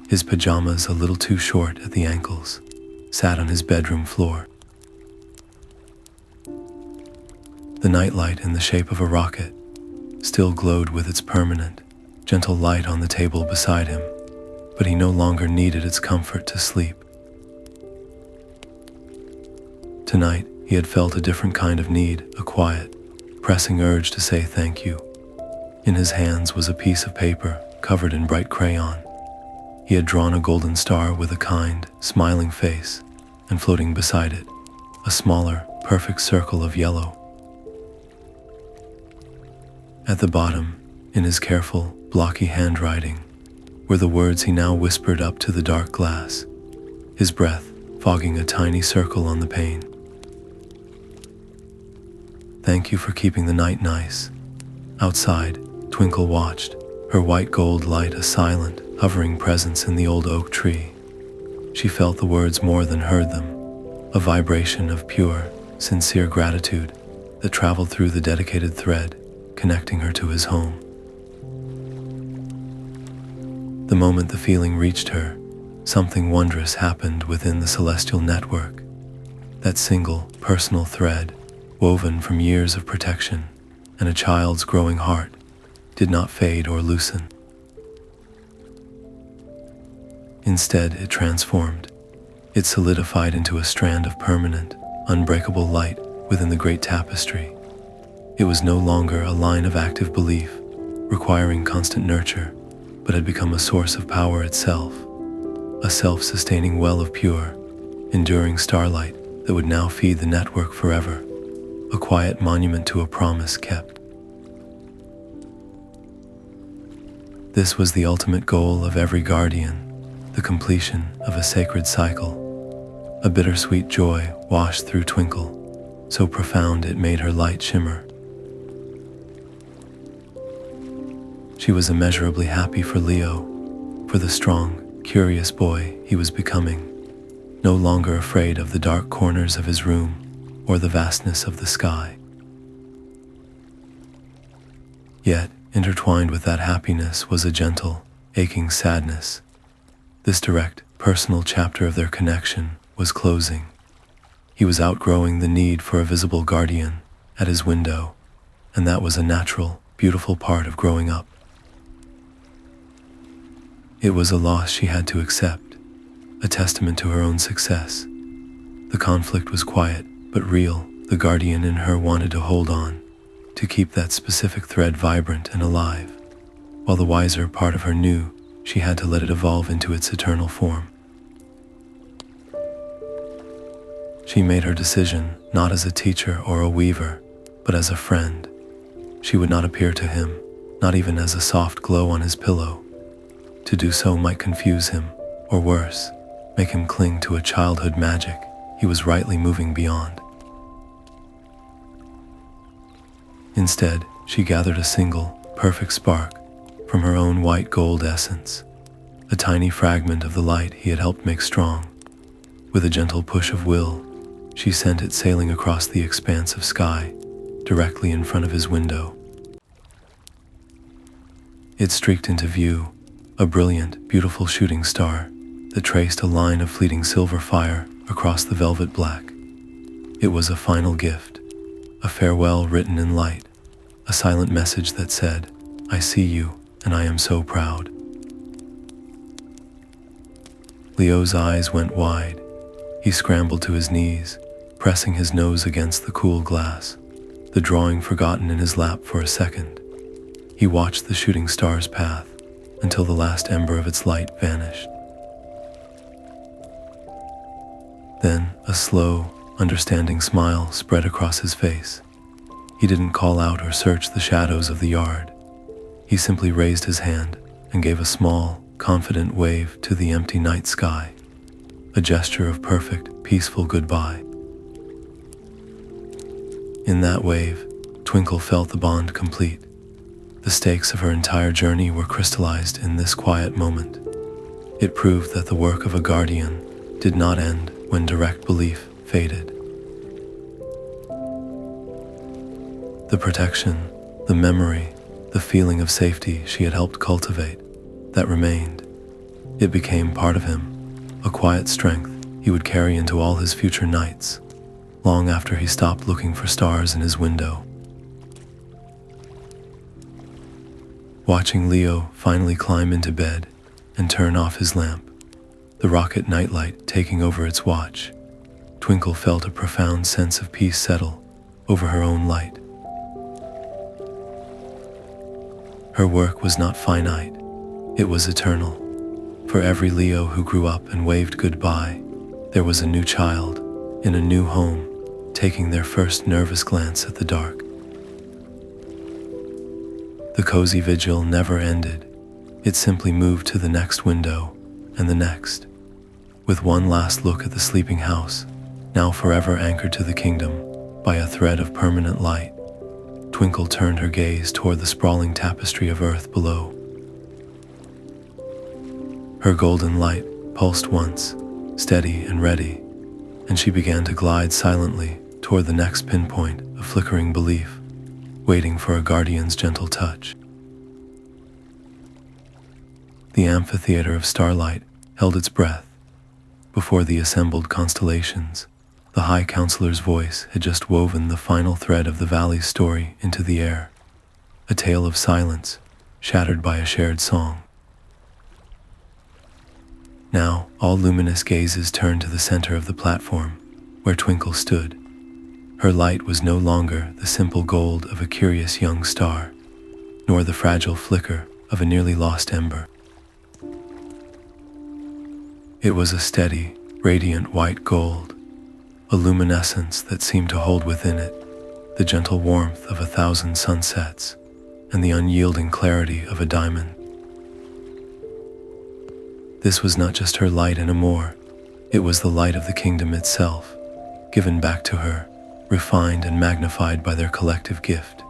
his pajamas a little too short at the ankles, sat on his bedroom floor. The nightlight in the shape of a rocket still glowed with its permanent, gentle light on the table beside him, but he no longer needed its comfort to sleep. Tonight, he had felt a different kind of need, a quiet, pressing urge to say thank you. In his hands was a piece of paper covered in bright crayon. He had drawn a golden star with a kind, smiling face, and floating beside it, a smaller, perfect circle of yellow. At the bottom, in his careful, blocky handwriting, were the words he now whispered up to the dark glass, his breath fogging a tiny circle on the pane. "Thank you for keeping the night nice." Outside, Twinkle watched, her white gold light a silent, hovering presence in the old oak tree. She felt the words more than heard them, a vibration of pure, sincere gratitude that traveled through the dedicated thread, connecting her to his home. The moment the feeling reached her, something wondrous happened within the celestial network. That single, personal thread, woven from years of protection and a child's growing heart, did not fade or loosen. Instead, it transformed. It solidified into a strand of permanent, unbreakable light within the great tapestry. It was no longer a line of active belief, requiring constant nurture, but had become a source of power itself, a self-sustaining well of pure, enduring starlight that would now feed the network forever, a quiet monument to a promise kept. This was the ultimate goal of every guardian, the completion of a sacred cycle. A bittersweet joy washed through Twinkle, so profound it made her light shimmer. She was immeasurably happy for Leo, for the strong, curious boy he was becoming, no longer afraid of the dark corners of his room or the vastness of the sky. Yet, intertwined with that happiness was a gentle, aching sadness. This direct, personal chapter of their connection was closing. He was outgrowing the need for a visible guardian at his window, and that was a natural, beautiful part of growing up. It was a loss she had to accept, a testament to her own success. The conflict was quiet, but real. The guardian in her wanted to hold on, to keep that specific thread vibrant and alive, while the wiser part of her knew she had to let it evolve into its eternal form. She made her decision not as a teacher or a weaver, but as a friend. She would not appear to him, not even as a soft glow on his pillow. To do so might confuse him, or worse, make him cling to a childhood magic he was rightly moving beyond. Instead, she gathered a single, perfect spark from her own white gold essence, a tiny fragment of the light he had helped make strong. With a gentle push of will, she sent it sailing across the expanse of sky, directly in front of his window. It streaked into view, a brilliant, beautiful shooting star that traced a line of fleeting silver fire across the velvet black. It was a final gift, a farewell written in light, a silent message that said, "I see you, and I am so proud." Leo's eyes went wide. He scrambled to his knees, pressing his nose against the cool glass, the drawing forgotten in his lap for a second. He watched the shooting star's path until the last ember of its light vanished. Then a slow, understanding smile spread across his face. He didn't call out or search the shadows of the yard. He simply raised his hand and gave a small, confident wave to the empty night sky, a gesture of perfect, peaceful goodbye. In that wave, Twinkle felt the bond complete. The stakes of her entire journey were crystallized in this quiet moment. It proved that the work of a guardian did not end when direct belief faded. The protection, the memory, the feeling of safety she had helped cultivate, that remained. It became part of him, a quiet strength he would carry into all his future nights, long after he stopped looking for stars in his window. Watching Leo finally climb into bed and turn off his lamp, the rocket nightlight taking over its watch, Twinkle felt a profound sense of peace settle over her own light. Her work was not finite, it was eternal. For every Leo who grew up and waved goodbye, there was a new child in a new home, taking their first nervous glance at the dark. The cozy vigil never ended. It simply moved to the next window and the next. With one last look at the sleeping house, now forever anchored to the kingdom by a thread of permanent light, Twinkle turned her gaze toward the sprawling tapestry of earth below. Her golden light pulsed once, steady and ready, and she began to glide silently toward the next pinpoint of flickering belief, waiting for a guardian's gentle touch. The amphitheater of Starlight held its breath. Before the assembled constellations, the High Counselor's voice had just woven the final thread of the valley's story into the air, a tale of silence, shattered by a shared song. Now, all luminous gazes turned to the center of the platform, where Twinkle stood. Her light was no longer the simple gold of a curious young star, nor the fragile flicker of a nearly lost ember. It was a steady, radiant white gold, a luminescence that seemed to hold within it the gentle warmth of 1,000 sunsets and the unyielding clarity of a diamond. This was not just her light anymore, it was the light of the kingdom itself, given back to her, refined and magnified by their collective gift.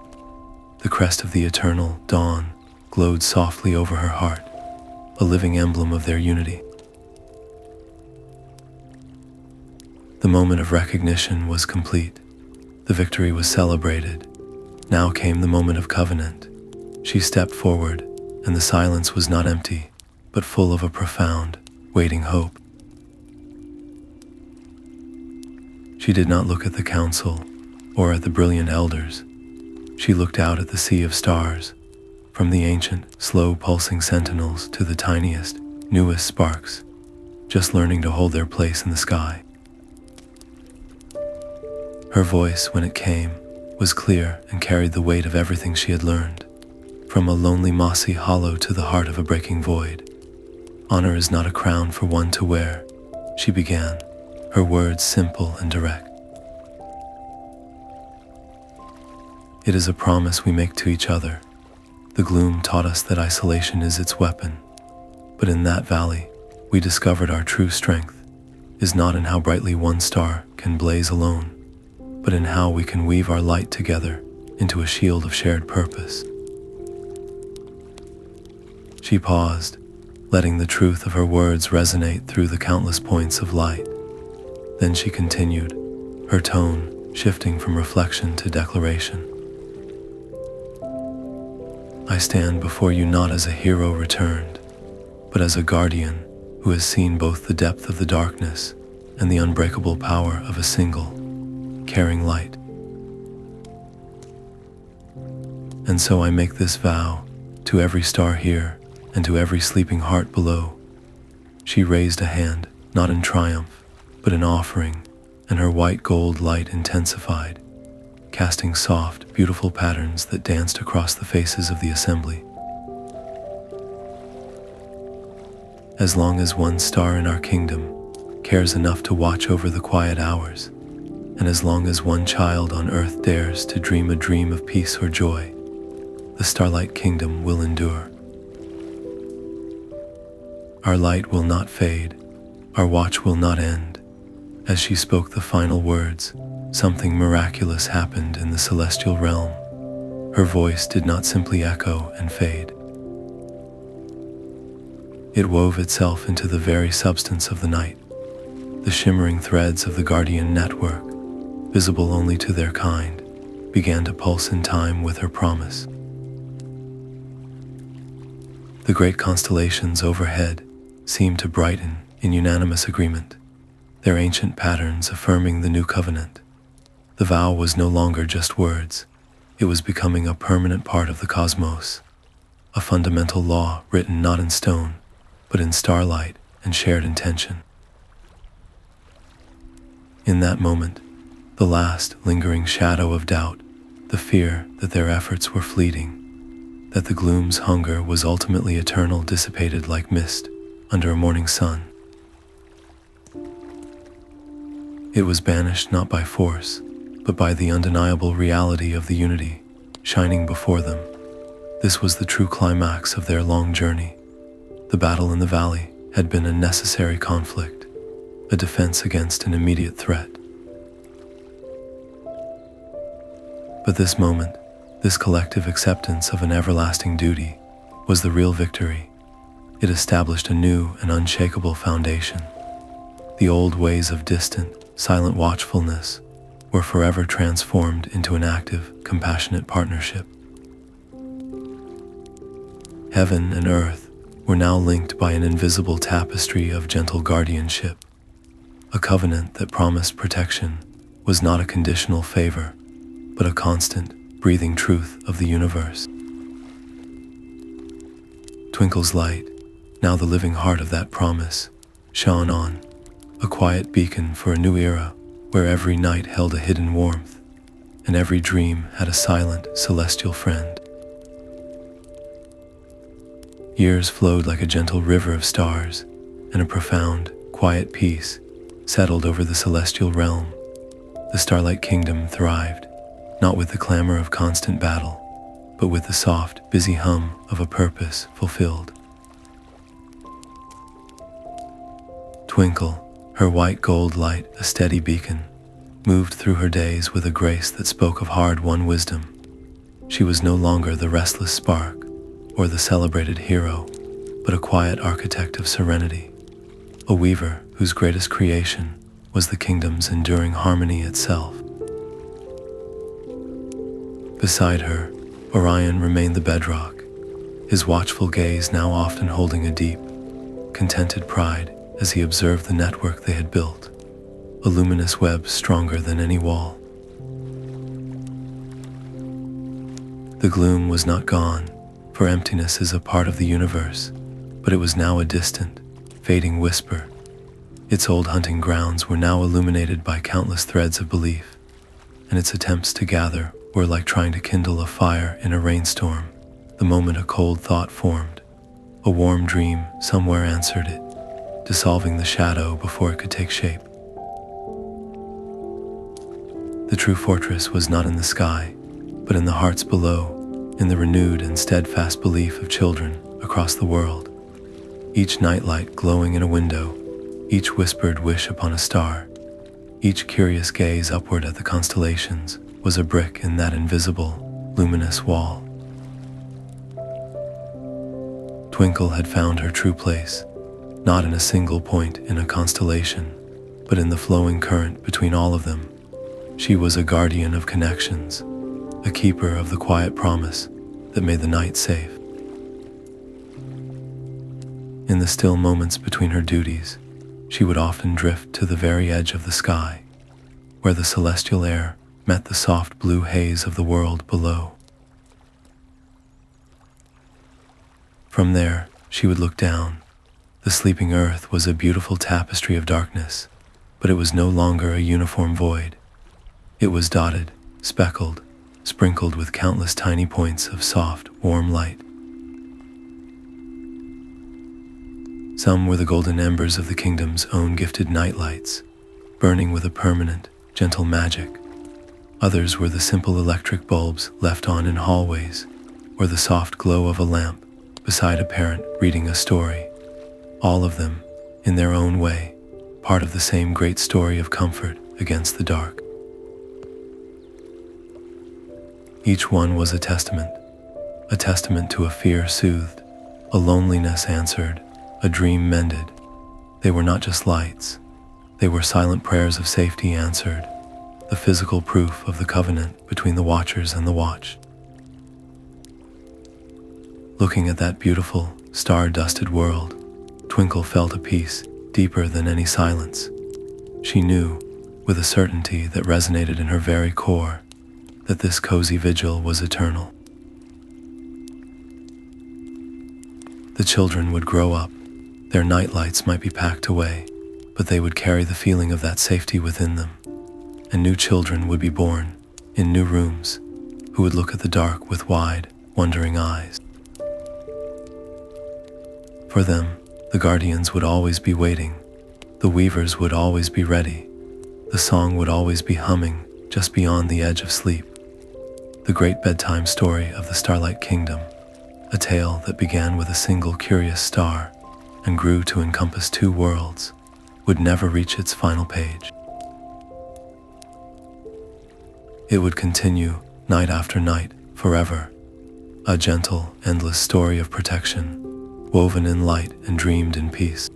The crest of the eternal dawn glowed softly over her heart, a living emblem of their unity. The moment of recognition was complete. The victory was celebrated. Now came the moment of covenant. She stepped forward, and the silence was not empty, but full of a profound, waiting hope. She did not look at the council or at the brilliant elders. She looked out at the sea of stars, from the ancient, slow-pulsing sentinels to the tiniest, newest sparks, just learning to hold their place in the sky. Her voice, when it came, was clear and carried the weight of everything she had learned, from a lonely mossy hollow to the heart of a breaking void. "Honor is not a crown for one to wear," she began, her words simple and direct. "It is a promise we make to each other. The gloom taught us that isolation is its weapon, but in that valley, we discovered our true strength is not in how brightly one star can blaze alone, but in how we can weave our light together into a shield of shared purpose." She paused, letting the truth of her words resonate through the countless points of light. Then she continued, her tone shifting from reflection to declaration. "I stand before you not as a hero returned, but as a guardian who has seen both the depth of the darkness and the unbreakable power of a single, caring light. And so I make this vow to every star here and to every sleeping heart below." She raised a hand, not in triumph, but in offering, and her white gold light intensified, casting soft, beautiful patterns that danced across the faces of the assembly. "As long as one star in our kingdom cares enough to watch over the quiet hours, and as long as one child on earth dares to dream a dream of peace or joy, the Starlight Kingdom will endure. Our light will not fade, our watch will not end." As she spoke the final words, something miraculous happened in the celestial realm. Her voice did not simply echo and fade. It wove itself into the very substance of the night. The shimmering threads of the Guardian network, visible only to their kind, began to pulse in time with her promise. The great constellations overhead seemed to brighten in unanimous agreement, their ancient patterns affirming the new covenant. The vow was no longer just words, it was becoming a permanent part of the cosmos, a fundamental law written not in stone, but in starlight and shared intention. In that moment, the last lingering shadow of doubt, the fear that their efforts were fleeting, that the gloom's hunger was ultimately eternal, dissipated like mist under a morning sun. It was banished not by force, but by the undeniable reality of the unity shining before them. This was the true climax of their long journey. The battle in the valley had been a necessary conflict, a defense against an immediate threat. But this moment, this collective acceptance of an everlasting duty, was the real victory. It established a new and unshakable foundation. The old ways of distant, silent watchfulness were forever transformed into an active, compassionate partnership. Heaven and earth were now linked by an invisible tapestry of gentle guardianship. A covenant that promised protection was not a conditional favor, but a constant, breathing truth of the universe. Twinkle's light, now the living heart of that promise, shone on, a quiet beacon for a new era where every night held a hidden warmth, and every dream had a silent, celestial friend. Years flowed like a gentle river of stars, and a profound, quiet peace settled over the celestial realm. The Starlight Kingdom thrived, not with the clamor of constant battle, but with the soft, busy hum of a purpose fulfilled. Twinkle, her white gold light a steady beacon, moved through her days with a grace that spoke of hard-won wisdom. She was no longer the restless spark or the celebrated hero, but a quiet architect of serenity, a weaver whose greatest creation was the kingdom's enduring harmony itself. Beside her, Orion remained the bedrock, his watchful gaze now often holding a deep, contented pride as he observed the network they had built, a luminous web stronger than any wall. The gloom was not gone, for emptiness is a part of the universe, but it was now a distant, fading whisper. Its old hunting grounds were now illuminated by countless threads of belief, and its attempts to gather were like trying to kindle a fire in a rainstorm. The moment a cold thought formed, a warm dream somewhere answered it, dissolving the shadow before it could take shape. The true fortress was not in the sky, but in the hearts below, in the renewed and steadfast belief of children across the world. Each nightlight glowing in a window, each whispered wish upon a star, each curious gaze upward at the constellations was a brick in that invisible, luminous wall. Twinkle had found her true place, not in a single point in a constellation, but in the flowing current between all of them. She was a guardian of connections, a keeper of the quiet promise that made the night safe. In the still moments between her duties, she would often drift to the very edge of the sky, where the celestial air met the soft blue haze of the world below. From there, she would look down. The sleeping earth was a beautiful tapestry of darkness, but it was no longer a uniform void. It was dotted, speckled, sprinkled with countless tiny points of soft, warm light. Some were the golden embers of the kingdom's own gifted nightlights, burning with a permanent, gentle magic. Others were the simple electric bulbs left on in hallways, or the soft glow of a lamp beside a parent reading a story. All of them, in their own way, part of the same great story of comfort against the dark. Each one was a testament to a fear soothed, a loneliness answered, a dream mended. They were not just lights, they were silent prayers of safety answered, the physical proof of the covenant between the watchers and the watched. Looking at that beautiful, star-dusted world, Twinkle felt a peace deeper than any silence. She knew, with a certainty that resonated in her very core, that this cozy vigil was eternal. The children would grow up, their nightlights might be packed away, but they would carry the feeling of that safety within them. And new children would be born, in new rooms, who would look at the dark with wide, wondering eyes. For them, the guardians would always be waiting, the weavers would always be ready, the song would always be humming just beyond the edge of sleep. The great bedtime story of the Starlight Kingdom, a tale that began with a single curious star and grew to encompass 2 worlds, would never reach its final page. It would continue, night after night, forever, a gentle, endless story of protection, woven in light and dreamed in peace.